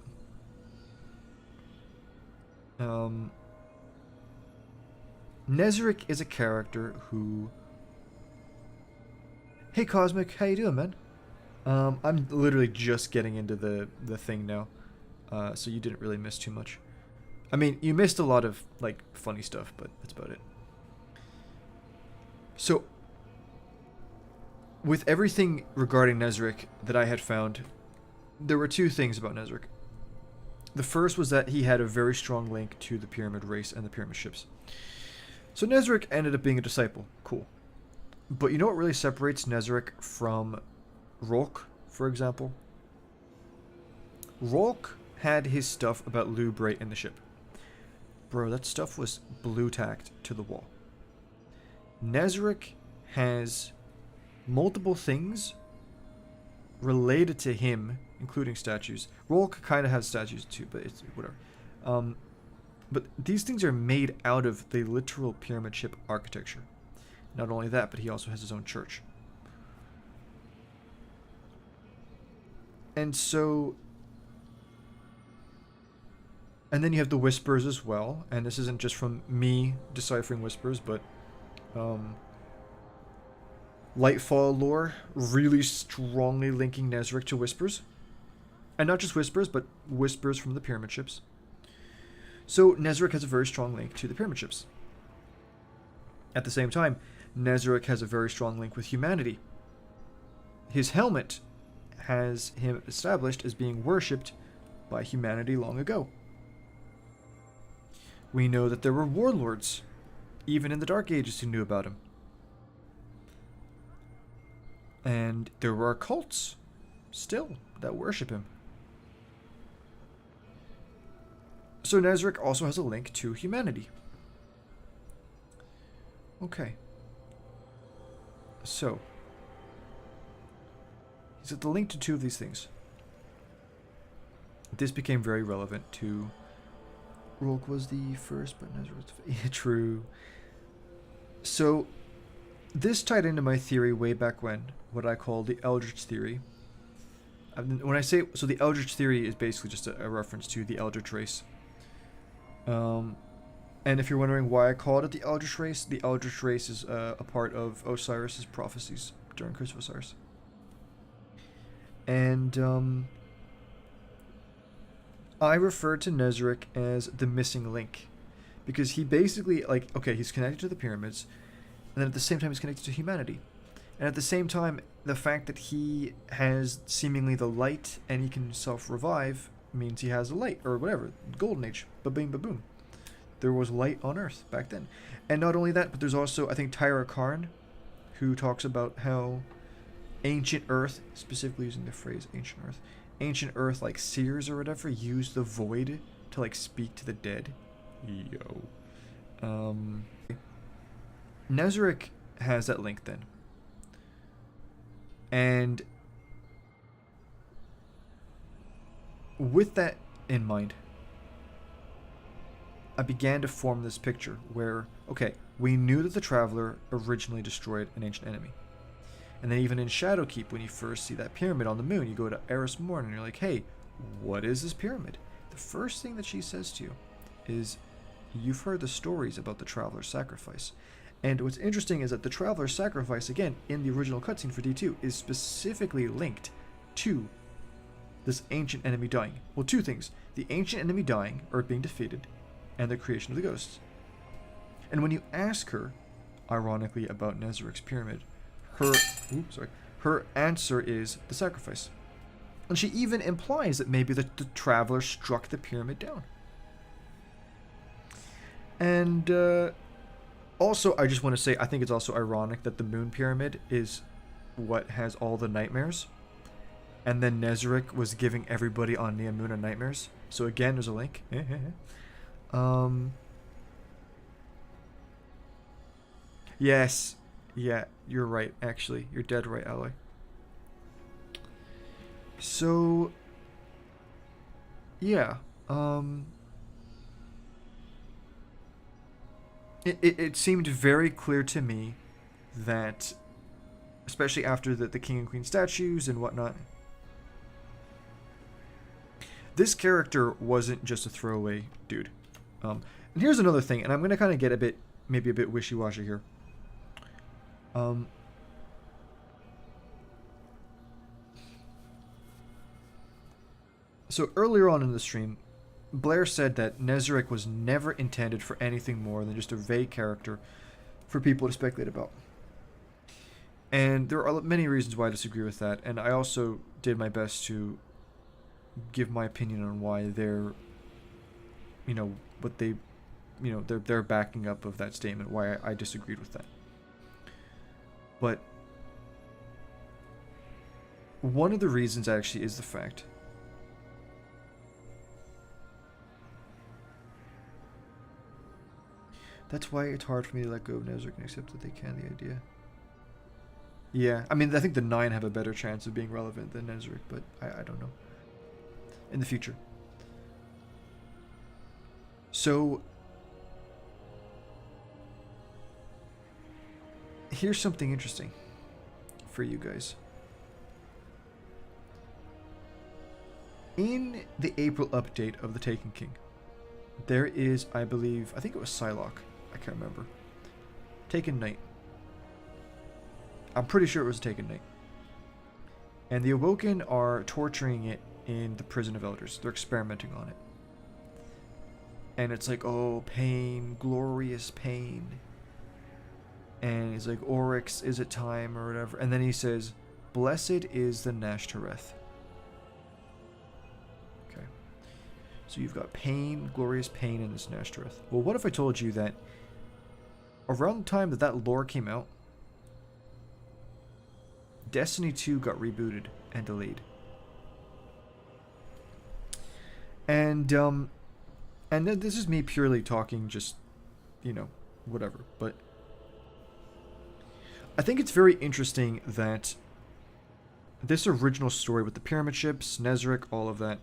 Nezarec is a character who... Hey Cosmic, how you doing, man? I'm literally just getting into the thing now, so you didn't really miss too much. I mean, you missed a lot of, like, funny stuff, but that's about it. So, with everything regarding Nezarec that I had found, there were 2 things about Nezarec. The first was that he had a very strong link to the pyramid race and the pyramid ships. So Nezarec ended up being a disciple. Cool. But you know what really separates Nezarec from Rolk, for example? Rolk had his stuff about Lubrate in the ship. Bro, that stuff was blue-tacked to the wall. Nezarec has multiple things related to him, including statues. Rolk kind of has statues too, but it's whatever. But these things are made out of the literal pyramid ship architecture. Not only that, but he also has his own church. And so... And then you have the Whispers as well, and this isn't just from me deciphering Whispers, but Lightfall lore really strongly linking Nezarec to Whispers. And not just Whispers, but Whispers from the pyramid ships. So Nezarec has a very strong link to the pyramid ships. At the same time, Nezarec has a very strong link with humanity. His helmet has him established as being worshipped by humanity long ago. We know that there were warlords, even in the Dark Ages, who knew about him. And there were cults, still, that worship him. So Nezarec also has a link to humanity. Okay. So, he's at the link to 2 of these things. This became very relevant to... Rolk was the first, but Nezarec was... Yeah, true. So, this tied into my theory way back when, what I call the Eldritch Theory. When I say... So the Eldritch Theory is basically just a reference to the Eldritch race. And if you're wondering why I called it the Eldritch race is a part of Osiris's prophecies during Curse of Osiris. And I referred to Nezarec as the missing link, because he basically, like, okay, he's connected to the pyramids, and then at the same time he's connected to humanity. And at the same time, the fact that he has seemingly the light and he can self-revive means he has a light, or whatever, golden age, ba-bing, ba-boom. There was light on Earth back then. And not only that, but there's also, I think, Tyra Karn, who talks about how ancient Earth, specifically using the phrase ancient Earth, like seers or whatever, used the void to like speak to the dead. Yo. Nezarec has that link then. And with that in mind, I began to form this picture where, okay, we knew that the Traveler originally destroyed an ancient enemy. And then even in Shadowkeep, when you first see that pyramid on the moon, you go to Eris Morn and you're like, hey, what is this pyramid? The first thing that she says to you is, you've heard the stories about the Traveler's sacrifice. And what's interesting is that the Traveler's sacrifice, again, in the original cutscene for D2, is specifically linked to this ancient enemy dying. Well, two things. The ancient enemy dying, or being defeated, and the creation of the ghosts. And when you ask her, ironically, about Nezarec's pyramid, her answer is the sacrifice. And she even implies that maybe the Traveler struck the pyramid down. And also, I just want to say, I think it's also ironic that the moon pyramid is what has all the nightmares. And then Nezarec was giving everybody on Neomuna nightmares. So again, there's a link. Yes. Yeah, you're right, actually. You're dead right, Alloy. So, yeah. It seemed very clear to me that, especially after the King and Queen statues and whatnot, this character wasn't just a throwaway dude. And here's another thing, and I'm going to kind of get maybe a bit wishy-washy here. So earlier on in the stream, Blair said that Nezarec was never intended for anything more than just a vague character for people to speculate about. And there are many reasons why I disagree with that, and I also did my best to give my opinion on why they're, what they, their backing up of that statement, why I disagreed with that. But one of the reasons actually is the fact that's why it's hard for me to let go of Nezarec and accept that they can the idea. Yeah, I mean, I think the 9 have a better chance of being relevant than Nezarec, but I don't know. In the future. So, here's something interesting for you guys. In the April update of the Taken King, there is, I think it was Psylocke. I can't remember. Taken Knight. I'm pretty sure it was Taken Knight. And the Awoken are torturing it in the Prison of Elders. They're experimenting on it. And it's like, oh, pain, glorious pain. And he's like, Oryx, is it time, or whatever. And then he says, blessed is the Nashtoreth. Okay. So you've got pain, glorious pain, and this Nashtoreth. Well, what if I told you that around the time that lore came out, Destiny 2 got rebooted and delayed. And then this is me purely talking just, whatever. But I think it's very interesting that this original story with the pyramid ships, Nezarec, all of that,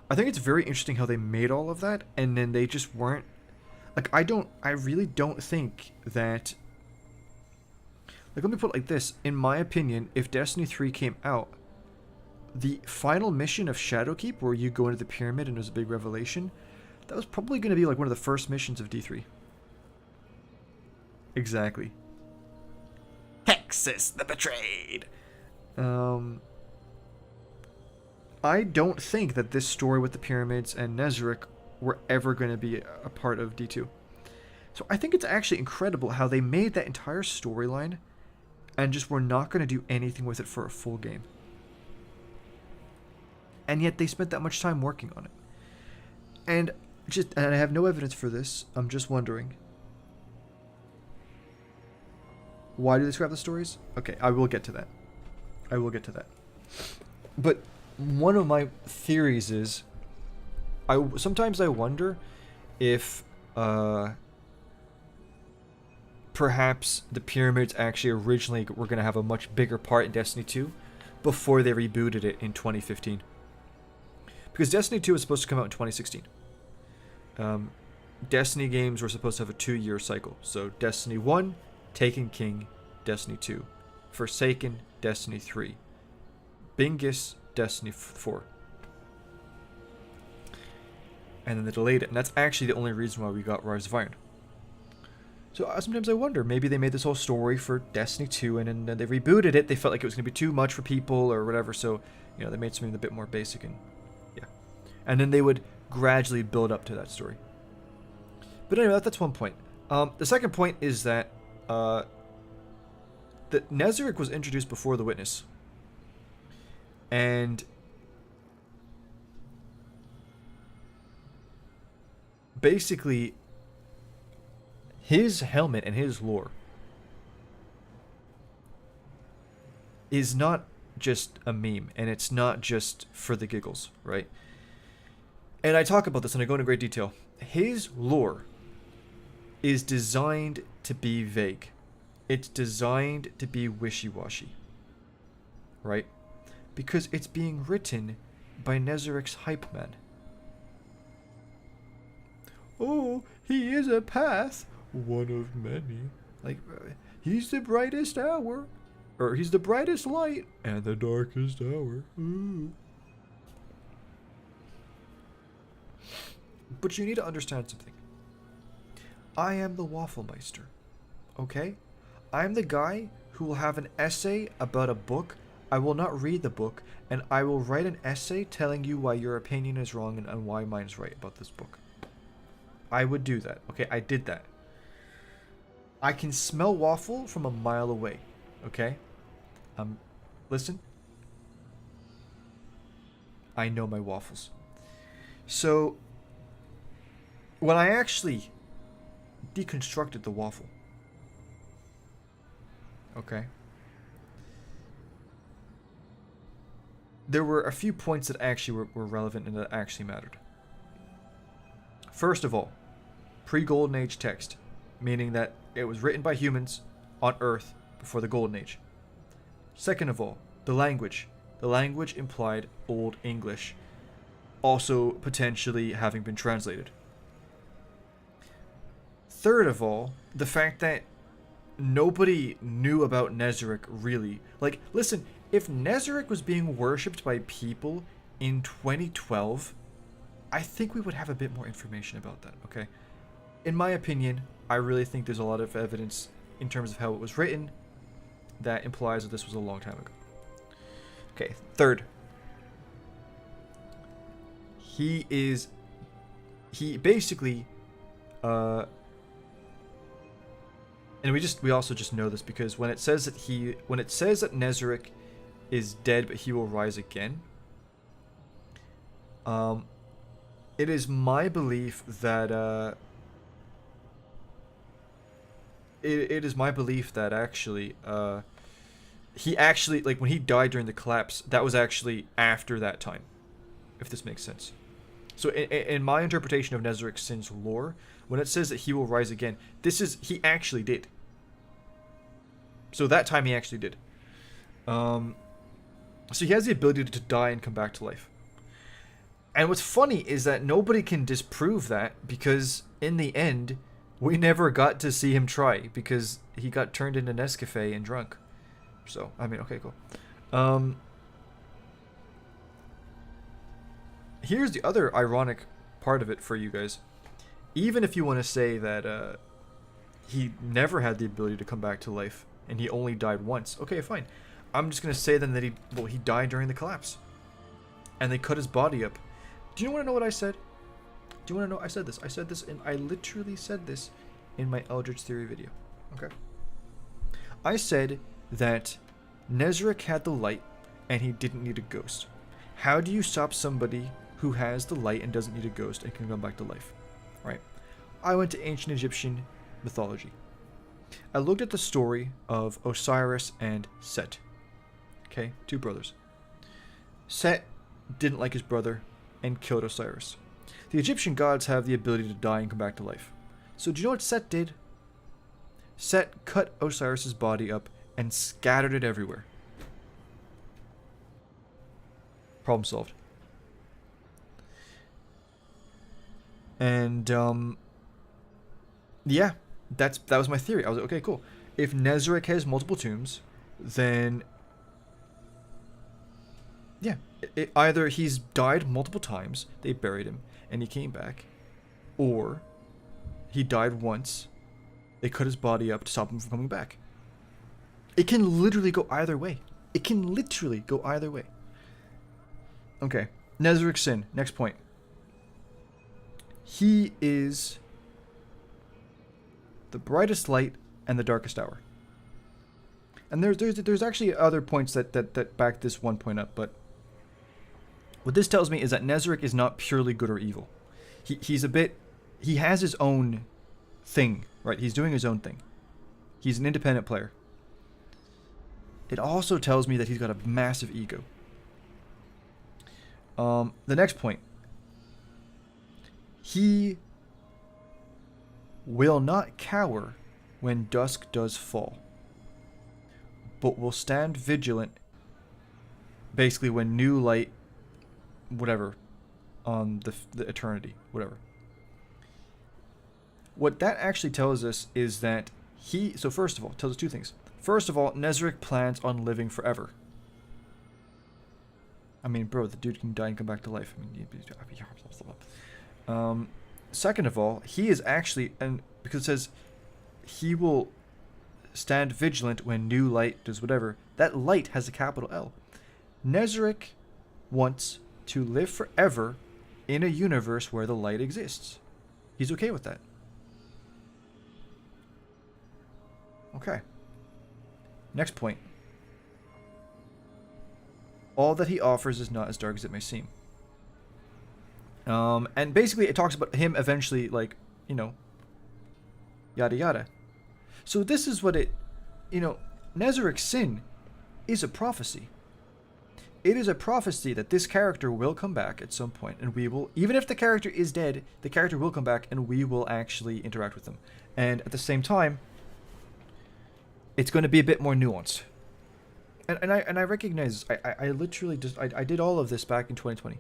I think it's very interesting how they made all of that, and then they just weren't, like, I really don't think that, like, let me put it like this, in my opinion, if Destiny 3 came out, the final mission of Shadowkeep, where you go into the pyramid and there's a big revelation, that was probably going to be like one of the first missions of D3. Exactly. Hexus the Betrayed! I don't think that this story with the pyramids and Nezarec were ever going to be a part of D2. So I think it's actually incredible how they made that entire storyline and just were not going to do anything with it for a full game. and yet they spent that much time working on it. And I have no evidence for this. I'm just wondering, why do they scrap the stories? Okay, I will get to that. But one of my theories is, sometimes I wonder if perhaps the pyramids actually originally were going to have a much bigger part in Destiny 2 before they rebooted it in 2015. Because Destiny 2 was supposed to come out in 2016. Destiny games were supposed to have a 2-year cycle. So Destiny 1, Taken King, Destiny 2. Forsaken, Destiny 3. Bingus, Destiny 4. And then they delayed it. And that's actually the only reason why we got Rise of Iron. So sometimes I wonder, maybe they made this whole story for Destiny 2 and then they rebooted it. They felt like it was going to be too much for people or whatever. So, you know, they made something a bit more basic and yeah. And then they would gradually build up to that story. But anyway, that's one point. The second point is that Nezarec was introduced before the Witness. And basically, his helmet and his lore is not just a meme, and it's not just for the giggles, right? And I talk about this and I go into great detail. His lore is designed to be vague. It's designed to be wishy-washy, right? Because it's being written by Nezarec's hype man. Oh, he is a path, one of many. Like, he's the brightest hour. Or he's the brightest light and the darkest hour. Ooh. But you need to understand something. I am the Waffle Meister. Okay? I'm the guy who will have an essay about a book. I will not read the book, and I will write an essay telling you why your opinion is wrong and why mine is right about this book. I would do that. Okay, I did that. I can smell waffle from a mile away. Okay? Listen. I know my waffles. So, when I actually deconstructed the waffle, okay, there were a few points that actually were relevant and that actually mattered. First of all, pre-Golden Age text, meaning that it was written by humans on Earth before the Golden Age. Second of all, the language. The language implied Old English, also potentially having been translated. Third of all, the fact that nobody knew about Nezarec really. Like, listen, if Nezarec was being worshipped by people in 2012, I think we would have a bit more information about that, okay? In my opinion, I really think there's a lot of evidence in terms of how it was written that implies that this was a long time ago. Okay, third. He basically, and we also just know this because when it says that Nezarec is dead but he will rise again, it is my belief that it is my belief that actually he actually, like, when he died during the collapse, that was actually after that time, if this makes sense. So in my interpretation of Nezarec Sin's lore, when it says that he will rise again, he actually did. So that time he actually did. So he has the ability to die and come back to life. And what's funny is that nobody can disprove that because in the end, we never got to see him try because he got turned into Nescafe and drunk. So, I mean, okay, cool. Here's the other ironic part of it for you guys. Even if you want to say that he never had the ability to come back to life and he only died once, okay, fine. I'm just going to say then that he died during the collapse. And they cut his body up. Do you want to know what I said? Do you want to know? I said this, and I literally said this in my Eldritch Theory video. Okay. I said that Nezarec had the light, and he didn't need a ghost. How do you stop somebody who has the light and doesn't need a ghost and can come back to life? Right? I went to ancient Egyptian mythology. I looked at the story of Osiris and Set. Okay, 2 brothers. Set didn't like his brother and killed Osiris. The Egyptian gods have the ability to die and come back to life. So do you know what Set did? Set cut Osiris's body up and scattered it everywhere. Problem solved. And yeah, that was my theory. I was like, okay, cool. If Nezarec has multiple tombs, then yeah, either he's died multiple times, they buried him, and he came back, or he died once, they cut his body up to stop him from coming back. It can literally go either way. It can literally go either way. Okay, Nezarec's sin. Next point. He is the brightest light and the darkest hour. And there's actually other points that back this one point up, but what this tells me is that Nezarec is not purely good or evil. He has his own thing, right? He's doing his own thing. He's an independent player. It also tells me that he's got a massive ego. The next point. He will not cower when dusk does fall, but will stand vigilant basically when new light, whatever, on the eternity, whatever. What that actually tells us is that so first of all, tells us 2 things. First of all, Nezarec plans on living forever. I mean, bro, the dude can die and come back to life. I mean, second of all, he is actually, and because it says he will stand vigilant when new light does whatever, that light has a capital L. Nezarec wants to live forever in a universe where the light exists. He's okay with that. Okay. Next point. All that he offers is not as dark as it may seem. And basically it talks about him eventually, like, you know, yada yada. So this is what it, you know, Nezarec's sin is a prophecy. It is a prophecy that this character will come back at some point, and we will, even if the character is dead, the character will come back and we will actually interact with them. And at the same time, it's going to be a bit more nuanced. And I recognize, I literally just, I did all of this back in 2020.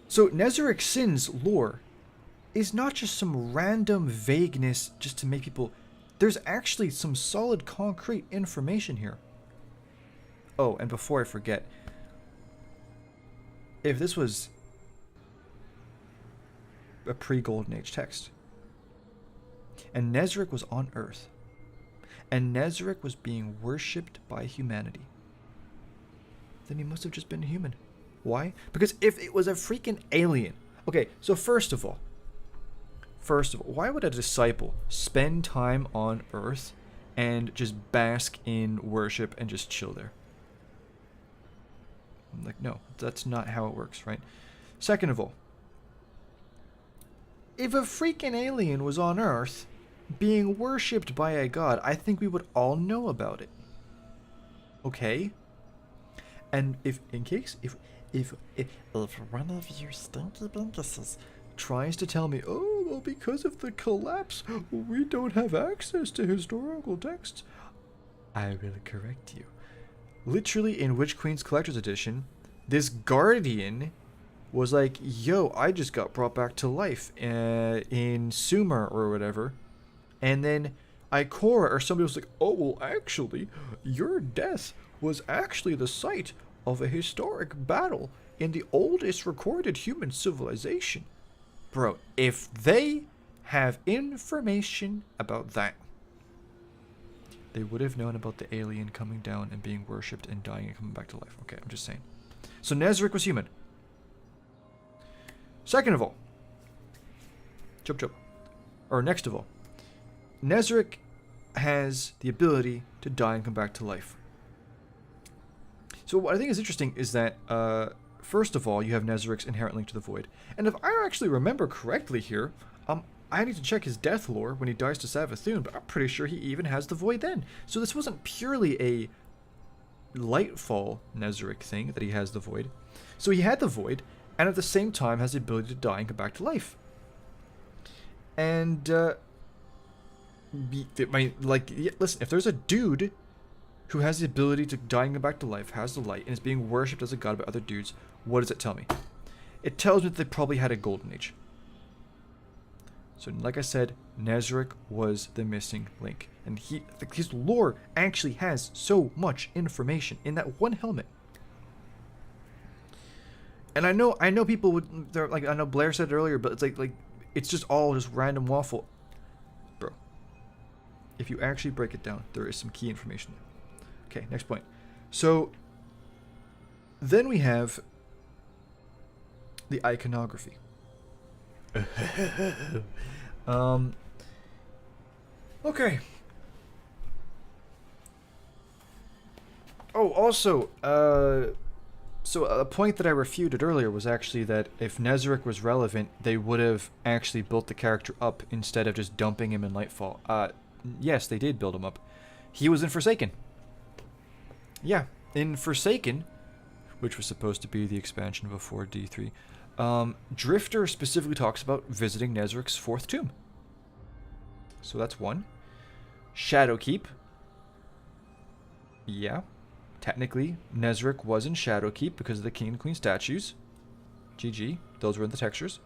So Nezarec's sins lore is not just some random vagueness just to make people, there's actually some solid concrete information here. Oh, and before I forget, if this was a pre-Golden Age text, and Nezarec was on Earth, and Nezarec was being worshipped by humanity, then he must have just been human. Why? Because if it was a freaking alien... Okay, so first of all, why would a disciple spend time on Earth and just bask in worship and just chill there? I'm like, no, that's not how it works, right? Second of all, if a freaking alien was on Earth being worshipped by a god, I think we would all know about it. Okay? And if one of you stinky binkuses tries to tell me, oh, well, because of the collapse, we don't have access to historical texts, I will correct you. Literally, in Witch Queen's Collector's Edition, this guardian was like, yo, I just got brought back to life in Sumer or whatever. And then Ikora or somebody was like, oh, well, actually, your death was actually the site of a historic battle in the oldest recorded human civilization. Bro, if they have information about that, they would have known about the alien coming down and being worshipped and dying and coming back to life. Okay, I'm just saying. So Nezarec was human. Second of all, next of all, Nezarec has the ability to die and come back to life. So what I think is interesting is that, first of all, you have Nezaric's inherent link to the Void. And if I actually remember correctly here, I need to check his death lore when he dies to Savathun, but I'm pretty sure he even has the Void then. So this wasn't purely a Lightfall Nezaric thing that he has the Void. So he had the Void, and at the same time has the ability to die and come back to life. And, listen, if there's a dude who has the ability to die and come back to life, has the light, and is being worshipped as a god by other dudes, what does it tell me? It tells me that they probably had a golden age. So, like I said, Nezaric was the missing link. And his lore actually has so much information in that one helmet. And I know people would, they're like, I know Blair said it earlier, but it's like it's just all just random waffle. Bro, if you actually break it down, there is some key information there. Okay, next point. So, then we have the iconography. Okay. Oh, also, so a point that I refuted earlier was actually that if Nezaric was relevant, they would have actually built the character up instead of just dumping him in Lightfall. Yes, they did build him up. He was in Forsaken. Yeah, in Forsaken, which was supposed to be the expansion before D3, Drifter specifically talks about visiting Nezaric's 4th tomb. So that's one. Shadowkeep. Yeah. Technically, Nezaric was in Shadowkeep because of the King and Queen statues. GG. Those were in the textures.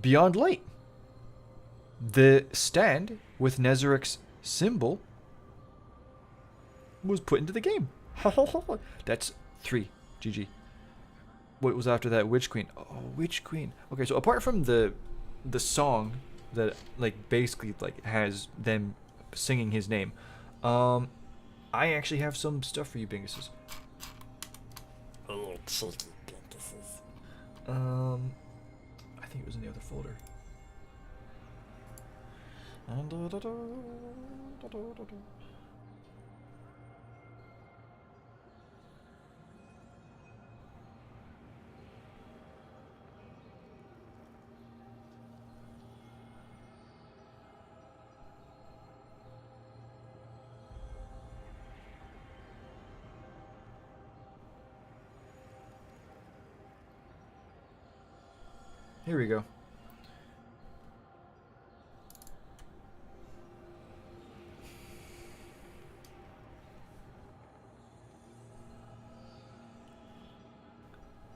Beyond Light. The stand with Nezaric's symbol was put into the game. That's 3. GG. What was after that? Witch Queen. Oh, Witch Queen. Okay, so apart from the song that basically has them singing his name, I actually have some stuff for you, Binguses. Oh, cheeky Binguses. I think it was in the other folder. Here we go.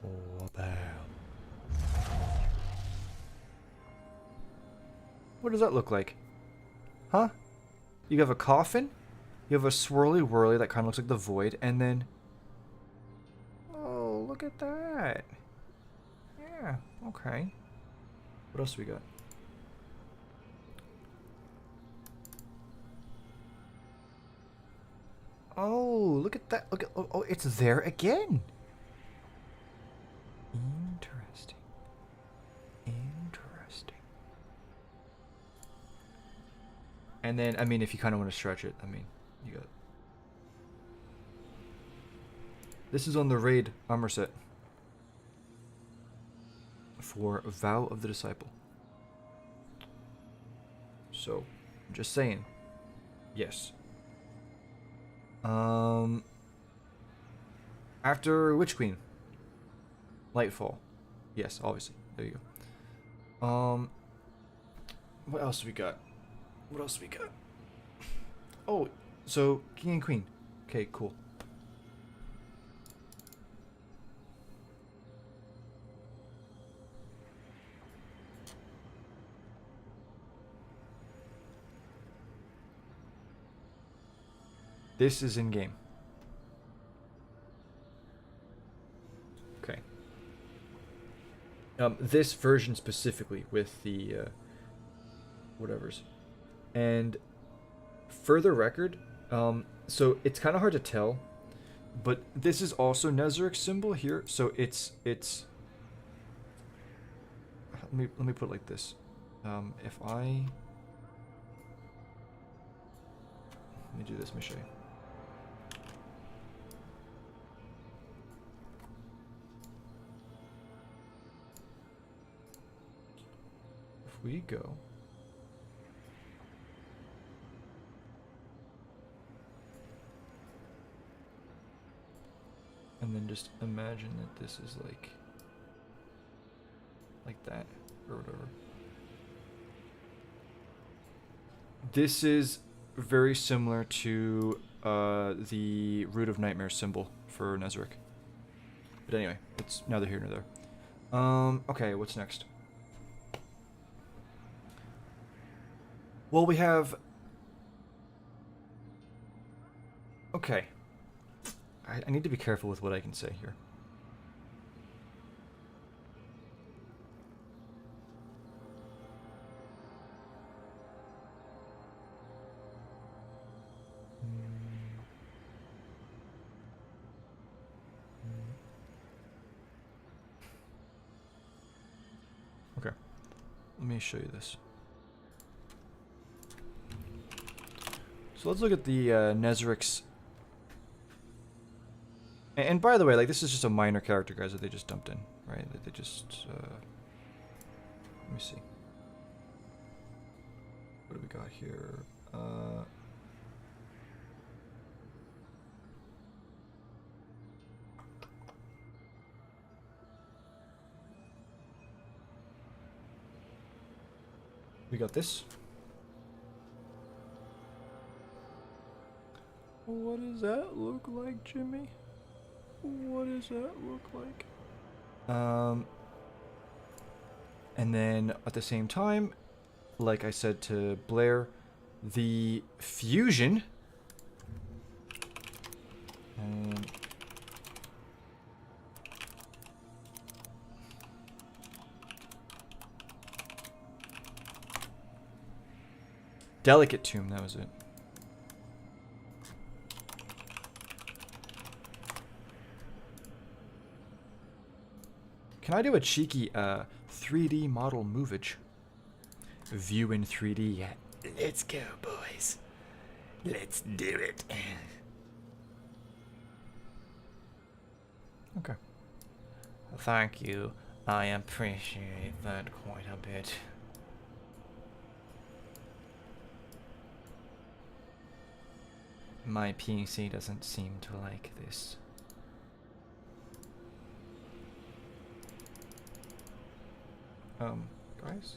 Oh, damn. What does that look like? Huh? You have a coffin? You have a swirly whirly that kind of looks like the Void, and then... Oh, look at that. Yeah, okay. What else we got? Oh, look at that. Look at, oh, it's there again. Interesting. Interesting. And then, I mean, if you kind of want to stretch it, I mean, you got... This is on the raid armor set. For Vow of the Disciple. So, I'm just saying. Yes. After Witch Queen. Lightfall. Yes, obviously. There you go. What else we got? What else we got? Oh, so King and Queen. Okay, cool. This is in game. Okay. This version specifically with the whatevers. And for the record, so it's kind of hard to tell, but this is also Nezaric's symbol here. So it's let me put it like this. If I let me do this, let me show you. we go. And then just imagine that this is like that, or whatever. This is very similar to the Root of Nightmare symbol for Nezarec. But anyway, it's neither here nor there. Okay, what's next? Well, we have... Okay. I need to be careful with what I can say here. Okay. Let me show you this. So let's look at the Nezarec's. And by the way, like, this is just a minor character, guys, that they just dumped in, right? That they just, let me see. What do we got here? We got this. What does that look like, Jimmy? What does that look like? And then at the same time, like I said to Blair, the fusion. Delicate Tomb, that was it. Can I do a cheeky 3D model movage? View in 3D. Yeah. Let's go, boys. Let's do it. Okay. Thank you. I appreciate that quite a bit. My PC doesn't seem to like this. Guys?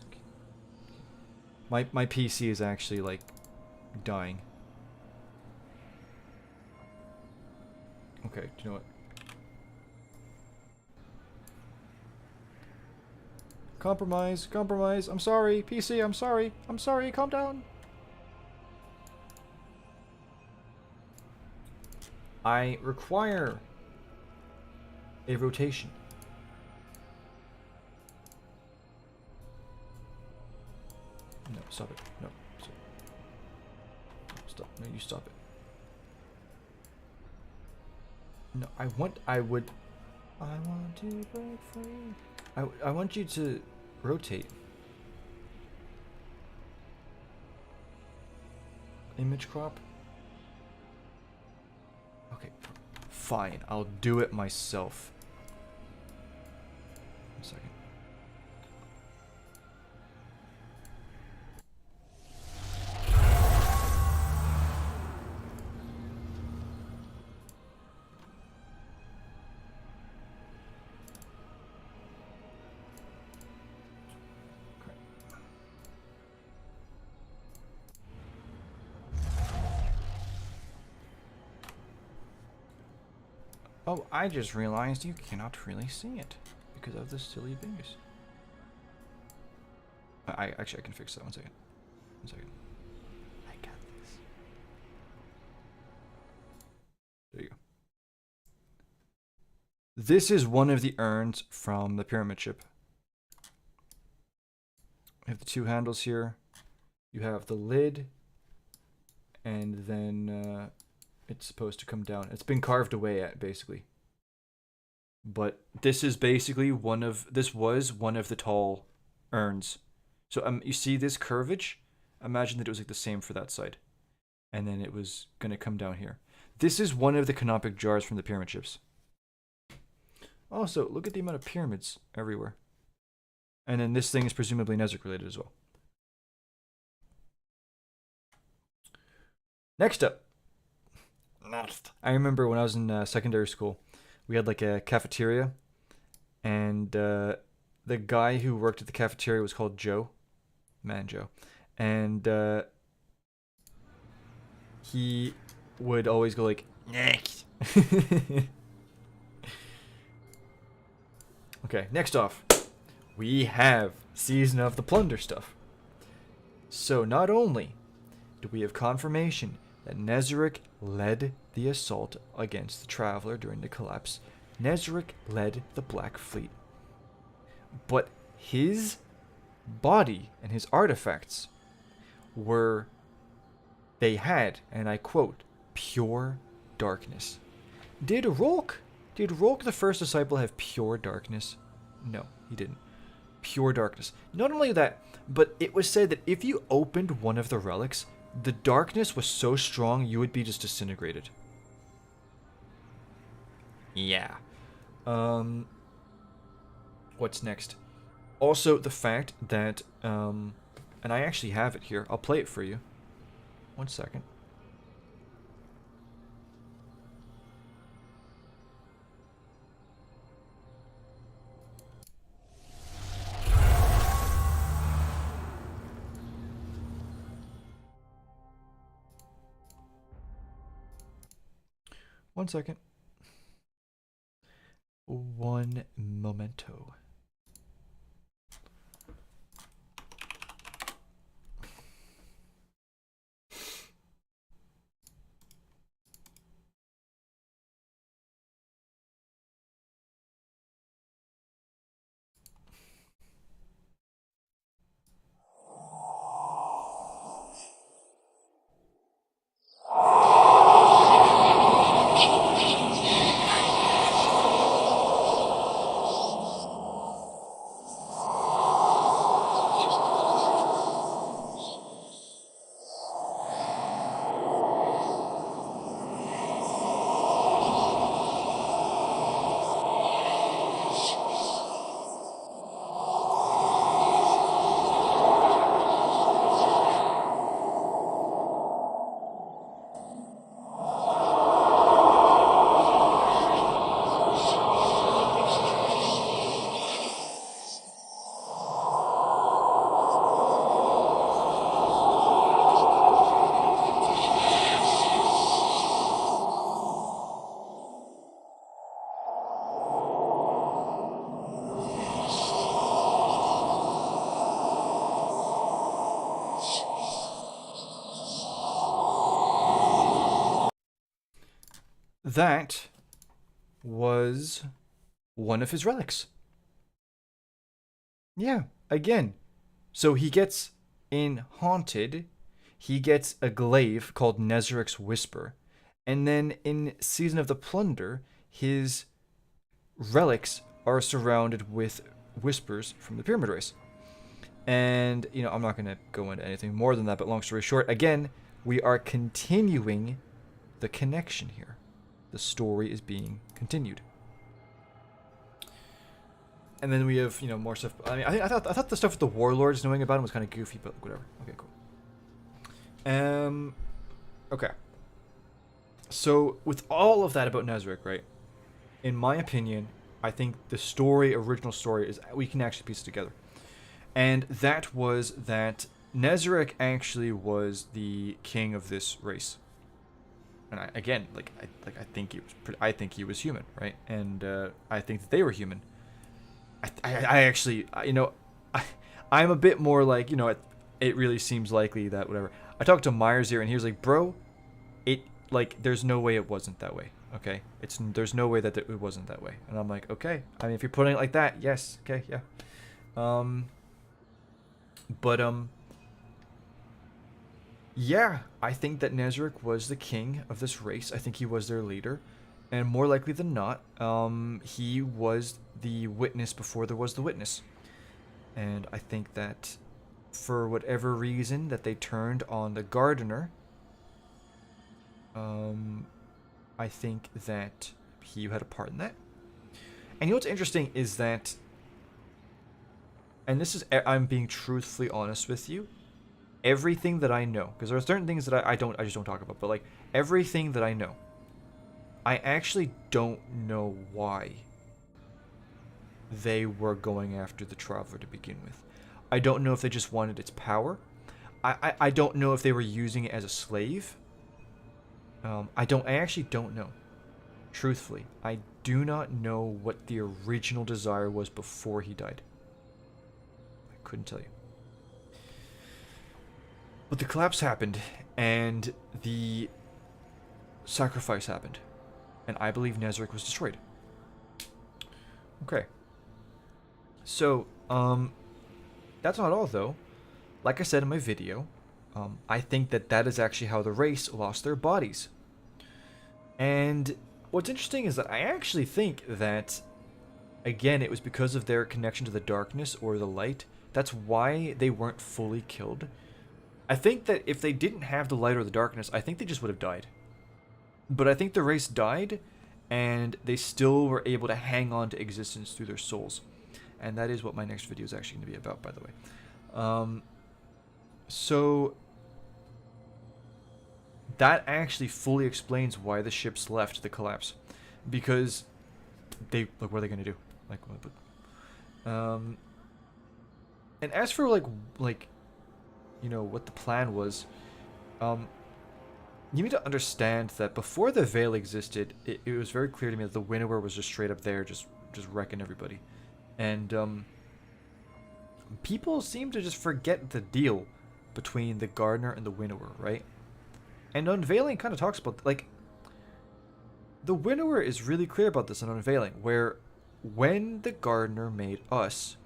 My PC is actually, like, dying. Okay, do you know what? Compromise, compromise. I'm sorry, PC, I'm sorry. I'm sorry, calm down. I require a rotation. No, stop it. No. Stop. No, you stop it. No, I want to break free. I want you to rotate. Image crop. Okay, fine. I'll do it myself. 1 second. Oh, I just realized you cannot really see it because of the silly base. Actually, I can fix that. 1 second. 1 second. I got this. There you go. This is one of the urns from the pyramid ship. You have the two handles here. You have the lid, and then it's supposed to come down. It's been carved away at, basically. But this is basically this was one of the tall urns. So you see this curvage? Imagine that it was like the same for that side. And then it was going to come down here. This is one of the canopic jars from the pyramid ships. Also, look at the amount of pyramids everywhere. And then this thing is presumably Nezric related as well. Next up. I remember when I was in secondary school, we had like a cafeteria, and the guy who worked at the cafeteria was called Joe. Man, Joe. And he would always go like, next. Okay, next off, we have Season of the Plunder stuff. So not only do we have confirmation that Nezric led the assault against the Traveler during the collapse, Nezric led the Black Fleet, but his body and his artifacts they had, and I quote, pure darkness. Did Rolk the first disciple have pure darkness? No, he didn't. Pure darkness. Not only that, but it was said that if you opened one of the relics, the darkness was so strong you would be just disintegrated. Yeah. What's next? Also, the fact that, and I actually have it here. I'll play it for you. 1 second. One second. One momento. That was one of his relics. Yeah, again. So he gets in Haunted, he gets a glaive called Nezric's Whisper. And then in Season of the Plunder, his relics are surrounded with whispers from the Pyramid Race. And, you know, I'm not going to go into anything more than that, but long story short, again, we are continuing the connection here. The story is being continued. And then we have, you know, more stuff. I mean, I thought the stuff with the warlords knowing about him was kind of goofy, but whatever. Okay, cool. Okay. So with all of that about Nezric, right? In my opinion, I think the original story is we can actually piece it together, and that was that Nezric actually was the king of this race. And I think he was human, right? And I think that they were human. I actually, you know, I'm a bit more like, you know, it really seems likely that whatever. I talked to Myers here, and he was like, bro, there's no way it wasn't that way, okay? There's no way that it wasn't that way. And I'm like, okay. I mean, if you're putting it like that, yes, okay, yeah. Yeah, I think that Nezric was the king of this race. I think he was their leader. And more likely than not, he was the witness before there was the witness. And I think that for whatever reason that they turned on the gardener, I think that he had a part in that. And you know what's interesting is that and this is, I'm being truthfully honest with you, everything that I know, because there are certain things that I just don't talk about, but like everything that I know, I actually don't know why they were going after the Traveler to begin with. I don't know if they just wanted its power. I don't know if they were using it as a slave. I actually don't know. Truthfully, I do not know what the original desire was before he died. I couldn't tell you. But the collapse happened, and the sacrifice happened. And I believe Nezarec was destroyed. Okay. So, that's not all, though. Like I said in my video, I think that that is actually how the race lost their bodies. And what's interesting is that I actually think that, again, it was because of their connection to the darkness or the light. That's why they weren't fully killed. I think that if they didn't have the light or the darkness, I think they just would have died. But I think the race died, and they still were able to hang on to existence through their souls. And that is what my next video is actually going to be about, by the way. So that actually fully explains why the ships left the collapse, because they, like, what are they going to do? Like, and as for like, you know, what the plan was, you need to understand that before the Veil existed, it was very clear to me that the Winnower was just straight up there, just wrecking everybody. And people seem to just forget the deal between the Gardener and the Winnower, right? And Unveiling kind of talks about, like, the Winnower is really clear about this in Unveiling, where when the Gardener made us,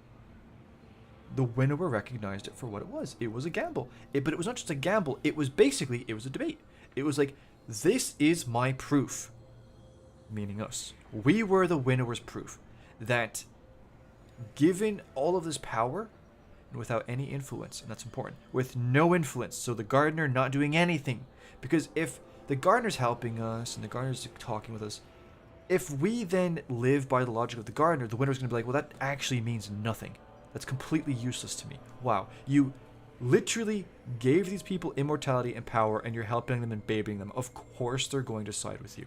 the Winnower recognized it for what it was. It was a gamble. But it was not just a gamble. It was basically, it was a debate. It was like, this is my proof, meaning us. We were the Winnower's proof that given all of this power and without any influence, and that's important, with no influence, so the Gardener not doing anything, because if the Gardener's helping us and the Gardener's talking with us, if we then live by the logic of the Gardener, the Winnower's going to be like, well, that actually means nothing. That's completely useless to me. Wow, you literally gave these people immortality and power, and you're helping them and babying them. Of course they're going to side with you.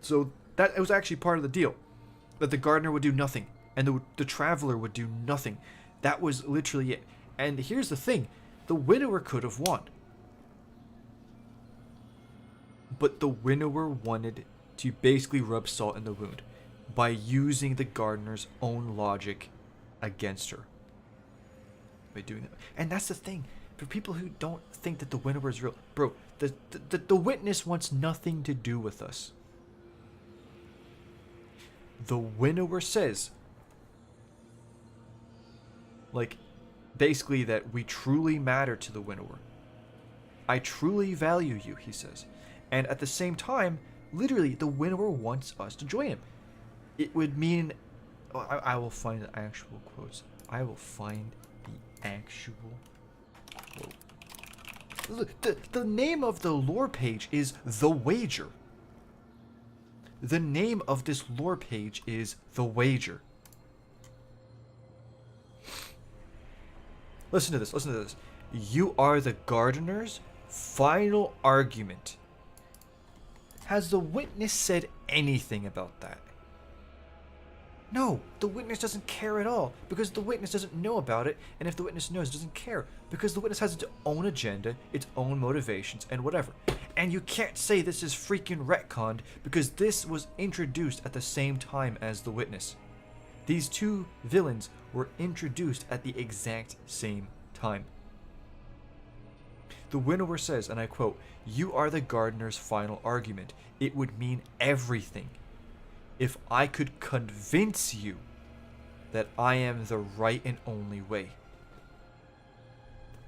So that was actually part of the deal, that the Gardener would do nothing, and the Traveler would do nothing. That was literally it. And here's the thing, the Winnower could have won. But the Winnower wanted to basically rub salt in the wound by using the Gardener's own logic against her. By doing that. And that's the thing. For people who don't think that the Winnower is real, bro, the Witness wants nothing to do with us. The Winnower says, like, basically that we truly matter to the Winnower. I truly value you, he says. And at the same time, literally, the Winnower wants us to join him. It would mean... I will find the actual quotes. I will find the actual quote. Look, the name of the lore page is The Wager. The name of this lore page is The Wager. Listen to this, listen to this. You are the Gardener's final argument. Has the Witness said anything about that? No, the Witness doesn't care at all, because the Witness doesn't know about it, and if the Witness knows, it doesn't care, because the Witness has its own agenda, its own motivations, and whatever. And you can't say this is freaking retconned, because this was introduced at the same time as the Witness. These two villains were introduced at the exact same time. The Winnower says, and I quote, "You are the Gardener's final argument. It would mean everything if I could convince you that I am the right and only way.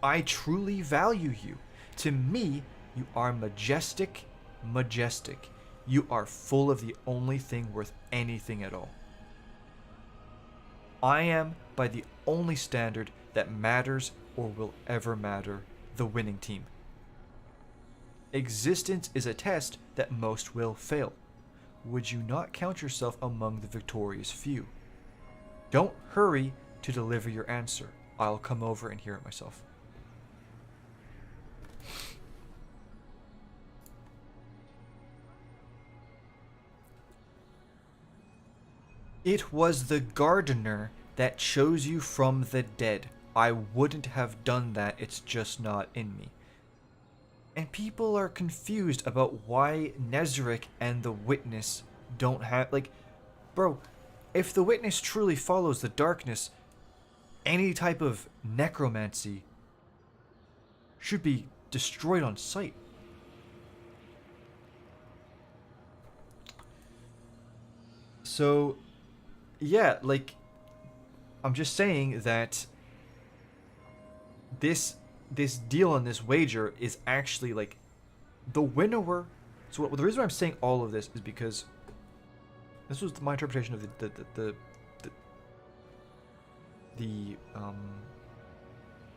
I truly value you. To me, you are majestic, majestic. You are full of the only thing worth anything at all. I am, by the only standard that matters or will ever matter, the winning team. Existence is a test that most will fail. Would you not count yourself among the victorious few? Don't hurry to deliver your answer. I'll come over and hear it myself. It was the gardener that chose you from the dead. I wouldn't have done that. It's just not in me. And people are confused about why Nezric and the Witness don't have... Like, bro, if the Witness truly follows the darkness, any type of necromancy should be destroyed on sight. So, yeah, like, I'm just saying that this deal on this wager is actually, like, the winnower. So the reason why I'm saying all of this is because this was my interpretation of the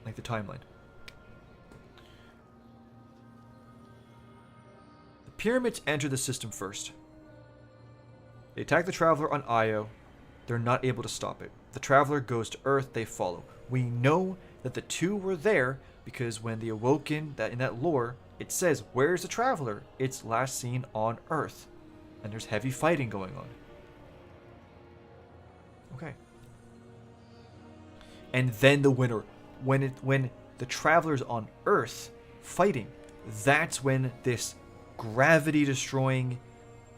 like the timeline. The pyramids enter the system first. They attack the Traveler on Io. They're not able to stop it. The Traveler goes to Earth. They follow. We know that the two were there because when the Awoken, that in that lore, it says, "Where's the Traveler?" It's last seen on Earth, and there's heavy fighting going on. Okay. And then the winner, when the Traveler's on Earth fighting, that's when this gravity-destroying,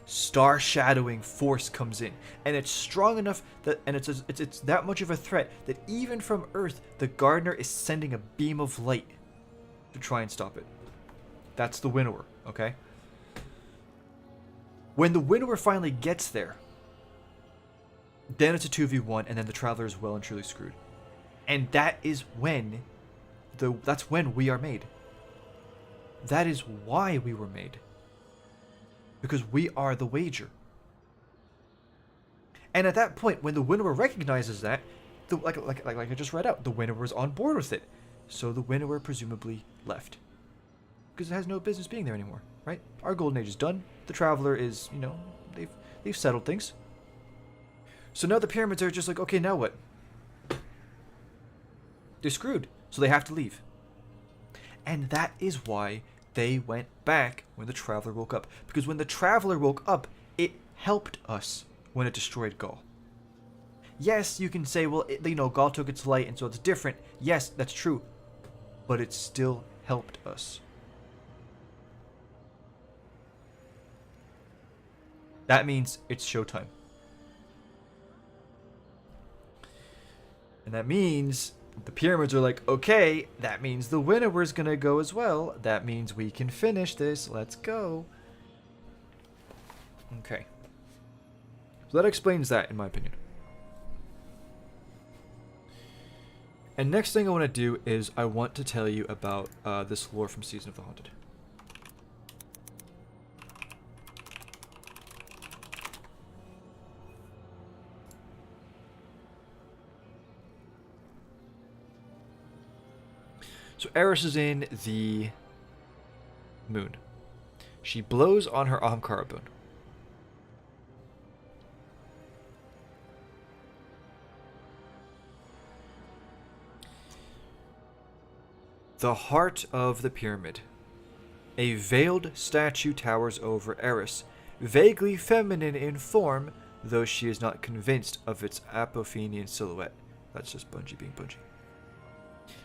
star-shadowing force comes in, and it's strong enough that, and it's that much of a threat that even from Earth, the Gardener is sending a beam of light to try and stop it. That's the winnower, okay? When the winnower finally gets there, then it's a 2v1, and then the Traveler is well and truly screwed. And that is when that's when we are made. That is why we were made. Because we are the wager. And at that point, when the winnower recognizes that, like I just read out, the winnower is on board with it. So the winnower presumably left. Because it has no business being there anymore, right? Our golden age is done. The Traveler is, you know, they've settled things. So now the pyramids are just like, okay, now what? They're screwed, so they have to leave. And that is why they went back when the Traveler woke up. Because when the Traveler woke up, it helped us when it destroyed Gaul. Yes, you can say, well, you know, Gaul took its light and so it's different. Yes, that's true. But it still helped us. That means it's showtime. And that means the pyramids are like, okay, that means the winnower's gonna go as well. That means we can finish this. Let's go. Okay. So that explains that, in my opinion. And next thing I want to do is I want to tell you about this lore from Season of the Haunted. So Eris is in the moon. She blows on her Ahamkara bone. The heart of the pyramid. A veiled statue towers over Eris, vaguely feminine in form, though she is not convinced of its apophenian silhouette. That's just Bungie being Bungie.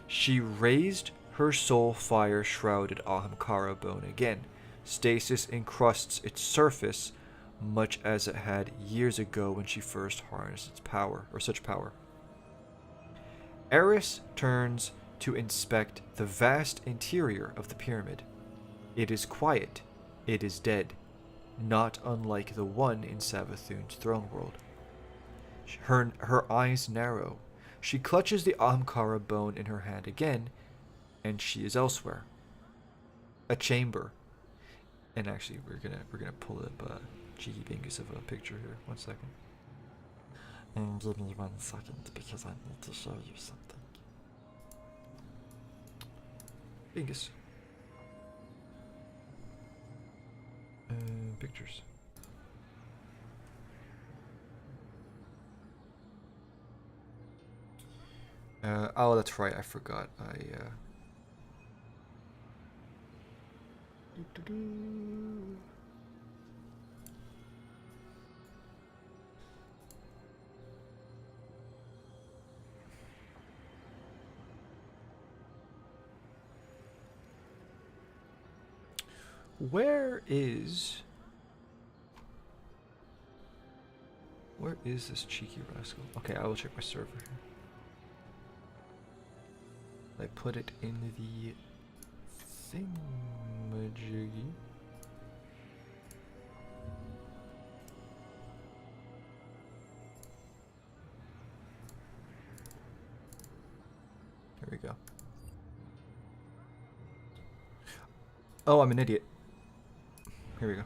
She raised her soul fire-shrouded Ahamkara bone again. Stasis encrusts its surface, much as it had years ago when she first harnessed its power, or such power. Eris turns to inspect the vast interior of the pyramid. It is quiet. It is dead, not unlike the one in Savathun's throne world. Her eyes narrow. She clutches the Ahamkara bone in her hand again, and she is elsewhere. A chamber. And actually, we're gonna pull up a cheeky bingus of a picture here. 1 second. And give me 1 second because I need to show you something. Bingus. Pictures. Oh, that's right. I forgot. Where is this cheeky rascal? Okay, I will check my server here. I put it in the thingamajiggy. Here we go. Oh, I'm an idiot. Here we go.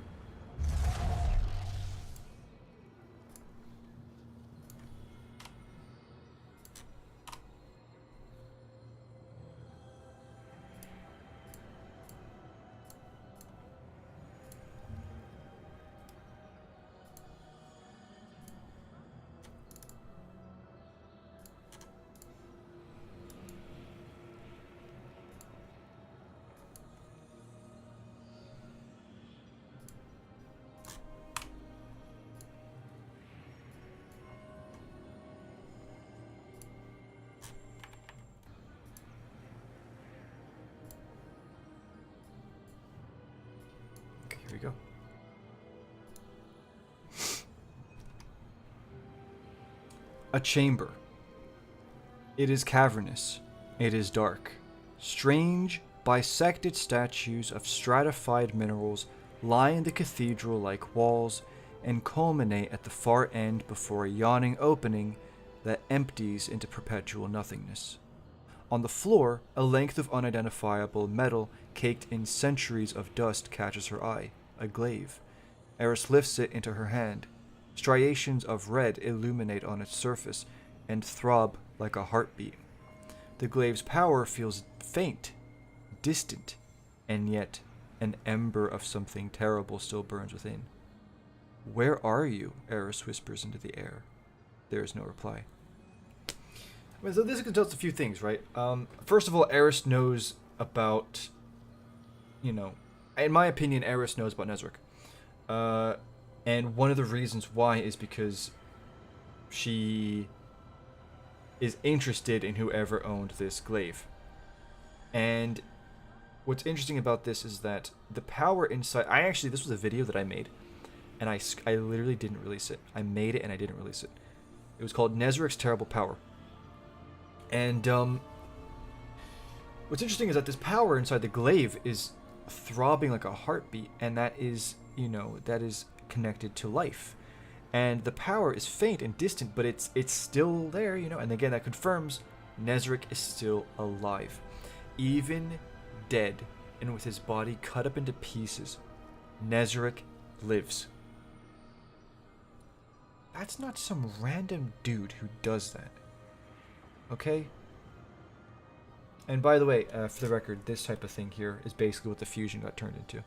Here we go. A chamber. It is cavernous. It is dark. Strange, bisected statues of stratified minerals line the cathedral-like walls and culminate at the far end before a yawning opening that empties into perpetual nothingness. On the floor, a length of unidentifiable metal caked in centuries of dust catches her eye, a glaive. Eris lifts it into her hand. Striations of red illuminate on its surface and throb like a heartbeat. The glaive's power feels faint, distant, and yet an ember of something terrible still burns within. "Where are you?" Eris whispers into the air. There is no reply. So this can tell us a few things, right? First of all, Eris knows about, in my opinion, Eris knows about Nezric. And one of the reasons why is because she is interested in whoever owned this glaive. And what's interesting about this is that the power inside... this was a video that I made, and I literally didn't release it. I made it and I didn't release it. It was called Nezric's Terrible Power. And what's interesting is that this power inside the glaive is throbbing like a heartbeat, and that is, that is connected to life. And the power is faint and distant, but it's still there, and again that confirms Nezric is still alive. Even dead and with his body cut up into pieces, Nezric lives. That's not some random dude who does that. Okay? And by the way, for the record, this type of thing here is basically what the fusion got turned into.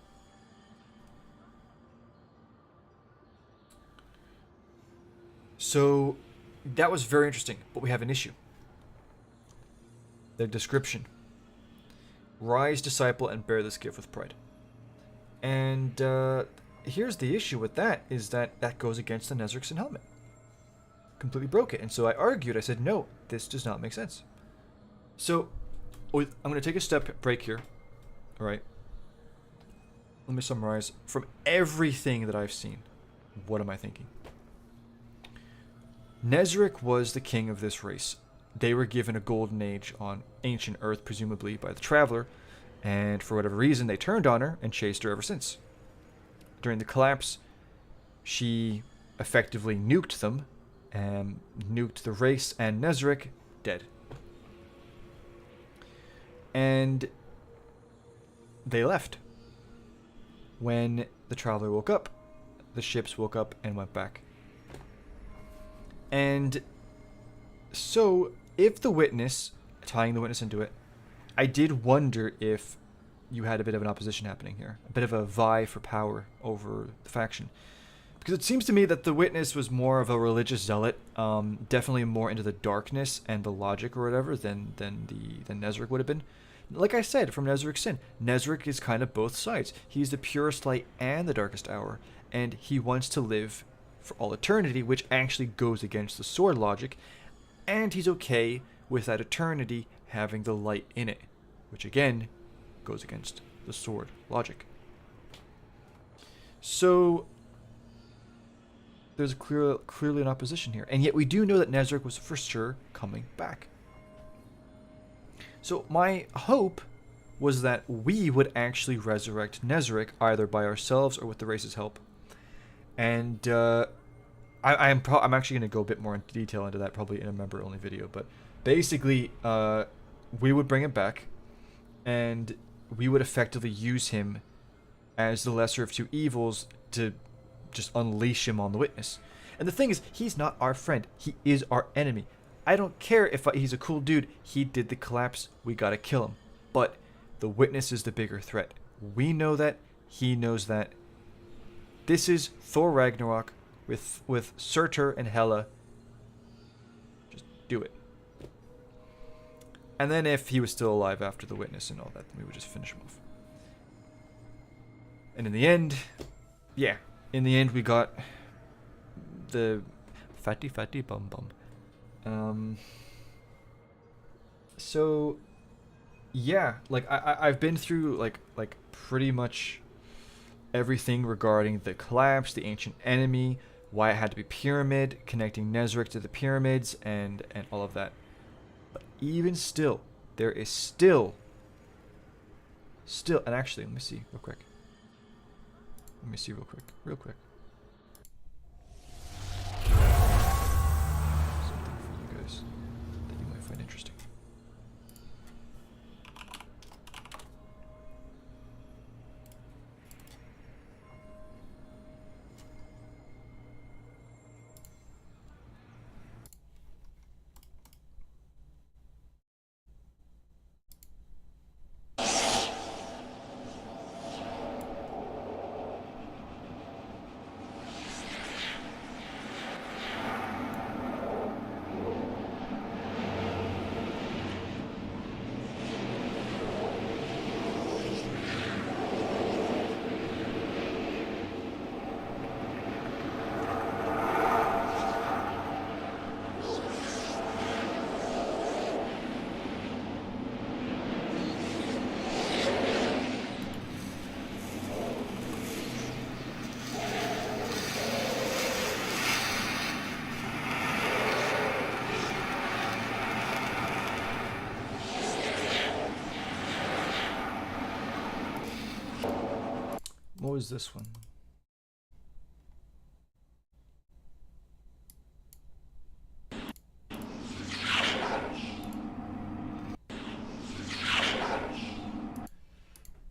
So, that was very interesting, but we have an issue. The description. Rise, disciple, and bear this gift with pride. And here's the issue with that, is that goes against the Nezric's helmet. Completely broke it. And so I argued, I said, no, this does not make sense. So, I'm going to take a step break here. Alright. Let me summarize. From everything that I've seen, what am I thinking? Nezric was the king of this race. They were given a golden age on ancient Earth, presumably by the Traveler, and for whatever reason they turned on her and chased her ever since. During the collapse, she effectively nuked them, and nuked the race, and Nezric dead. And they left. When the Traveler woke up, the ships woke up and went back. And so, if the witness, tying the witness into it, I did wonder if you had a bit of an opposition happening here. A bit of a vie for power over the faction. Because it seems to me that the Witness was more of a religious zealot, definitely more into the darkness and the logic or whatever than Nezric would have been. Like I said, from Nezric's Sin, Nezric is kind of both sides. He's the purest light and the darkest hour, and he wants to live for all eternity, which actually goes against the sword logic, and he's okay with that eternity having the light in it, which again goes against the sword logic. So there's clearly an opposition here, and yet we do know that Nezric was for sure coming back. So my hope was that we would actually resurrect Nezric, either by ourselves or with the race's help. And I'm actually going to go a bit more into detail into that probably in a member-only video. But basically, we would bring him back, and we would effectively use him as the lesser of two evils to just unleash him on the Witness. And the thing is, he's not our friend. He is our enemy. I don't care if he's a cool dude. He did the collapse. We gotta kill him. But the Witness is the bigger threat. We know that. He knows that. This is Thor Ragnarok with Surtur and Hela. Just do it. And then if he was still alive after the Witness and all that, then we would just finish him off. And in the end, yeah. In the end, we got the fatty bum bum. So yeah, like I've been through like pretty much everything regarding the collapse, the ancient enemy, why it had to be pyramid, connecting Nezric to the pyramids, and all of that. But even still, there is still, and actually, let me see real quick. Real quick. Something for you guys that you might find interesting. What was this one?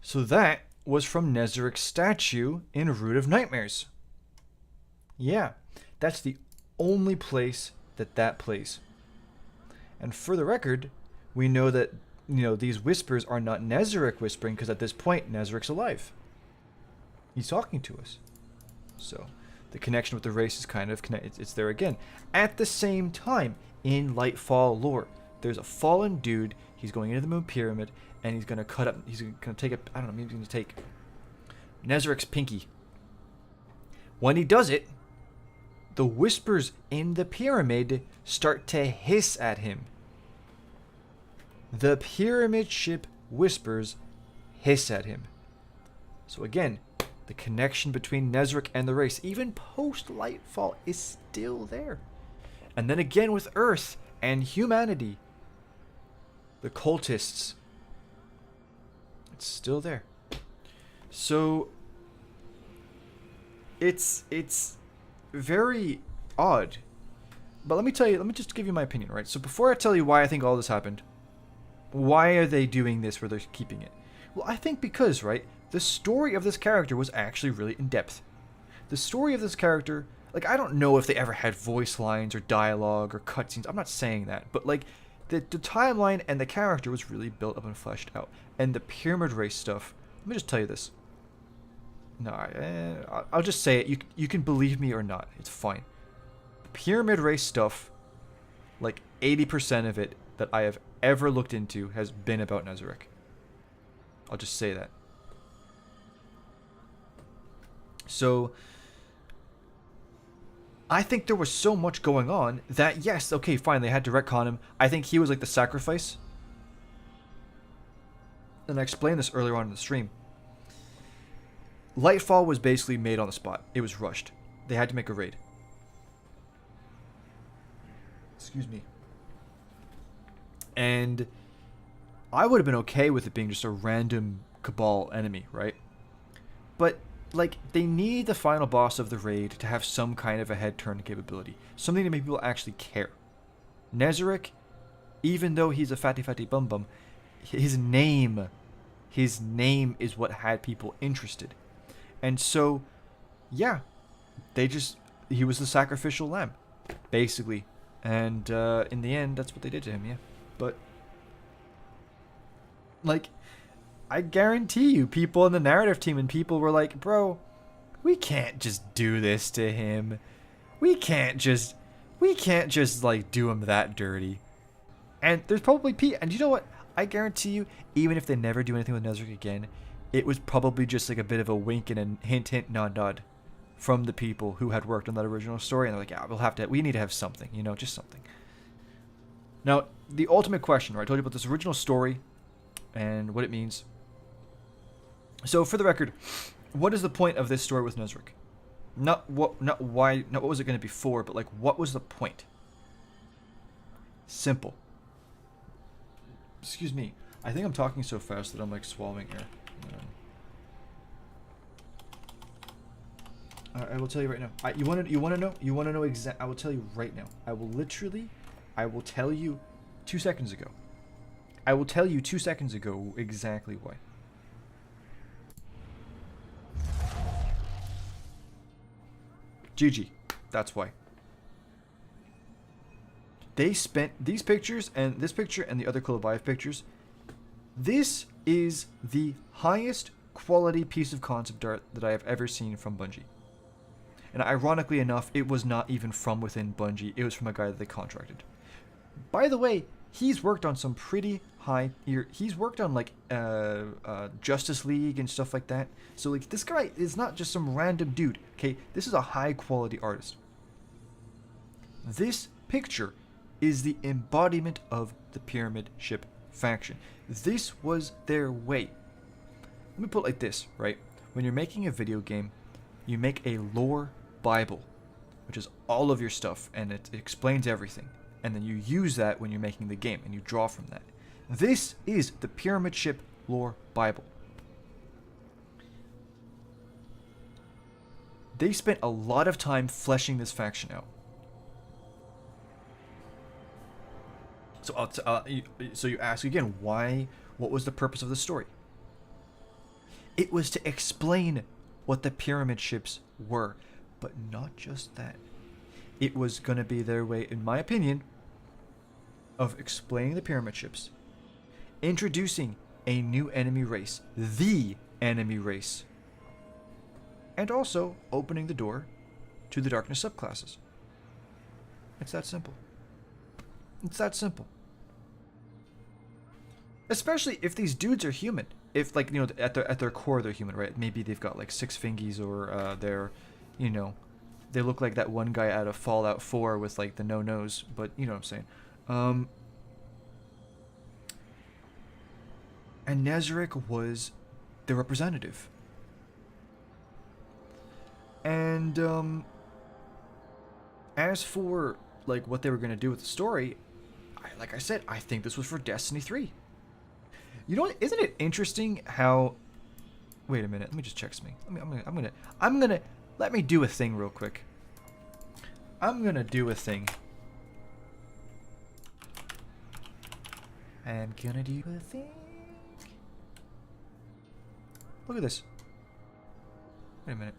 So that was from Nezric's statue in Root of Nightmares. Yeah, that's the only place that plays. And for the record, we know that, these whispers are not Nezric whispering, because at this point, Nezric's alive. He's talking to us. So the connection with the race is kind of it's there again. At the same time, in Lightfall lore, there's a fallen dude. He's going into the Moon Pyramid, and he's gonna cut up. He's gonna take a. I don't know. Maybe he's gonna take Nezric's pinky. When he does it, the whispers in the pyramid start to hiss at him. The pyramid ship whispers hiss at him. So again, the connection between Nezric and the race, even post-Lightfall, is still there. And then again with Earth and humanity, the cultists, it's still there. So it's very odd. But let me just give you my opinion, right? So before I tell you why I think all this happened, why are they doing this where they're keeping it? Well, I think because, right, the story of this character was actually really in depth. The story of this character, like, I don't know if they ever had voice lines or dialogue or cutscenes. I'm not saying that, but like the timeline and the character was really built up and fleshed out. And the pyramid race stuff, let me just tell you this. No, I'll just say it. You can believe me or not. It's fine. The pyramid race stuff, like 80% of it that I have ever looked into has been about Nezarec. I'll just say that. So, I think there was so much going on that, yes, okay, fine, they had to retcon him. I think he was like the sacrifice. And I explained this earlier on in the stream. Lightfall was basically made on the spot. It was rushed. They had to make a raid. Excuse me. And I would have been okay with it being just a random Cabal enemy, right? But, like, they need the final boss of the raid to have some kind of a head turn capability. Something to make people actually care. Nezarec, even though he's a fatty bum bum, his name is what had people interested. And so, yeah, he was the sacrificial lamb, basically. And in the end, that's what they did to him, yeah. But, like, I guarantee you, people in the narrative team and people were like, bro, we can't just do this to him. We can't just, like, do him that dirty. And there's probably and you know what? I guarantee you, even if they never do anything with Nezarec again, it was probably just like a bit of a wink and a hint, nod from the people who had worked on that original story. And they're like, yeah, we need to have something, you know, just something. Now, the ultimate question, right? I told you about this original story and what it means. So, for the record, what is the point of this story with Nezarec? Not what was it going to be for, but like, what was the point? Simple. Excuse me. I think I'm talking so fast that I'm like swallowing air. I will tell you right now. You want to know? You want to know exact? I will tell you right now. I will tell you 2 seconds ago. I will tell you 2 seconds ago exactly why. GG. That's why. They spent these pictures and this picture and the other Kolobayev pictures. This is the highest quality piece of concept art that I have ever seen from Bungie. And ironically enough, it was not even from within Bungie. It was from a guy that they contracted. By the way, he's worked on some pretty high... He's worked on, like, Justice League and stuff like that. So, like, this guy is not just some random dude, okay? This is a high-quality artist. This picture is the embodiment of the Pyramid Ship faction. This was their way. Let me put it like this, right? When you're making a video game, you make a lore Bible, which is all of your stuff, and it explains everything. And then you use that when you're making the game, and you draw from that. This is the Pyramid Ship lore Bible. They spent a lot of time fleshing this faction out. So you ask again, why? What was the purpose of the story? It was to explain what the pyramid ships were, but not just that. It was going to be their way, in my opinion, of explaining the pyramid ships, introducing a new enemy race, the enemy race, and also opening the door to the darkness subclasses. It's that simple. It's that simple. Especially if these dudes are human. If, like, you know, at their core they're human, right? Maybe they've got like 6 fingies, or they're, you know, they look like that one guy out of Fallout 4 with like the no nose, but you know what I'm saying. And Nezarec was the representative. And as for like what they were gonna do with the story, like I said, I think this was for Destiny 3. You know what? Isn't it interesting how? Wait a minute. Let me just check something. I'm gonna. Let me do a thing real quick. I'm gonna do a thing. I'm gonna do a thing. Look at this. Wait a minute.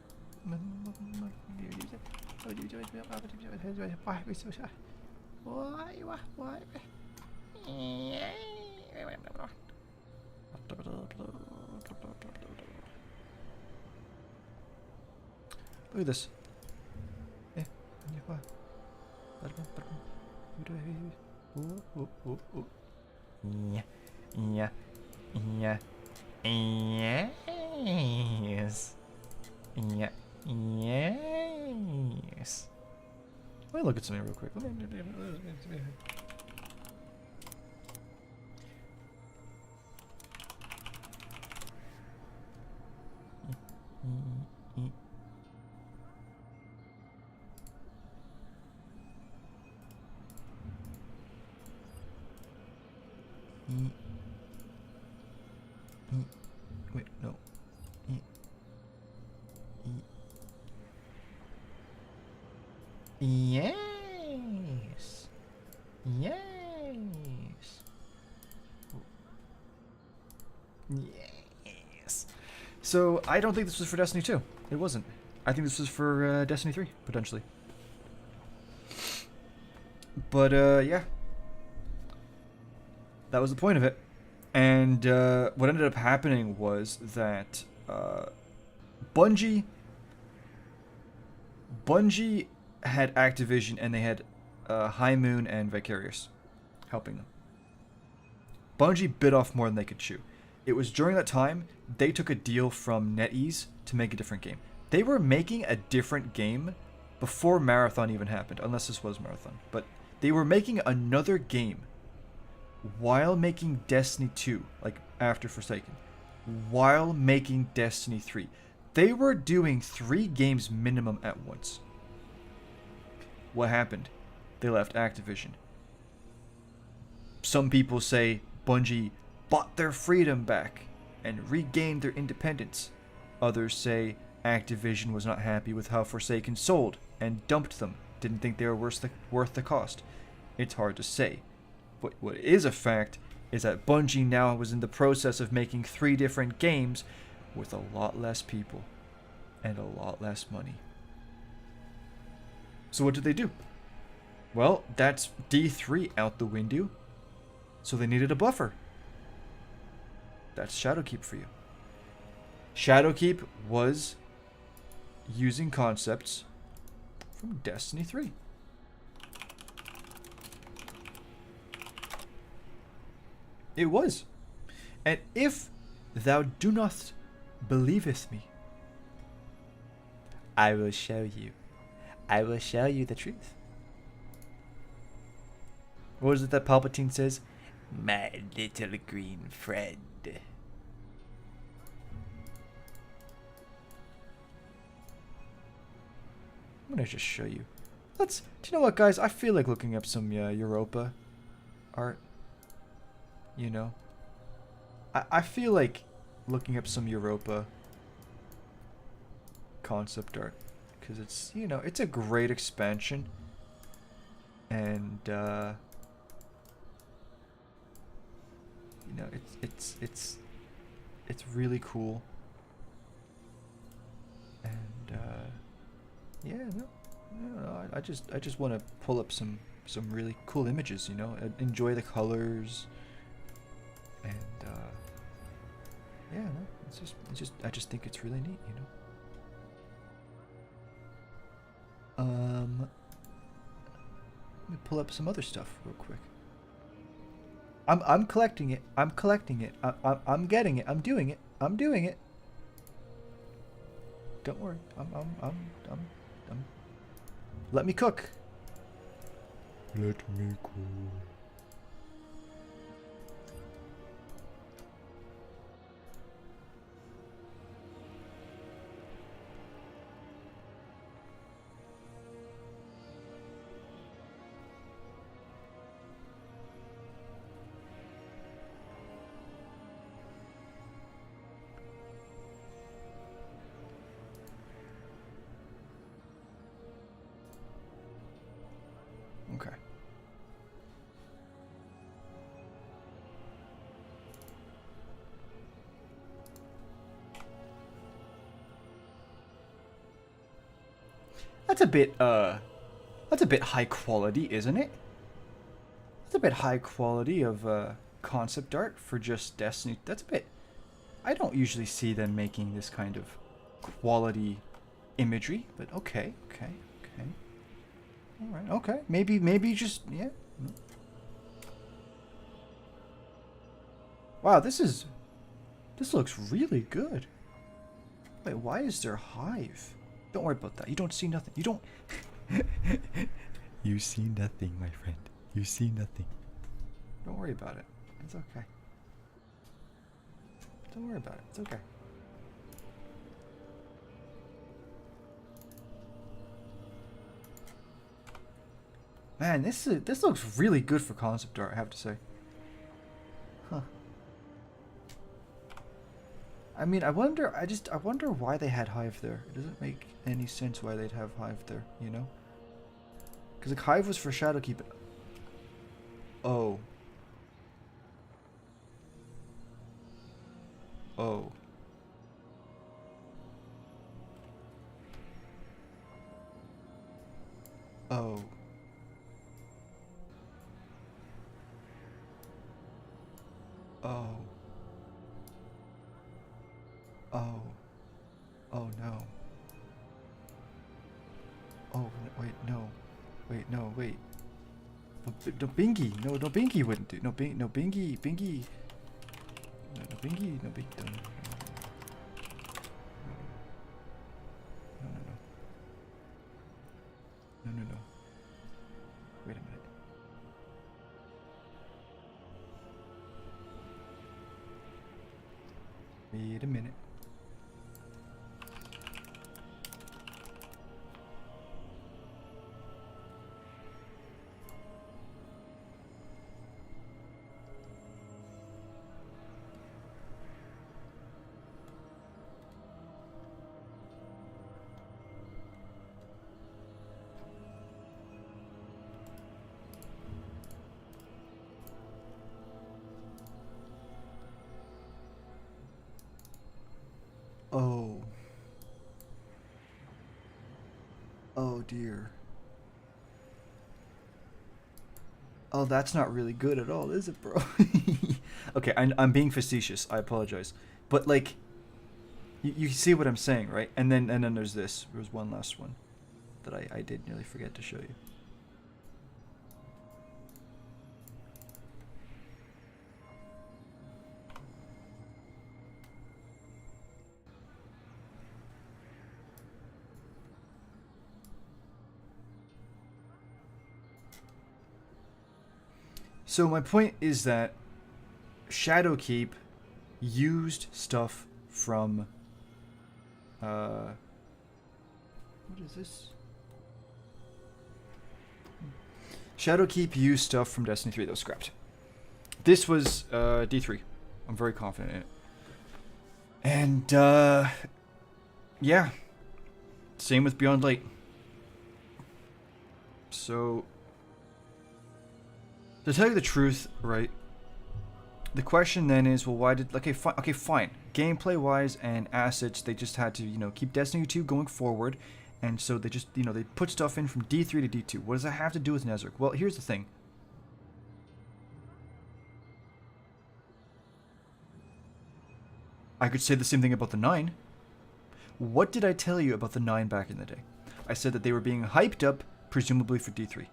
Look at this. Yeah. Yeah. Yeah. Yes. Yeah. Yes. Let me look at something real quick. Wait, no. Yes. Yes. Yes. So, I don't think this was for Destiny 2. It wasn't. I think this was for Destiny 3, potentially. But, yeah. That was the point of it. And what ended up happening was that Bungie had Activision, and they had High Moon and Vicarious helping them. Bungie bit off more than they could chew. It was during that time they took a deal from NetEase to make a different game. They were making a different game before Marathon even happened, unless this was Marathon. But they were making another game while making Destiny 2, like after Forsaken, while making Destiny 3. They were doing 3 games minimum at once. What happened? They left Activision. Some people say Bungie bought their freedom back and regained their independence. Others say Activision was not happy with how Forsaken sold and dumped them, didn't think they were worth the cost. It's hard to say. But what is a fact is that Bungie now was in the process of making 3 different games with a lot less people and a lot less money. So what did they do? Well, that's D3 out the window. So they needed a buffer. That's Shadowkeep for you. Shadowkeep was using concepts from Destiny 3. It was. And if thou do not believest me, I will show you. I will show you the truth. What is it that Palpatine says? My little green friend. I'm gonna just show you. Do you know what, guys? I feel like looking up some Europa art. You know? I feel like looking up some Europa concept art. Because it's, you know, it's a great expansion. And, you know, it's really cool. And, yeah, no, I just want to pull up some really cool images, you know, enjoy the colors. And, yeah, no, I just think it's really neat, you know. Let me pull up some other stuff real quick. I'm collecting it. I'm collecting it. I'm getting it. I'm doing it. I'm doing it. Don't worry. I'm let me cook. Let me cook. Okay. That's a bit high quality, isn't it? That's a bit high quality of concept art for just Destiny. That's a bit. I don't usually see them making this kind of quality imagery, but okay. All right, okay. Maybe just, yeah. Wow, this looks really good. Wait, why is there hive? Don't worry about that. You don't see nothing. You don't. You see nothing, my friend. You see nothing. Don't worry about it. It's okay. Don't worry about it. It's okay. Man, this looks really good for concept art, I have to say. Huh. I mean, I wonder why they had hive there. It doesn't make any sense why they'd have hive there, you know? Because like hive was for Shadowkeep. Oh. Oh. Oh. Oh. Oh. Oh no. Oh wait, no. Wait, no, wait. No, Bingy. No, Bingy wouldn't do. No, Bingy. No, Bingy. No, Bingy. No, Bingy. No. Wait a minute. Wait a minute. Oh. Oh dear. Oh, that's not really good at all, is it, bro? Okay, I'm being facetious. I apologize. But like, you see what I'm saying, right? And then there's this. There was one last one that I did nearly forget to show you. So my point is that Shadowkeep used stuff from what is this? Shadowkeep used stuff from Destiny 3 that was scrapped. This was D3. I'm very confident in it. And yeah. Same with Beyond Light. So to tell you the truth, right? The question then is, well, why did okay, fine. Gameplay wise and assets, they just had to, you know, keep Destiny 2 going forward, and so they just, you know, they put stuff in from D3 to D2. What does that have to do with Nezarec? Well, here's the thing. I could say the same thing about the 9. What did I tell you about the 9 back in the day? I said that they were being hyped up, presumably for D3.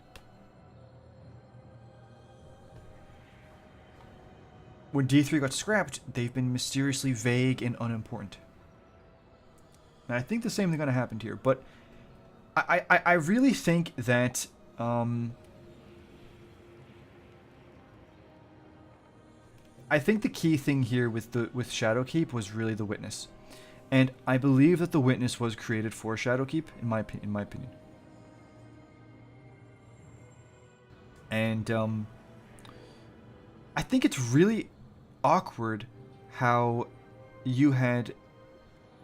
When D3 got scrapped, they've been mysteriously vague and unimportant. And I think the same thing going to happen here, but I really think that I think the key thing here with Shadowkeep was really the Witness, and I believe that the Witness was created for Shadowkeep, in my opinion. And I think it's really awkward how you had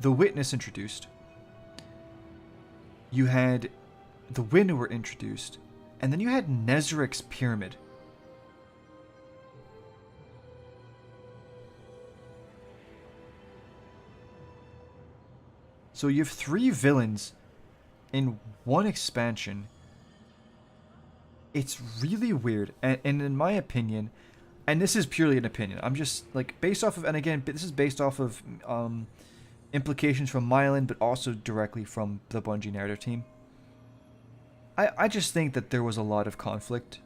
the Witness introduced, you had the Widower introduced, and then you had Nezarec's Pyramid. So you have 3 villains in one expansion. It's really weird, and in my opinion, and this is purely an opinion, I'm just like based off of, and again, this is based off of implications from Mylan, but also directly from the Bungie narrative team. I just think that there was a lot of conflict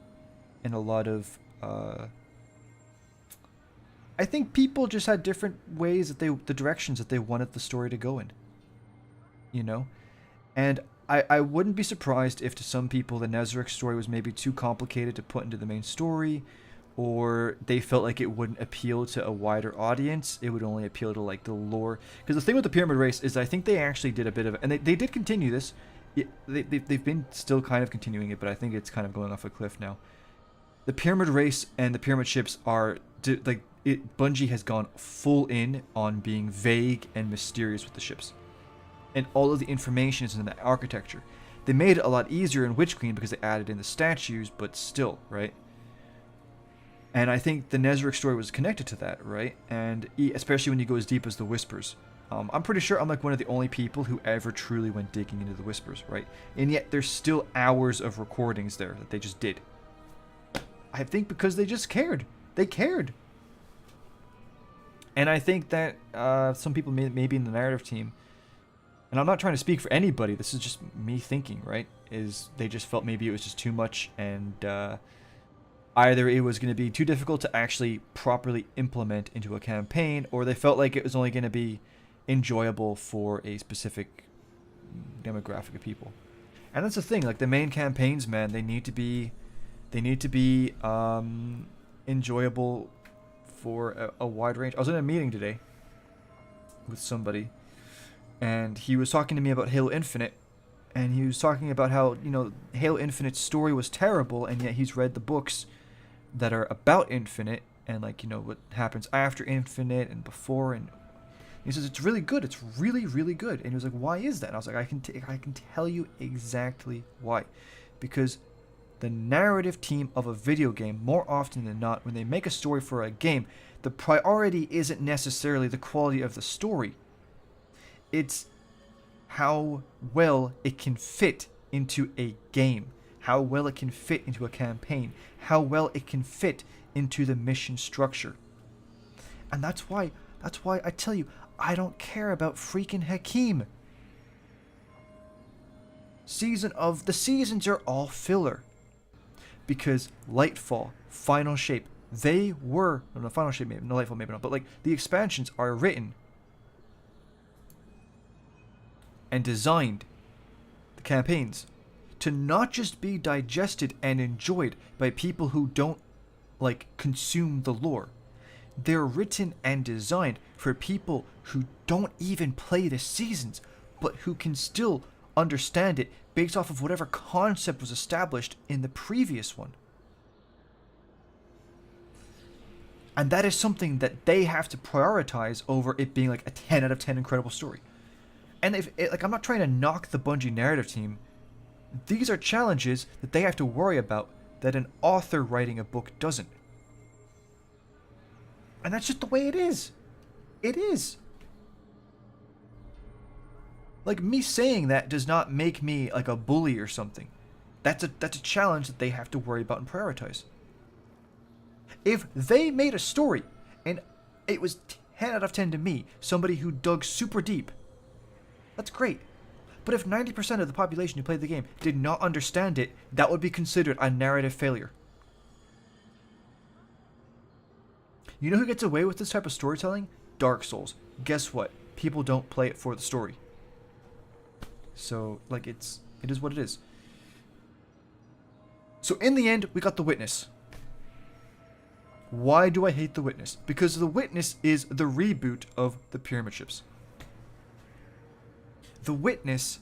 and a lot of I think people just had different ways that the directions that they wanted the story to go in. You know? And I wouldn't be surprised if to some people the Nezarec story was maybe too complicated to put into the main story, or they felt like it wouldn't appeal to a wider audience. It would only appeal to like the lore. Because the thing with the Pyramid Race is I think they actually did a bit of, and they did continue this. They've been still kind of continuing it, but I think it's kind of going off a cliff now. The Pyramid Race and the Pyramid Ships are Bungie has gone full in on being vague and mysterious with the ships. And all of the information is in the architecture. They made it a lot easier in Witch Queen because they added in the statues, but still, right? And I think the Nezarec story was connected to that, right? And especially when you go as deep as the Whispers. I'm pretty sure I'm like one of the only people who ever truly went digging into the Whispers, right? And yet there's still hours of recordings there that they just did. I think because they just cared. They cared. And I think that some people maybe in the narrative team, and I'm not trying to speak for anybody, this is just me thinking, right? Is they just felt maybe it was just too much, and either it was going to be too difficult to actually properly implement into a campaign, or they felt like it was only going to be enjoyable for a specific demographic of people. And that's the thing, like the main campaigns, man, they need to be enjoyable for a wide range. I was in a meeting today with somebody, and he was talking to me about Halo Infinite, and he was talking about how, you know, Halo Infinite's story was terrible, and yet he's read the books that are about Infinite, and like, you know, what happens after Infinite and before, and he says it's really good. It's really, really good. And he was like, why is that? And I was like, I can tell you exactly why. Because the narrative team of a video game, more often than not, when they make a story for a game, the priority isn't necessarily the quality of the story. It's how well it can fit into a game, how well it can fit into a campaign, how well it can fit into the mission structure. And that's why I tell you, I don't care about freaking Hakim. The seasons are all filler. Because Lightfall, Final Shape, they were, no, Final Shape maybe, no, Lightfall maybe not, but like the expansions are written and designed, the campaigns, to not just be digested and enjoyed by people who don't like consume the lore. They're written and designed for people who don't even play the seasons, but who can still understand it based off of whatever concept was established in the previous one. And that is something that they have to prioritize over it being like a 10 out of 10 incredible story. And I'm not trying to knock the Bungie narrative team. These are challenges that they have to worry about that an author writing a book doesn't. And that's just the way it is. It is. Like, me saying that does not make me like a bully or something. That's a challenge that they have to worry about and prioritize. If they made a story and it was 10 out of 10 to me, somebody who dug super deep, that's great. But if 90% of the population who played the game did not understand it, that would be considered a narrative failure. You know who gets away with this type of storytelling? Dark Souls. Guess what? People don't play it for the story. So, like, it is what it is. So in the end, we got The Witness. Why do I hate The Witness? Because The Witness is the reboot of the Pyramid Ships. The Witness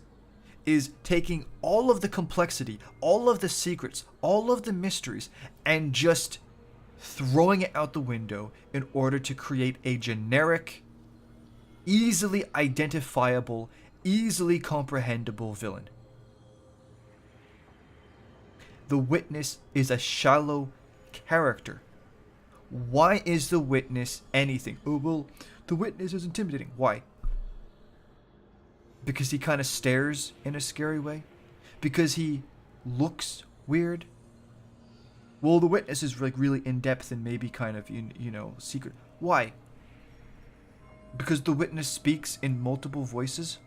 is taking all of the complexity, all of the secrets, all of the mysteries, and just throwing it out the window in order to create a generic, easily identifiable, easily comprehensible villain. The Witness is a shallow character. Why is the Witness anything? Oh, well, the Witness is intimidating. Why? Because he kind of stares in a scary way? Because he looks weird? Well, the Witness is like really in depth and maybe kind of, you know, secret. Why? Because the witness speaks in multiple voices?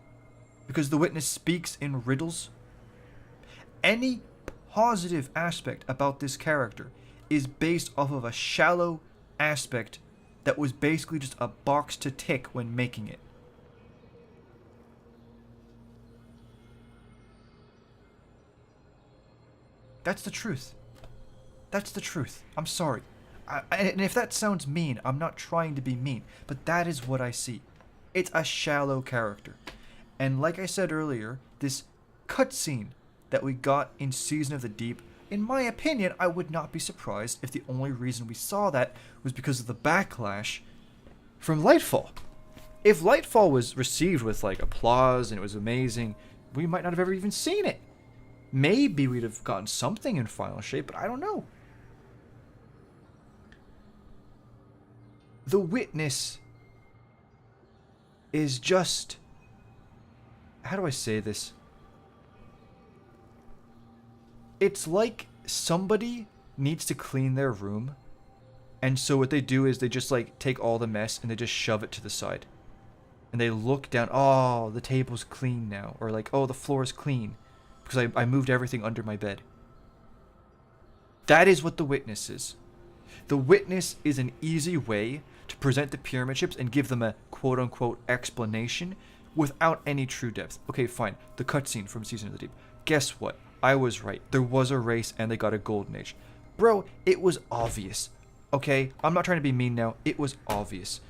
Because the witness speaks in riddles? Any positive aspect about this character is based off of a shallow aspect that was basically just a box to tick when making it. That's the truth. That's the truth. I'm sorry. And if that sounds mean, I'm not trying to be mean, but that is what I see. It's a shallow character. And like I said earlier, this cutscene that we got in Season of the Deep, in my opinion, I would not be surprised if the only reason we saw that was because of the backlash from Lightfall. If Lightfall was received with like applause and it was amazing, we might not have ever even seen it. Maybe we'd have gotten something in Final Shape, but I don't know. The Witness is just... How do I say this? It's like somebody needs to clean their room, and so what they do is they just like take all the mess and they just shove it to the side. And they look down, oh, the table's clean now. Or like, oh, the floor is clean. Because I moved everything under my bed. That is what the Witness is. The Witness is an easy way to present the pyramid ships and give them a quote-unquote explanation without any true depth. Okay, fine. The cutscene from Season of the Deep. Guess what? I was right. There was a race and they got a golden age. Bro, it was obvious. Okay? I'm not trying to be mean now. It was obvious.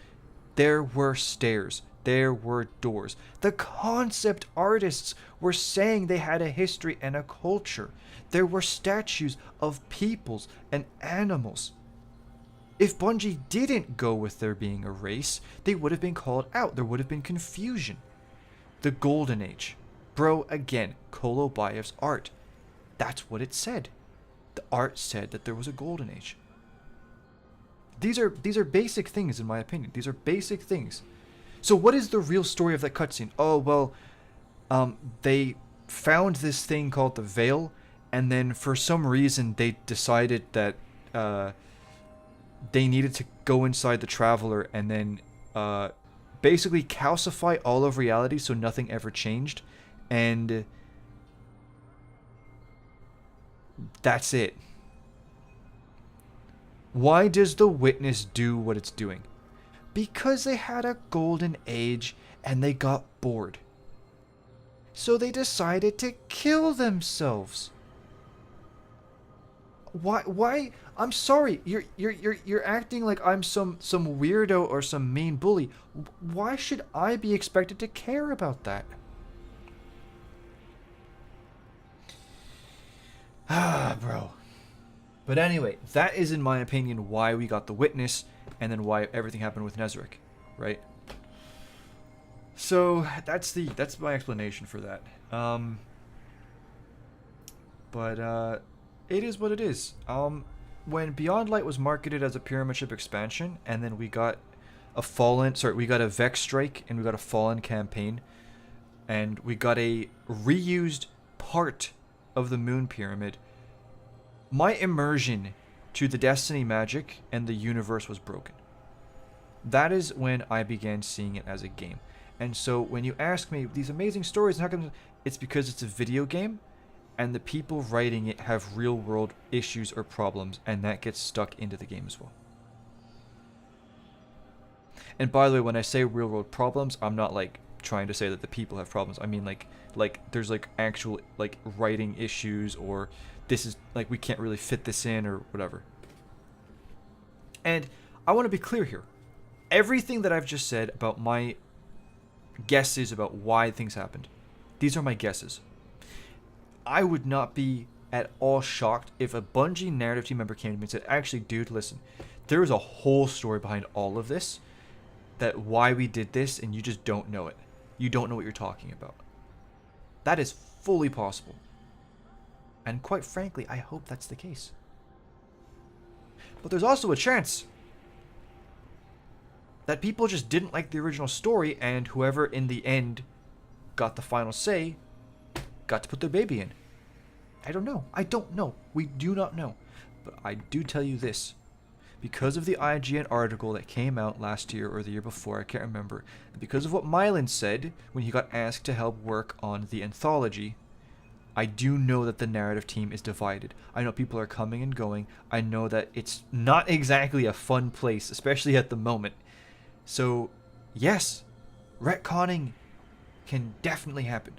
There were stairs. There were doors. The concept artists were saying they had a history and a culture. There were statues of peoples and animals. If Bungie didn't go with there being a race, they would have been called out. There would have been confusion. The Golden Age. Bro, again, Kolobayev's art. That's what it said. The art said that there was a Golden Age. These are basic things in my opinion. These are basic things. So what is the real story of that cutscene? Oh, well, they found this thing called the Veil, and then for some reason they decided that they needed to go inside the Traveler and then basically calcify all of reality so nothing ever changed. And that's it. Why does the Witness do what it's doing? Because they had a golden age and they got bored. So they decided to kill themselves. Why? I'm sorry. You're acting like I'm some weirdo or some mean bully. Why should I be expected to care about that? Ah, bro. But anyway, that is in my opinion why we got the Witness and then why everything happened with Nezarec, right? So that's my explanation for that. But it is what it is. When Beyond Light was marketed as a pyramid ship expansion, and then we got a Vex Strike and we got a Fallen campaign, and we got a reused part of the Moon Pyramid, my immersion to the Destiny magic and the universe was broken. That is when I began seeing it as a game. And so when you ask me these amazing stories, how come it's because it's a video game and the people writing it have real world issues or problems, and that gets stuck into the game as well. And by the way, when I say real world problems, I'm not like trying to say that the people have problems. I mean like there's like actual like writing issues, or this is like we can't really fit this in or whatever. And I want to be clear here. Everything that I've just said about my guesses about why things happened, these are my guesses. I would not be at all shocked if a Bungie narrative team member came to me and said, actually, dude, listen, there is a whole story behind all of this, that why we did this, and you just don't know it. You don't know what you're talking about. That is fully possible. And quite frankly, I hope that's the case. But there's also a chance that people just didn't like the original story, and whoever in the end got the final say got to put their baby in. I don't know. We do not know. But I do tell you this. because of the IGN article that came out last year or the year before, I can't remember, and because of what Mylan said when he got asked to help work on the anthology, I do know that the narrative team is divided. I know people are coming and going. I know that it's not exactly a fun place, especially at the moment. So, yes, retconning can definitely happen.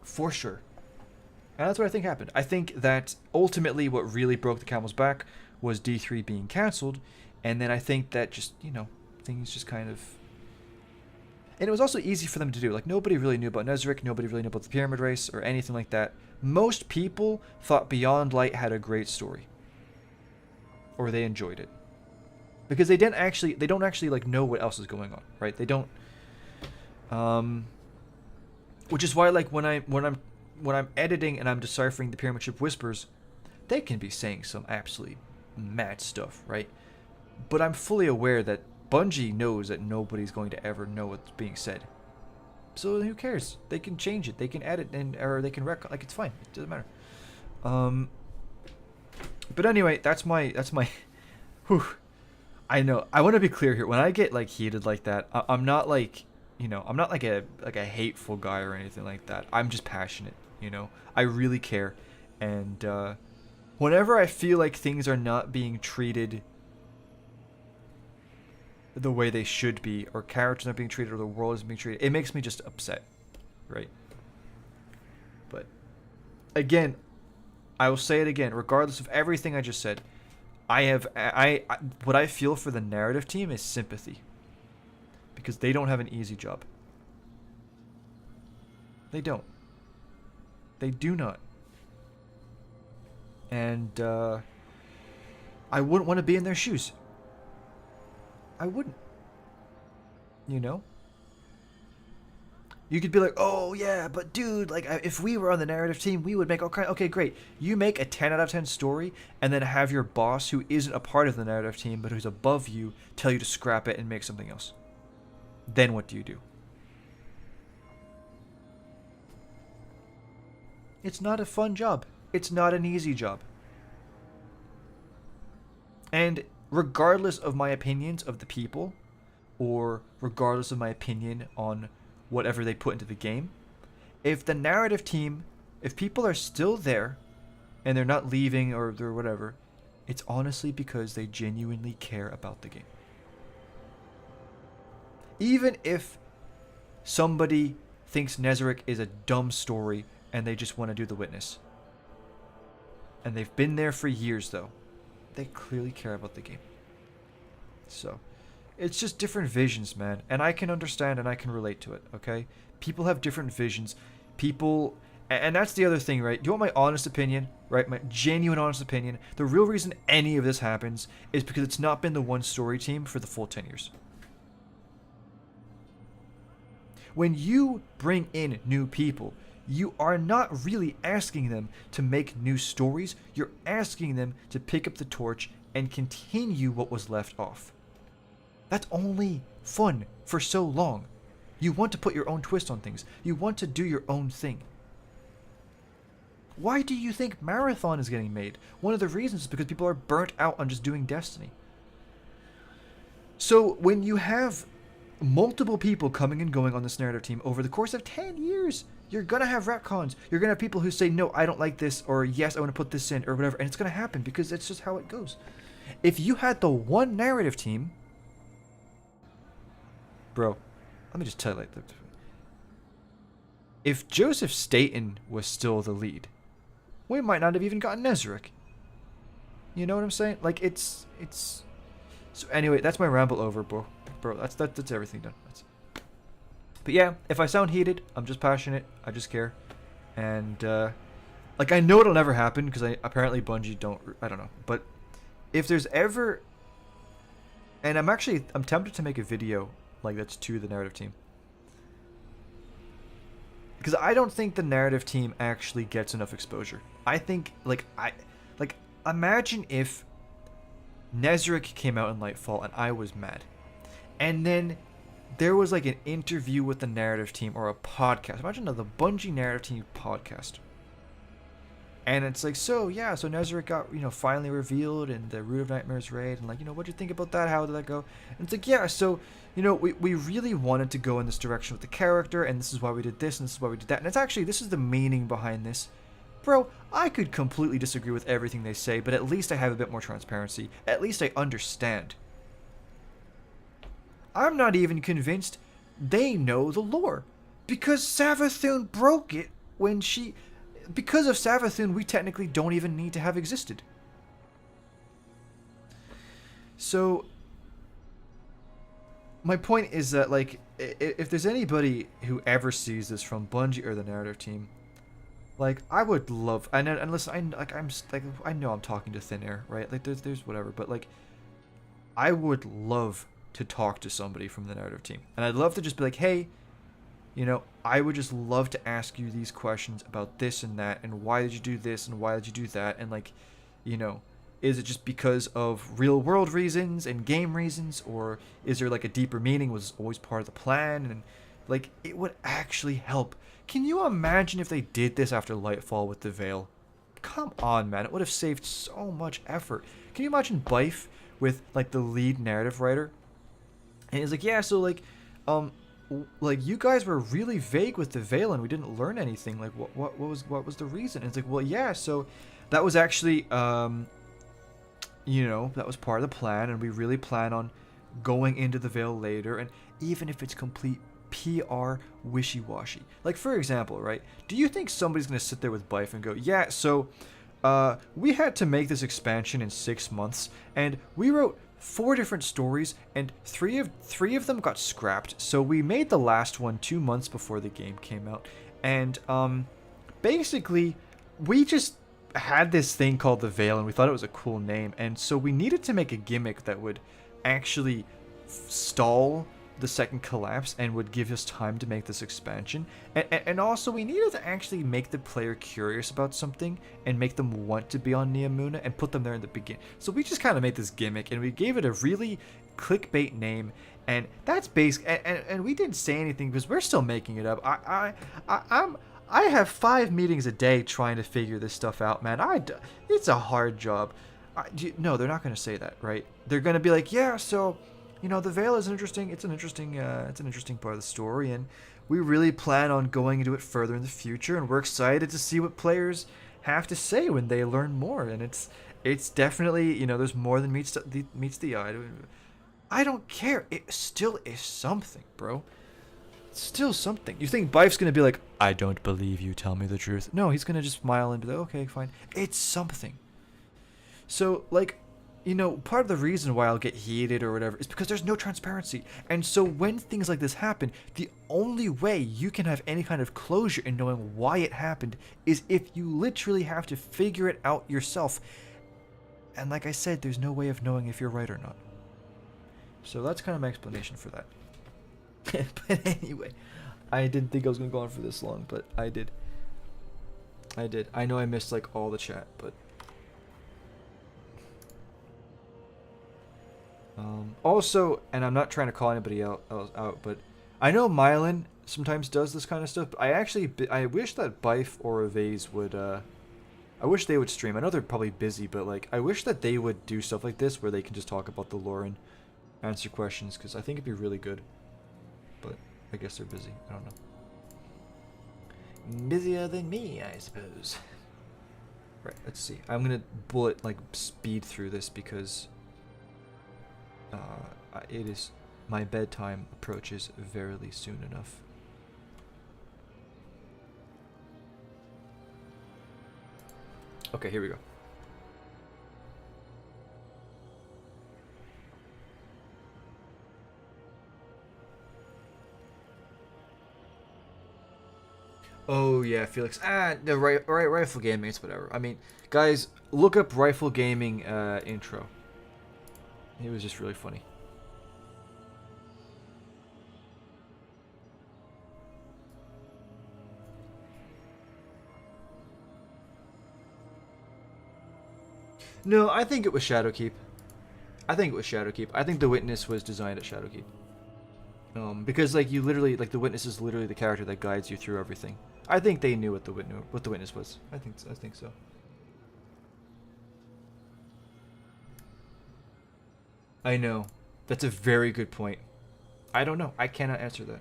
For sure. And that's what I think happened. I think that ultimately what really broke the camel's back was D3 being cancelled. And then I think that just, things just kind of... And it was also easy for them to do. Like, nobody really knew about Nezarec. Nobody really knew about the Pyramid Race or anything like that. Most people thought Beyond Light had a great story. Or they enjoyed it. Because they don't actually like know what else is going on, right? They don't... which is why, like, when I'm editing and I'm deciphering the Pyramid Ship Whispers, they can be saying some absolutely mad stuff, right? But I'm fully aware that Bungie knows that nobody's going to ever know what's being said. So who cares? They can change it. They can edit or they can like, it's fine. It doesn't matter. But anyway, that's my whew. I know. I want to be clear here. When I get like heated like that, I'm not like, I'm not like a hateful guy or anything like that. I'm just passionate, I really care. And whenever I feel like things are not being treated the way they should be, or characters aren't being treated, or the world is being treated, it makes me just upset, right? But again, I will say it again, regardless of everything I just said, what I feel for the narrative team is sympathy, because they don't have an easy job. They don't. They do not. And I wouldn't want to be in their shoes. I wouldn't. You could be like, oh yeah, but dude, like, if we were on the narrative team, we would make all kind. Okay, great. You make a 10 out of 10 story, and then have your boss, who isn't a part of the narrative team but who's above you, tell you to scrap it and make something else. Then what do you do? It's not a fun job. It's not an easy job. And regardless of my opinions of the people, or regardless of my opinion on whatever they put into the game, if the narrative team, if people are still there and they're not leaving or they're whatever, it's honestly because they genuinely care about the game. Even if somebody thinks Nezarec is a dumb story and they just want to do the Witness, and they've been there for years though, they clearly care about the game. So, it's just different visions, man. And I can understand and I can relate to it, okay? People have different visions. And that's the other thing, right? Do you want my honest opinion, right? My genuine honest opinion. The real reason any of this happens is because it's not been the one story team for the full 10 years. When you bring in new people, you are not really asking them to make new stories. You're asking them to pick up the torch and continue what was left off. That's only fun for so long. You want to put your own twist on things. You want to do your own thing. Why do you think Marathon is getting made? One of the reasons is because people are burnt out on just doing Destiny. So when you have multiple people coming and going on this narrative team over the course of 10 years, you're going to have retcons. You're going to have people who say, no, I don't like this, or yes, I want to put this in, or whatever. And it's going to happen because it's just how it goes. If you had the one narrative team, bro, let me just tell you like that. If Joseph Staten was still the lead, we might not have even gotten Nezarec. You know what I'm saying? Like, it's... So anyway, that's my ramble over, bro. That's everything done. But yeah, if I sound heated, I'm just passionate. I just care. And, like, I know it'll never happen, because apparently Bungie don't... I don't know. But if there's ever... And I'm tempted to make a video like that's to the narrative team, because I don't think the narrative team actually gets enough exposure. I think imagine if Nezarec came out in Lightfall and I was mad, and then there was like an interview with the narrative team or a podcast. Imagine the Bungie narrative team podcast, And it's like, so yeah, so Nezareth got, you know, finally revealed, and the Root of Nightmares raid, and like, you know, what'd you think about that? How did that go? And it's like, yeah, so, you know, we really wanted to go in this direction with the character, and this is why we did this, and this is why we did that. And it's actually, this is the meaning behind this. Bro, I could completely disagree with everything they say, but at least I have a bit more transparency. At least I understand. I'm not even convinced they know the lore, because Savathun broke it when she... Because of Savathun, we technically don't even need to have existed. So, my point is that, like, if there's anybody who ever sees this from Bungie or the narrative team, like, I would love, and listen, I know I'm talking to thin air, right? Like, there's whatever, but like, I would love to talk to somebody from the narrative team, and I'd love to just be like, hey, you know, I would just love to ask you these questions about this and that, and why did you do this, and why did you do that, and like, you know, is it just because of real world reasons and game reasons, or is there like a deeper meaning, was always part of the plan, and like, it would actually help. Can you imagine if they did this after Lightfall with the Veil? Come on, man, it would have saved so much effort. Can you imagine Bife with like the lead narrative writer, and he's like, yeah, so like, like, you guys were really vague with the Veil and we didn't learn anything. Like, what was the reason? And it's like, well, yeah, so that was actually, you know, that was part of the plan, and we really plan on going into the Veil later, and even if it's complete PR wishy-washy. Like, for example, right, do you think somebody's going to sit there with Bife and go, yeah, so we had to make this expansion in 6 months, and we wrote 4 different stories, and three of them got scrapped, so we made the last one 2 months before the game came out, and basically we just had this thing called the Veil, and we thought it was a cool name, and so we needed to make a gimmick that would actually stall the second collapse and would give us time to make this expansion, and also we needed to actually make the player curious about something and make them want to be on Neomuna and put them there in the beginning. So we just kind of made this gimmick, and we gave it a really clickbait name, and that's basic, and we didn't say anything because we're still making it up. I have 5 meetings a day trying to figure this stuff out, man. It's a hard job. No, they're not going to say that, right? They're going to be like, yeah, so, you know, the Veil is interesting. It's an interesting part of the story, and we really plan on going into it further in the future, and we're excited to see what players have to say when they learn more. And it's definitely, you know, there's more than meets the eye. I don't care. It still is something, bro. It's still something. You think Bife's gonna be like, I don't believe you, tell me the truth? No, he's gonna just smile and be like, okay, fine. It's something. So, like, you know, part of the reason why I'll get heated or whatever is because there's no transparency. And so when things like this happen, the only way you can have any kind of closure in knowing why it happened is if you literally have to figure it out yourself. And like I said, there's no way of knowing if you're right or not. So that's kind of my explanation for that. But anyway, I didn't think I was going to go on for this long, but I did. I know I missed like all the chat, but... also, and I'm not trying to call anybody out, but I know Mylan sometimes does this kind of stuff, but I wish that Bife or Vase would, I wish they would stream. I know they're probably busy, but like, I wish that they would do stuff like this where they can just talk about the lore and answer questions, because I think it'd be really good. But I guess they're busy. I don't know. Busier than me, I suppose. Right, let's see. I'm gonna bullet, like, speed through this because it is, my bedtime approaches verily soon enough. Okay, here we go. Oh yeah, Felix. The rifle gaming. It's whatever. I mean, guys, look up rifle gaming intro. It was just really funny. No, I think it was Shadowkeep. I think the Witness was designed at Shadowkeep. Because like you literally, like the Witness is literally the character that guides you through everything. I think they knew what the Witness was. I think so. I know. That's a very good point. I don't know. I cannot answer that.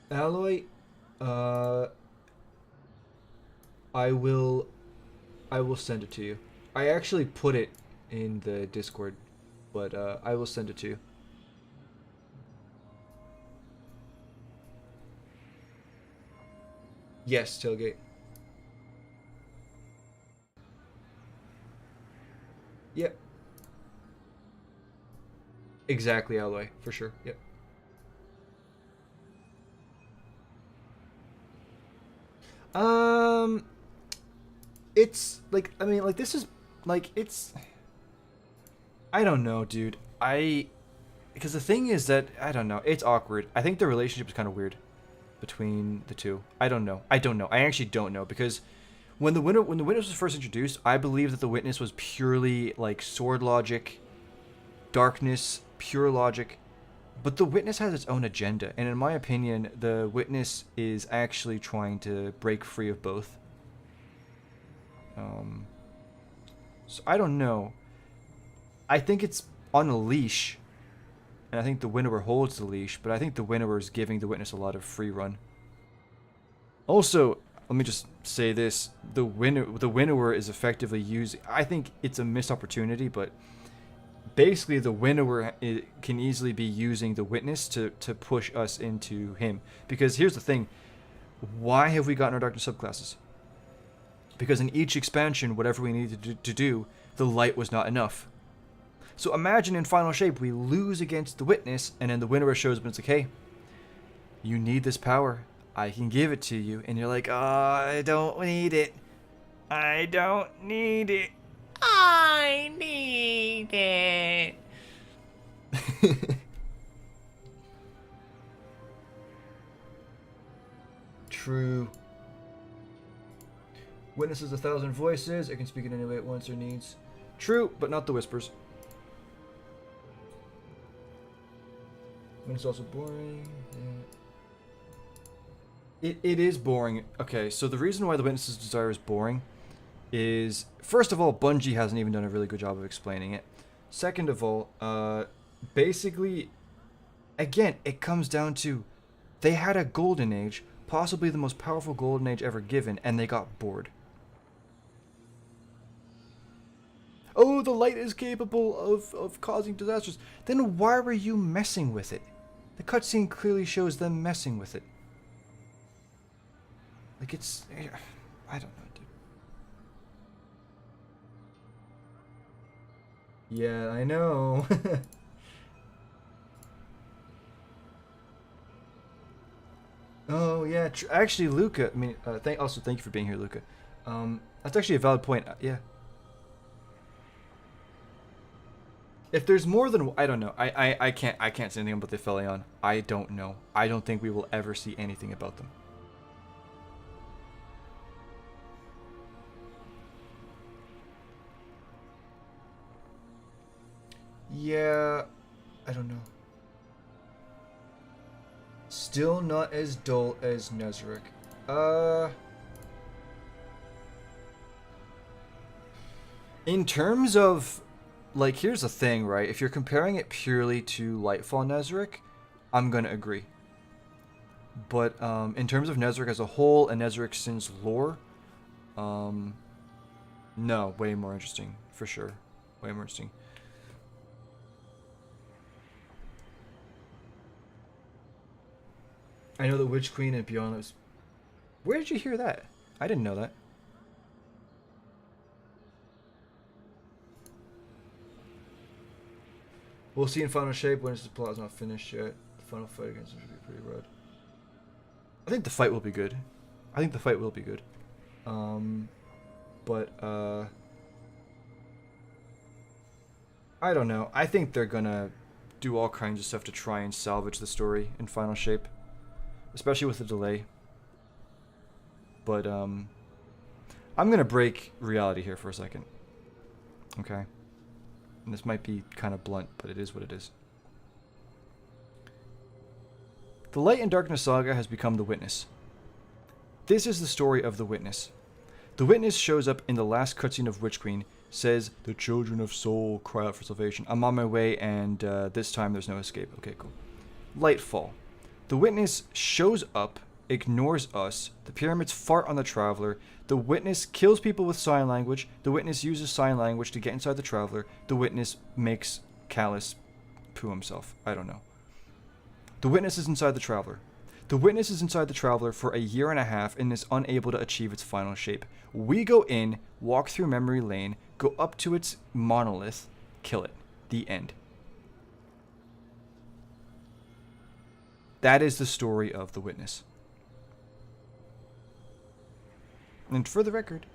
Alloy, I will send it to you. I actually put it in the Discord, but I will send it to you. Yes, tailgate. Yep. Exactly, Alloy, for sure. Yep. It's like, I mean, like, this is like, it's, I don't know, dude. Because the thing is that, I don't know, it's awkward. I think the relationship is kind of weird between the two. I don't know. I actually don't know, because when the witness was first introduced, I believe that the witness was purely like sword logic, darkness, pure logic. But the witness has its own agenda, and in my opinion, the witness is actually trying to break free of both. So I don't know. I think it's on a leash, and I think the winnower holds the leash, but I think the winnower is giving the witness a lot of free run. Also, let me just say this: the winnower is effectively using. I think it's a missed opportunity, but basically the winnower can easily be using the witness to push us into him. Because here's the thing: why have we gotten our darkness subclasses? Because in each expansion, whatever we needed to do, the light was not enough. So imagine in Final Shape we lose against the witness, and then the winnower shows up and it's like, hey, you need this power. I can give it to you. And you're like, oh, I don't need it. I don't need it. I need it. True. Witnesses 1,000 voices. It can speak in any way it wants or needs. True, but not the whispers. When it's also boring. Yeah. It is boring. Okay, so the reason why the witness's desire is boring is, first of all, Bungie hasn't even done a really good job of explaining it. Second of all, basically, again, it comes down to they had a golden age, possibly the most powerful golden age ever given, and they got bored. Oh, the light is capable of causing disasters. Then why were you messing with it? The cutscene clearly shows them messing with it. Like, it's... I don't know, dude. Yeah, I know. Oh, yeah. Actually, Luca... I mean, thank you for being here, Luca. That's actually a valid point. Yeah. If there's more than... I don't know. I can't say anything about the Aphelion. I don't know. I don't think we will ever see anything about them. Yeah... I don't know. Still not as dull as Nezarec. In terms of... Like, here's the thing, right? If you're comparing it purely to Lightfall Nezarec, I'm gonna agree. But in terms of Nezarec as a whole and Nezarec Sin's lore, no, way more interesting, for sure. Way more interesting. I know the Witch Queen and beyond was... Where did you hear that? I didn't know that. We'll see in Final Shape when the plot is not finished yet. The final fight against him should be pretty rad. I think the fight will be good. I don't know. I think they're gonna do all kinds of stuff to try and salvage the story in Final Shape. Especially with the delay. But, I'm gonna break reality here for a second. Okay? And this might be kind of blunt, but it is what it is. The Light and Darkness saga has become the Witness. This is the story of the Witness. The witness shows up in the last cutscene of Witch Queen, says, "The children of Soul cry out for salvation. I'm on my way, and this time there's no escape." Okay, cool. Lightfall. The witness shows up, ignores us. The pyramids fart on the traveler. The witness kills people with sign language. The witness uses sign language to get inside the traveler. The witness makes Callus poo himself. I don't know. The witness is inside the traveler. The witness is inside the traveler for a year and a half and is unable to achieve its final shape. We go in, walk through memory lane, go up to its monolith, kill it. The end. That is the story of the witness. And for the record,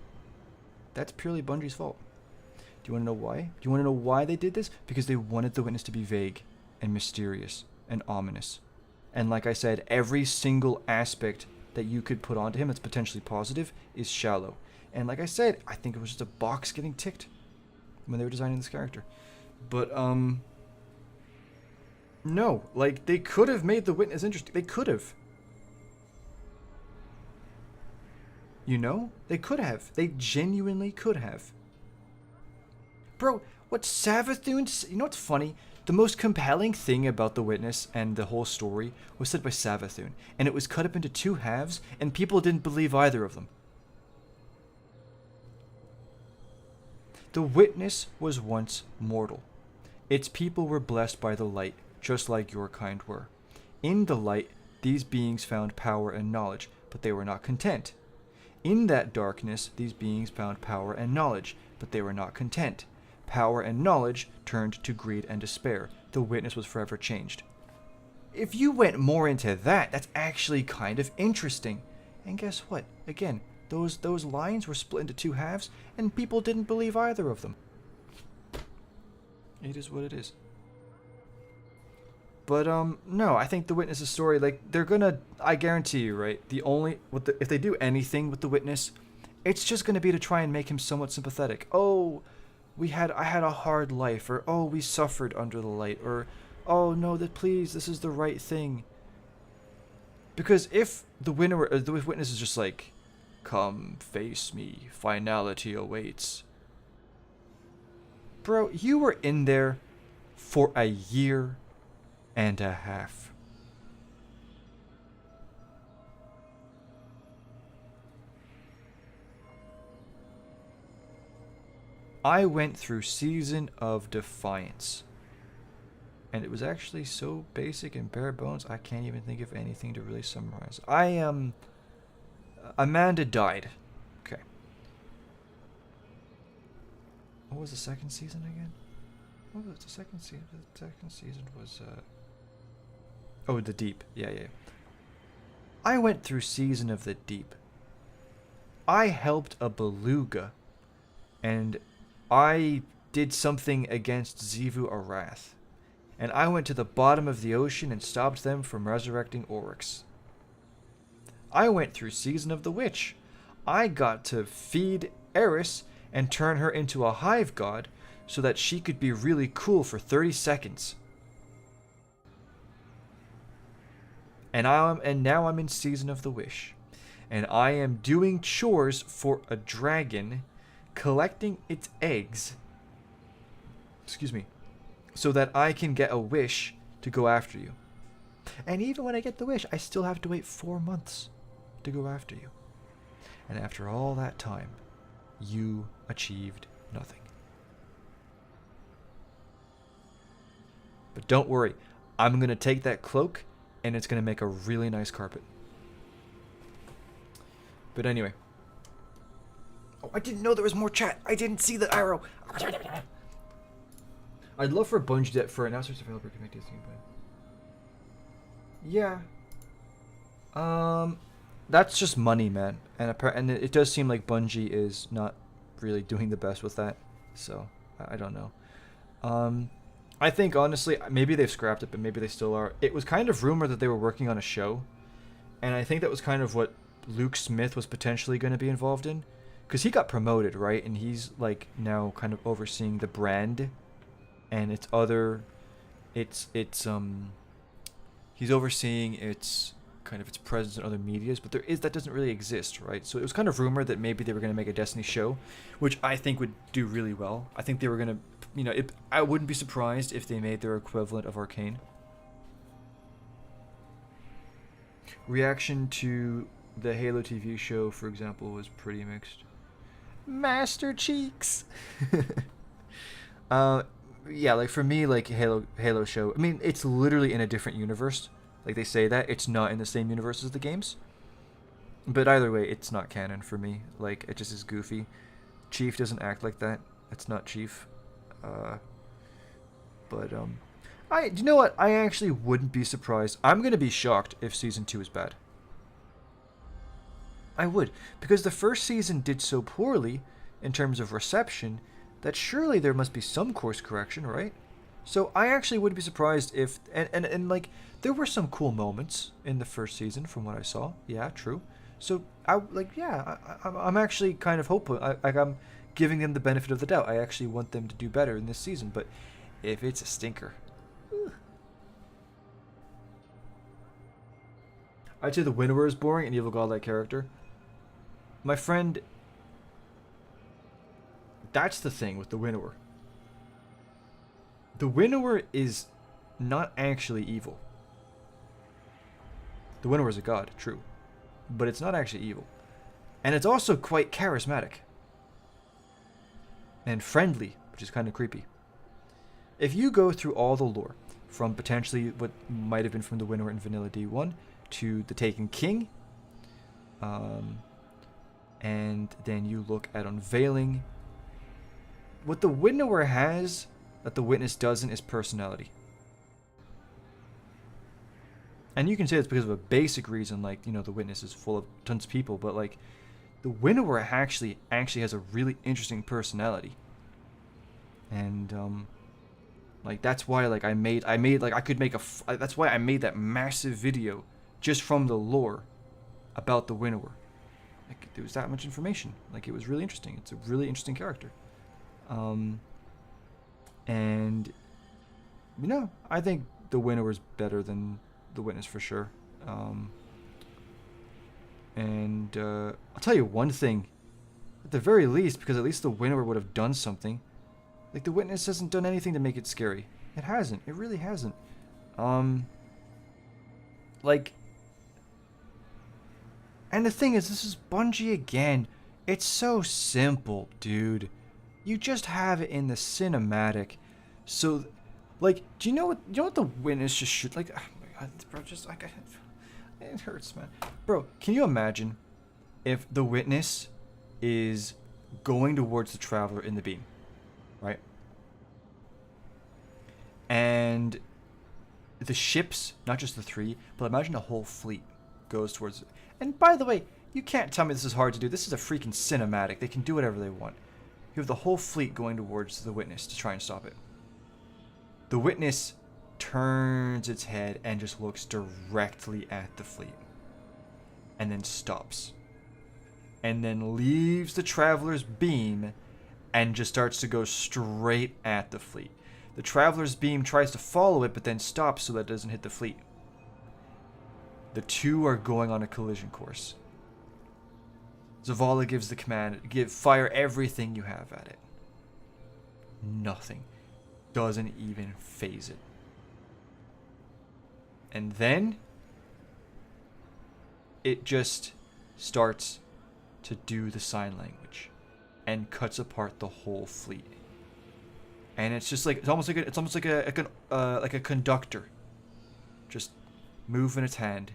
that's purely Bungie's fault. Do you want to know why? Do you want to know why they did this? Because they wanted the witness to be vague and mysterious and ominous. And like I said, every single aspect that you could put onto him that's potentially positive is shallow. And like I said, I think it was just a box getting ticked when they were designing this character. But, no. Like, they could have made the witness interesting. They could have. You know? They could have. They genuinely could have. Bro, what Savathun... You know what's funny? The most compelling thing about The Witness and the whole story was said by Savathun, and it was cut up into two halves, and people didn't believe either of them. The Witness was once mortal. Its people were blessed by the light, just like your kind were. In the light, these beings found power and knowledge, but they were not content. In that darkness, these beings found power and knowledge, but they were not content. Power and knowledge turned to greed and despair. The witness was forever changed. If you went more into that, that's actually kind of interesting. And guess what? Again, those lines were split into two halves, and people didn't believe either of them. It is what it is. But, no, I think the witness's story, like, they're gonna, I guarantee you, right, if they do anything with the witness, it's just gonna be to try and make him somewhat sympathetic. Oh, I had a hard life, or, oh, we suffered under the light, or, oh, no, please, this is the right thing. Because if the witness is just like, come face me, finality awaits. Bro, you were in there for a year and a half. I went through Season of Defiance. And it was actually so basic and bare bones, I can't even think of anything to really summarize. Amanda died. Okay. What was the second season again? What was the second season? The second season was, oh, The Deep. Yeah. I went through Season of the Deep. I helped a beluga. And I did something against Xivu Arath. And I went to the bottom of the ocean and stopped them from resurrecting Oryx. I went through Season of the Witch. I got to feed Eris and turn her into a hive god so that she could be really cool for 30 seconds. And now I'm in Season of the Wish. And I am doing chores for a dragon, collecting its eggs. Excuse me. So that I can get a wish to go after you. And even when I get the wish, I still have to wait 4 months to go after you. And after all that time, you achieved nothing. But don't worry, I'm going to take that cloak and it's going to make a really nice carpet. But anyway. Oh, I didn't know there was more chat. I didn't see the arrow. I'd love for Bungie that for announcers developer to make this game, but yeah. That's just money, man. And it does seem like Bungie is not really doing the best with that. So, I don't know. I think, honestly, maybe they've scrapped it, but maybe they still are. It was kind of rumored that they were working on a show. And I think that was kind of what Luke Smith was potentially going to be involved in. Because he got promoted, right? And he's, like, now kind of overseeing the brand. And he's overseeing its kind of its presence in other medias, but that doesn't really exist, right? So it was kind of rumored that maybe they were going to make a Destiny show, which I think would do really well. I think they were going to, you know, I wouldn't be surprised if they made their equivalent of Arcane. Reaction to the Halo TV show, for example, was pretty mixed. Master Cheeks. Yeah, like for me, like Halo show, I mean, it's literally in a different universe. Like they say that it's not in the same universe as the games, but either way, it's not canon for me. Like it just is goofy. Chief doesn't act like that. That's not Chief. Do you know what? I actually wouldn't be surprised. I'm gonna be shocked if season 2 is bad. I would, because the first season did so poorly in terms of reception that surely there must be some course correction, right? So I actually wouldn't be surprised if, and like, there were some cool moments in the first season from what I saw. Yeah, true. So I'm actually kind of hopeful. I'm giving them the benefit of the doubt. I actually want them to do better in this season, but if it's a stinker, I'd say the Winnower is boring, an evil godlike character. My friend, that's the thing with the Winnower. The Winnower is not actually evil. The Winnower is a god, true. But it's not actually evil. And it's also quite charismatic. And friendly, which is kind of creepy. If you go through all the lore, from potentially what might have been from the Winnower in Vanilla D1, to the Taken King, and then you look at Unveiling, what the Winnower has that the Witness doesn't is personality. And you can say it's because of a basic reason, like, you know, the Witness is full of tons of people, but like, the Winnower actually has a really interesting personality. And like that's why like I made like I could make that's why I made that massive video just from the lore about the Winnower. Like there was that much information. Like it was really interesting. It's a really interesting character. And you know, I think the Winnower's better than the Witness for sure. I'll tell you one thing, at the very least, because at least the Winnower would have done something. Like the Witness hasn't done anything to make it scary. It hasn't. It really hasn't. Like, and the thing is, this is Bungie again. It's so simple, dude. You just have it in the cinematic. So, like, do you know what the Witness just should, like, oh my god, bro, just, like, it hurts, man. Bro, can you imagine if the Witness is going towards the Traveler in the beam, right? And the ships, not just the 3, but imagine a whole fleet goes towards it. And by the way, you can't tell me this is hard to do. This is a freaking cinematic. They can do whatever they want. You have the whole fleet going towards the Witness to try and stop it. The Witness turns its head and just looks directly at the fleet. And then stops. And then leaves the Traveler's beam and just starts to go straight at the fleet. The Traveler's beam tries to follow it, but then stops so that it doesn't hit the fleet. The two are going on a collision course. Zavala gives the command, fire everything you have at it. Nothing. Doesn't even phase it. And then it just starts to do the sign language and cuts apart the whole fleet. And it's just like it's almost like a conductor, just moving its hand.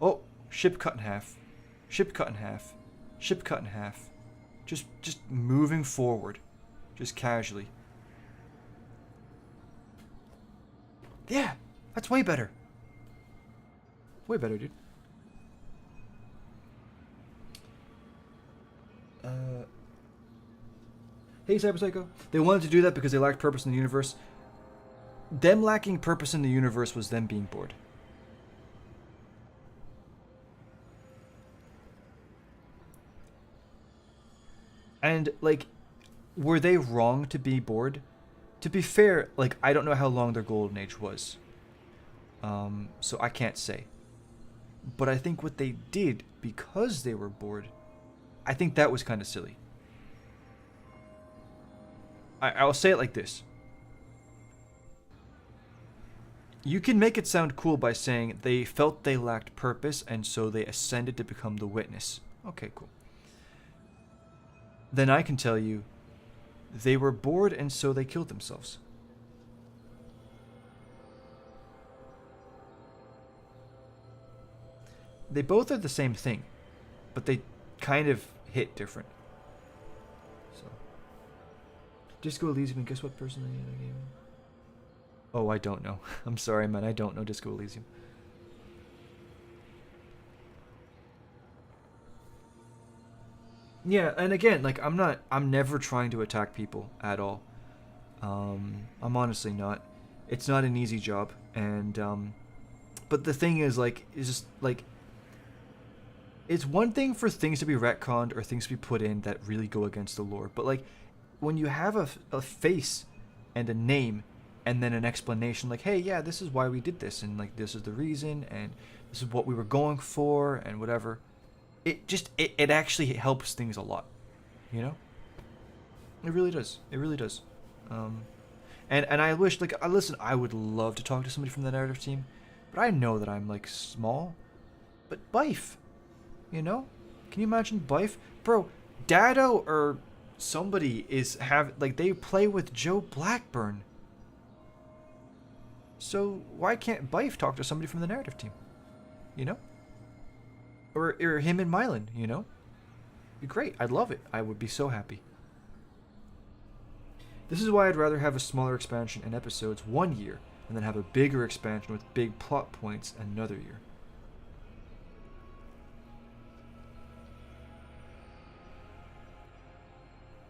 Oh, ship cut in half, ship cut in half, ship cut in half, just moving forward, just casually. Yeah, that's way better. Way better, dude. Hey, Cyber Psycho. They wanted to do that because they lacked purpose in the universe. Them lacking purpose in the universe was them being bored. And, like, were they wrong to be bored? To be fair, like, I don't know how long their golden age was. So I can't say. But I think what they did, because they were bored, I think that was kind of silly. I'll say it like this. You can make it sound cool by saying they felt they lacked purpose and so they ascended to become the witness. Okay, cool. Then I can tell you they were bored and so they killed themselves. They both are the same thing, but they kind of hit different. So, Disco Elysium, and guess what person in the game? Oh, I don't know. I'm sorry, man. I don't know Disco Elysium. Yeah, and again, like I'm never trying to attack people at all. I'm honestly not. It's not an easy job, and but the thing is, like, it's just like. It's one thing for things to be retconned or things to be put in that really go against the lore. But, like, when you have a face and a name and then an explanation like, hey, yeah, this is why we did this. And, like, this is the reason. And this is what we were going for and whatever. It actually helps things a lot. You know? It really does. It really does. And I wish, like, listen, I would love to talk to somebody from the narrative team. But I know that I'm, like, small. But Bife. You know? Can you imagine Bife? Bro, Dado or somebody they play with Joe Blackburn. So why can't Bife talk to somebody from the narrative team? You know? Or him and Mylan, you know? Be great. I'd love it. I would be so happy. This is why I'd rather have a smaller expansion and episodes 1 year and then have a bigger expansion with big plot points another year.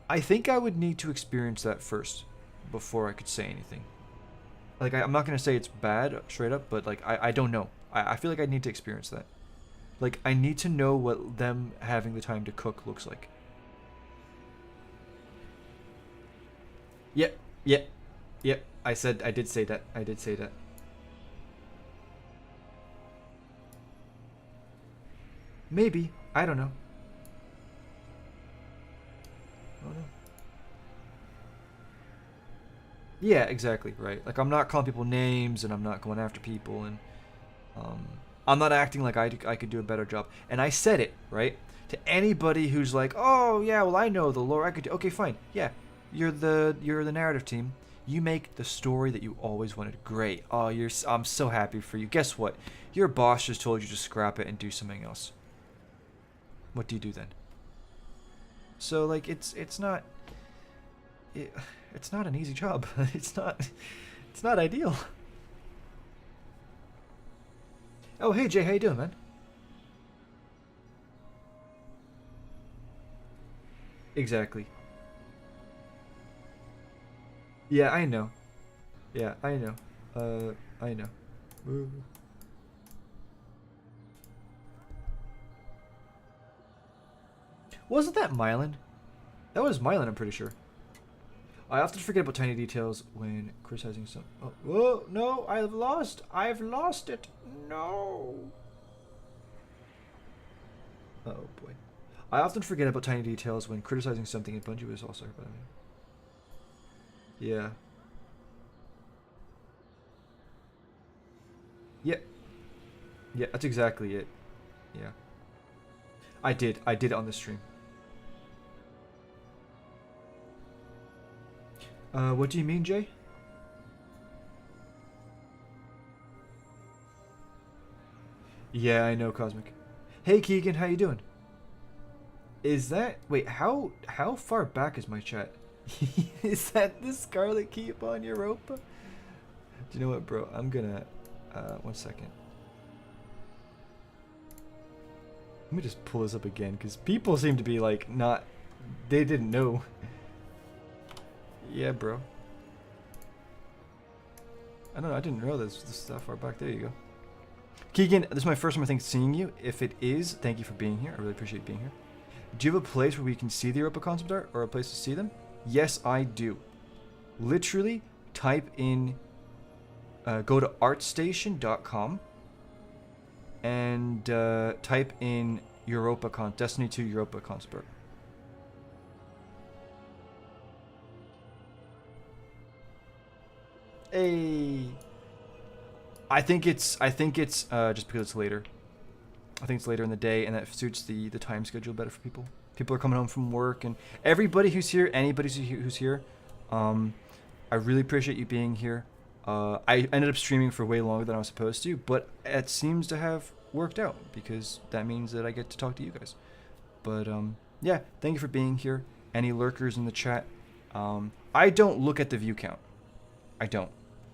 I think I would need to experience that first before I could say anything. Like, I'm not going to say it's bad straight up, but, like, I don't know. I feel like I need to experience that. Like, I need to know what them having the time to cook looks like. Yep. I did say that. Maybe. I don't know. Yeah, exactly, right. Like, I'm not calling people names, and I'm not going after people, and I'm not acting like I could do a better job. And I said it, right? To anybody who's like, oh, yeah, well, I know the lore, I could do... Okay, fine, yeah. You're the narrative team. You make the story that you always wanted. Great. Oh, I'm so happy for you. Guess what? Your boss just told you to scrap it and do something else. What do you do then? So, like, it's not an easy job. It's not ideal. Oh, hey Jay, how you doing, man? Exactly. Yeah, I know. Yeah, I know. I know. Wasn't that Mylan? That was Mylan, I'm pretty sure. I often forget about tiny details when criticizing some... Oh, whoa, no, I've lost it. No. Oh, boy. I often forget about tiny details when criticizing something, and Bungie was also... Yeah. Yeah. Yeah, that's exactly it. Yeah. I did it on the stream. What do you mean, Jay? Yeah, I know, Cosmic. Hey, Keegan, how you doing? Is that... Wait, how far back is my chat? Is that the Scarlet Keep on Europa? Do you know what, bro? I'm gonna... 1 second. Let me just pull this up again, because people seem to be, like, not... They didn't know. Yeah, bro. I don't know, I didn't know this that far back. There you go. Keegan, this is my first time, I think, seeing you. If it is, thank you for being here. I really appreciate being here. Do you have a place where we can see the Europa concept art, or a place to see them? Yes, I do. Literally, type in... go to artstation.com. and type in Destiny 2 Europa Consort. Hey, I think it's just because it's later. I think it's later in the day, and that suits the time schedule better for people. People are coming home from work, and everybody who's here, anybody who's here, I really appreciate you being here. I ended up streaming for way longer than I was supposed to, but it seems to have worked out because that means that I get to talk to you guys. But yeah, thank you for being here. Any lurkers in the chat? I don't look at the view count. I don't.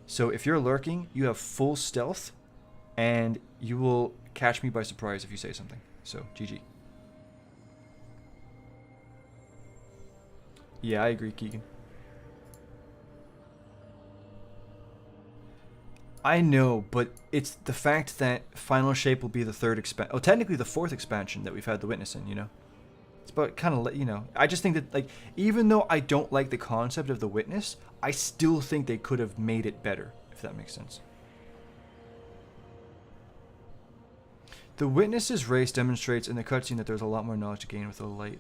So if you're lurking, you have full stealth, and you will catch me by surprise if you say something. So GG. Yeah, I agree, Keegan. I know, but it's the fact that Final Shape will be the third expansion. Oh, technically the fourth expansion that we've had the Witness in, you know? It's about kind of, you know, I just think that, like, even though I don't like the concept of the Witness, I still think they could have made it better, if that makes sense. The Witness's race demonstrates in the cutscene that there's a lot more knowledge to gain with the light.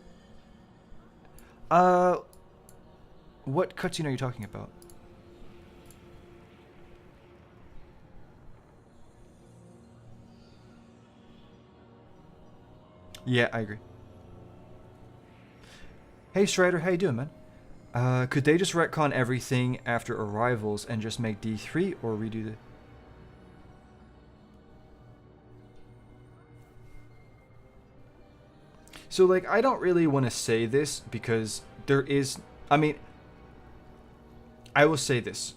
What cutscene are you talking about? Yeah, I agree. Hey Strider, how you doing, man? Could they just retcon everything after Arrivals and just make D3 or redo the... So, like, I don't really want to say this because there is... I mean, I will say this.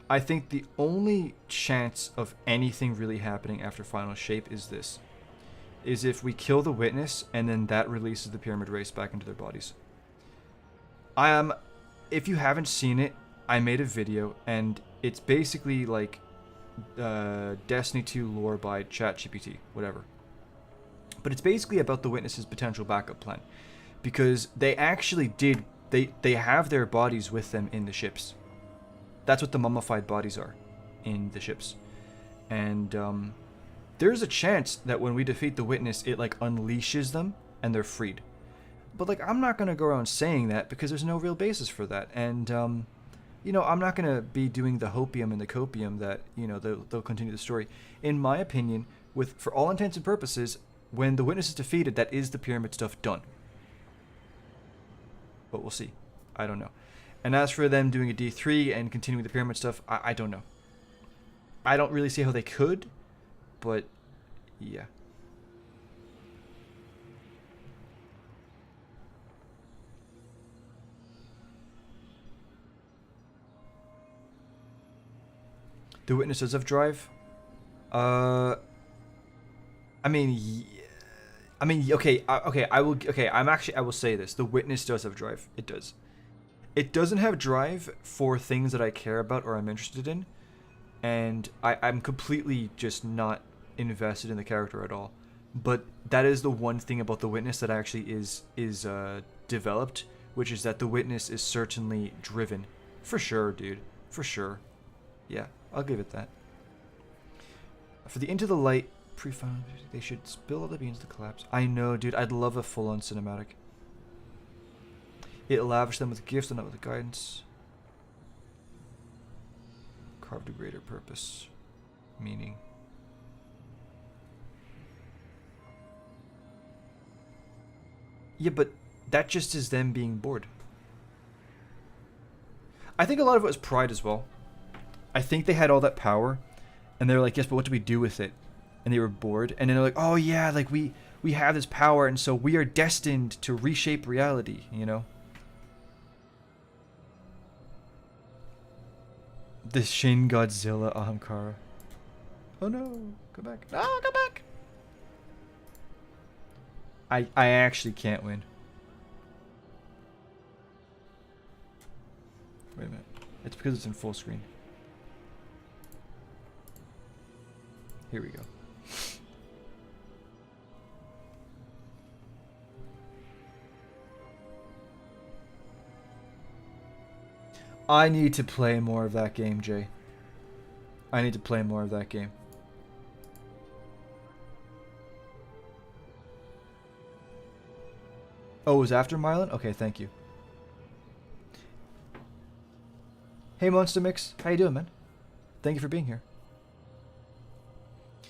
I think the only chance of anything really happening after Final Shape is this. Is if we kill the Witness and then that releases the Pyramid Race back into their bodies. If you haven't seen it, I made a video and it's basically like Destiny 2 lore by ChatGPT, whatever. But it's basically about the Witness's potential backup plan. Because they actually did, they have their bodies with them in the ships. That's what the mummified bodies are in the ships. And there's a chance that when we defeat the Witness, it like unleashes them and they're freed. But like, I'm not going to go around saying that because there's no real basis for that. And, you know, I'm not going to be doing the hopium and the copium that, you know, they'll continue the story. In my opinion, for all intents and purposes, when the Witness is defeated, that is the pyramid stuff done. But we'll see. I don't know. And as for them doing a D3 and continuing the pyramid stuff, I don't know. I don't really see how they could, but yeah. The Witnesses of Drive? I mean, okay, I will say this. The Witness does have drive. It does. It doesn't have drive for things that I care about or I'm interested in. And I'm completely just not invested in the character at all. But that is the one thing about the Witness that actually is developed, which is that the Witness is certainly driven. For sure, dude. For sure. Yeah, I'll give it that. For the Into the Light pre-final, they should spill all the beans to collapse. I know, dude. I'd love a full-on cinematic. It lavished them with gifts and not with guidance. Carved a greater purpose. Meaning. Yeah, but that just is them being bored. I think a lot of it was pride as well. I think they had all that power, and they were like, yes, but what do we do with it? And they were bored, and then they're like, oh yeah, like we have this power, and so we are destined to reshape reality, you know? The Shin Godzilla Ahamkara. Oh no, go back. No, go back! I actually can't win. Wait a minute. It's because it's in full screen. Here we go. I need to play more of that game, Jay. I need to play more of that game. Oh, it was after Mylan? Okay, thank you. Hey, Monster Mix. How you doing, man? Thank you for being here.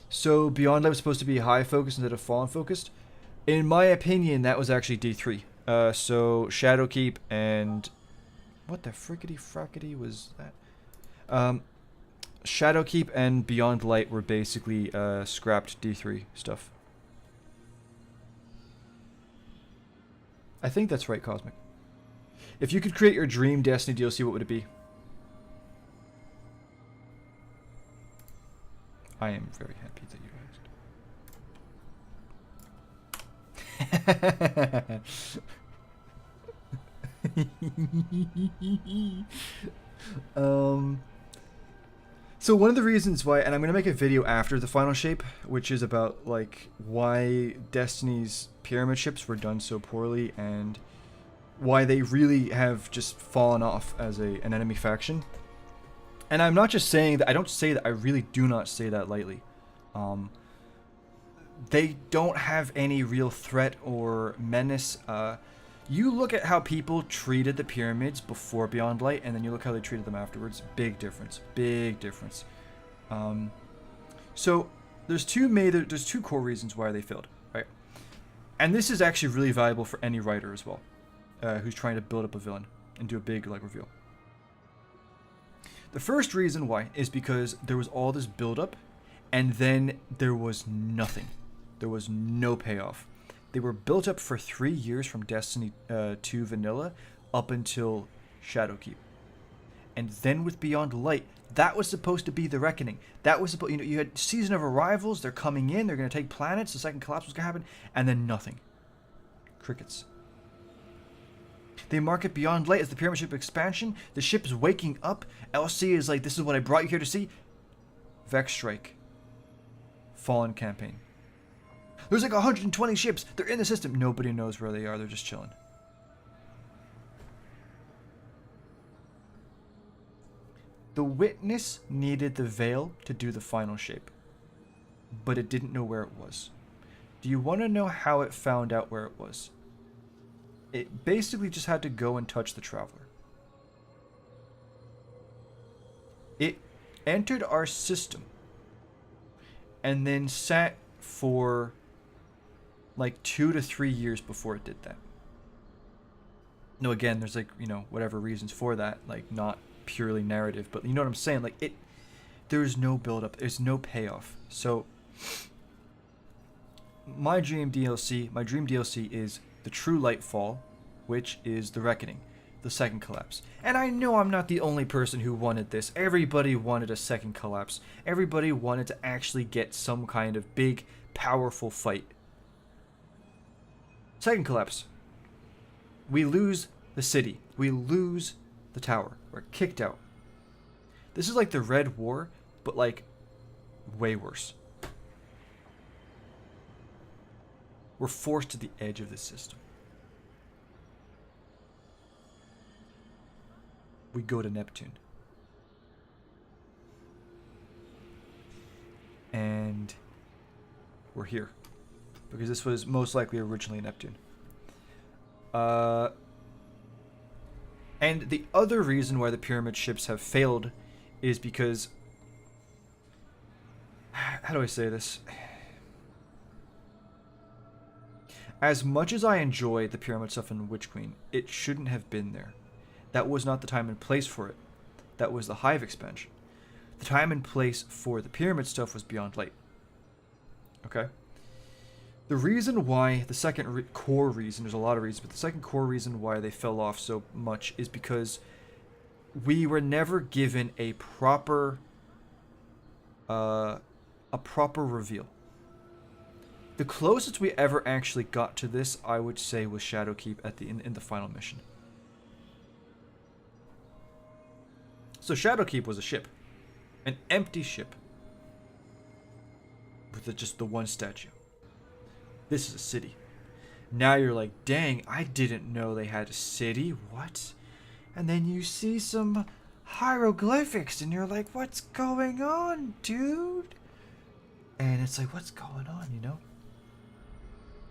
So, Beyond Light was supposed to be high focused instead of fallen focused. In my opinion, that was actually D3. So, Shadowkeep and... What the frickety frackety was that? Shadowkeep and Beyond Light were basically scrapped D3 stuff. I think that's right, Cosmic. If you could create your dream Destiny DLC, what would it be? I am very happy that you asked. So one of the reasons why, and I'm gonna make a video after the final shape, which is about like why Destiny's pyramid ships were done so poorly and why they really have just fallen off as an enemy faction. And I'm not just saying that, I don't say that, I really do not say that lightly. They don't have any real threat or menace. You look at how people treated the pyramids before Beyond Light, and then you look how they treated them afterwards. Big difference. Big difference. So there's two core reasons why they failed, right? And this is actually really valuable for any writer as well, who's trying to build up a villain and do a big like reveal. The first reason why is because there was all this build-up, and then there was nothing. There was no payoff. They were built up for 3 years from Destiny 2 Vanilla up until Shadowkeep. And then with Beyond Light, that was supposed to be the reckoning. That was supposed, you had Season of Arrivals, they're coming in, they're going to take planets, the second collapse was going to happen, and then nothing. Crickets. They market Beyond Light as the pyramid ship expansion. The ship is waking up. LC is like, this is what I brought you here to see. Vex Strike. Fallen campaign. There's like 120 ships. They're in the system. Nobody knows where they are. They're just chilling. The Witness needed the Veil to do the final shape, but it didn't know where it was. Do you want to know how it found out where it was? It basically just had to go and touch the Traveler. It entered our system and then sat for like 2 to 3 years before it did that. No, again, there's like, whatever reasons for that, like not purely narrative, but you know what I'm saying? Like there's no build up, there's no payoff. So my dream DLC is the True Lightfall, which is the Reckoning, the second collapse. And I know I'm not the only person who wanted this. Everybody wanted a second collapse. Everybody wanted to actually get some kind of big, powerful fight. Second collapse. We lose the city. We lose the tower. We're kicked out. This is like the Red War, but like way worse. We're forced to the edge of the system. We go to Neptune. And we're here. Because this was most likely originally Neptune. And the other reason why the pyramid ships have failed is because... How do I say this? As much as I enjoy the pyramid stuff in Witch Queen, it shouldn't have been there. That was not the time and place for it. That was the Hive expansion. The time and place for the pyramid stuff was Beyond Light. Okay? The reason why, the second core reason, there's a lot of reasons, but the second core reason why they fell off so much is because we were never given a proper reveal. The closest we ever actually got to this, I would say, was Shadowkeep at in the final mission. So Shadowkeep was a ship. An empty ship. With just the one statue. This is a city. Now you're like, dang, I didn't know they had a city. What? And then you see some hieroglyphics and you're like, what's going on, dude? And it's like, what's going on,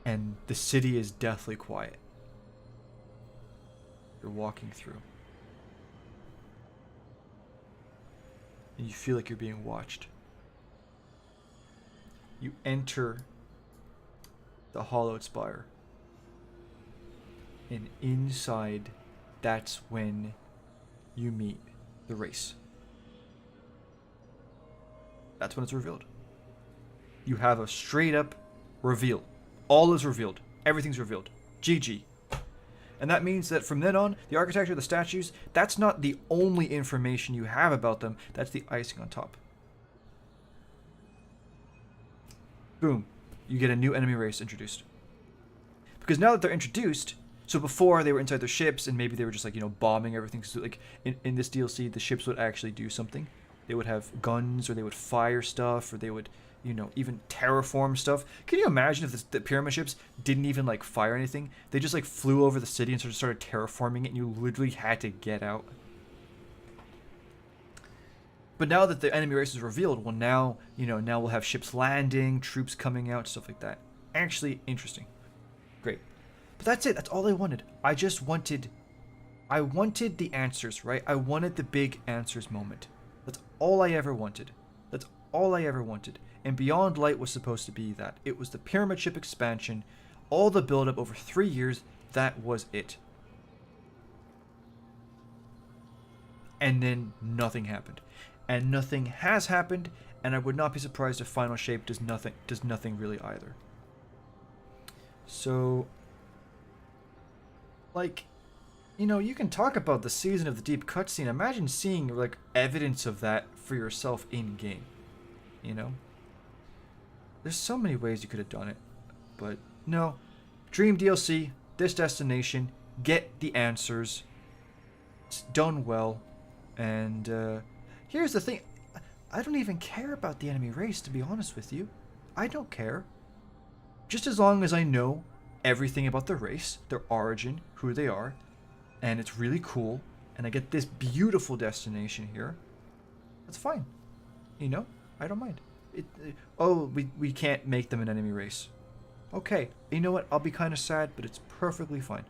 And the city is deathly quiet. you're walking through. And you feel like you're being watched. You enter the hollowed spire. And inside, that's when you meet the race. That's when it's revealed. You have a straight up reveal. All is revealed. Everything's revealed. GG. And that means that from then on, the architecture, the statues, that's not the only information you have about them. That's the icing on top. Boom. You get a new enemy race introduced. Because now that they're introduced, so before they were inside their ships and maybe they were just like, you know, bombing everything. So like in this DLC, the ships would actually do something. They would have guns, or they would fire stuff, or they would, you know, even terraform stuff. Can you imagine if the pyramid ships didn't even like fire anything? They just like flew over the city and started terraforming it, and you literally had to get out. But now that the enemy race is revealed, well, now, you know, now we'll have ships landing, troops coming out, stuff like that. Actually, interesting. Great. But that's it. That's all I wanted. I wanted the answers, right? I wanted the big answers moment. That's all I ever wanted. That's all I ever wanted. And Beyond Light was supposed to be that. It was the pyramid ship expansion, all the build-up over 3 years. That was it. And then nothing happened. And nothing has happened, and I would not be surprised if Final Shape does nothing really either. So, like, you know, you can talk about the Season of the Deep cutscene. Imagine seeing like evidence of that for yourself in game. You know, there's so many ways you could have done it, but no. Dream DLC, this destination, get the answers. It's done well, and here's the thing. I don't even care about the enemy race, to be honest with you. I don't care. Just as long as I know everything about the race, their origin, who they are, and it's really cool, and I get this beautiful destination here, that's fine. You know, I don't mind. Oh, we can't make them an enemy race. Okay, you know what? I'll be kind of sad, but it's perfectly fine.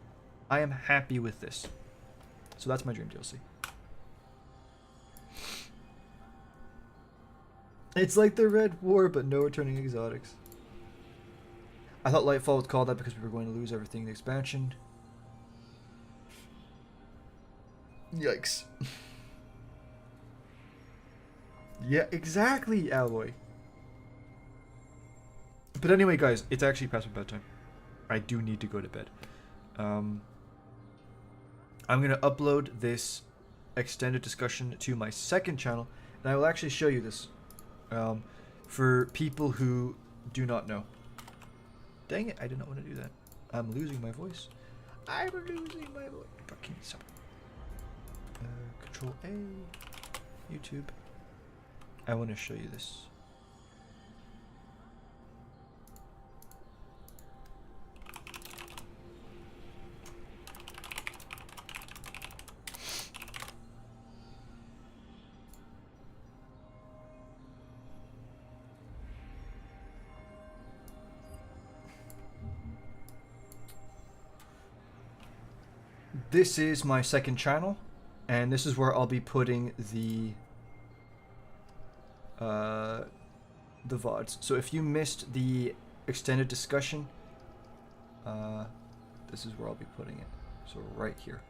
I am happy with this. So that's my Dream DLC. It's like the Red War, but no returning exotics. I thought Lightfall was called that because we were going to lose everything in the expansion. Yikes. Yeah, exactly, Alloy. But anyway, guys, it's actually past my bedtime. I do need to go to bed. I'm going to upload this extended discussion to my second channel, and I will actually show you this for people who do not know. Dang it, I did not want to do that. I'm losing my voice. I'm losing my voice. Fucking stop. Control A. YouTube. I want to show you this. This is my second channel, and this is where I'll be putting the VODs. So if you missed the extended discussion, this is where I'll be putting it. So right here.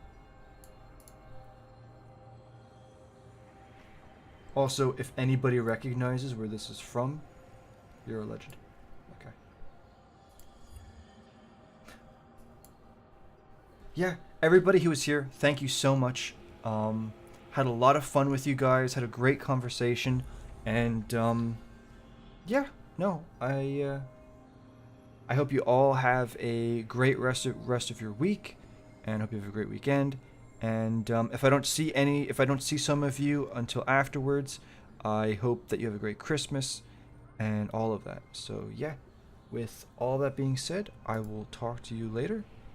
Also, if anybody recognizes where this is from, you're a legend. Okay. Yeah, everybody who was here, thank you so much. Had a lot of fun with you guys, had a great conversation, and yeah, no, I hope you all have a great rest of your week, and hope you have a great weekend. And if I don't see some of you until afterwards, I hope that you have a great Christmas and all of that. So yeah, with all that being said, I will talk to you later.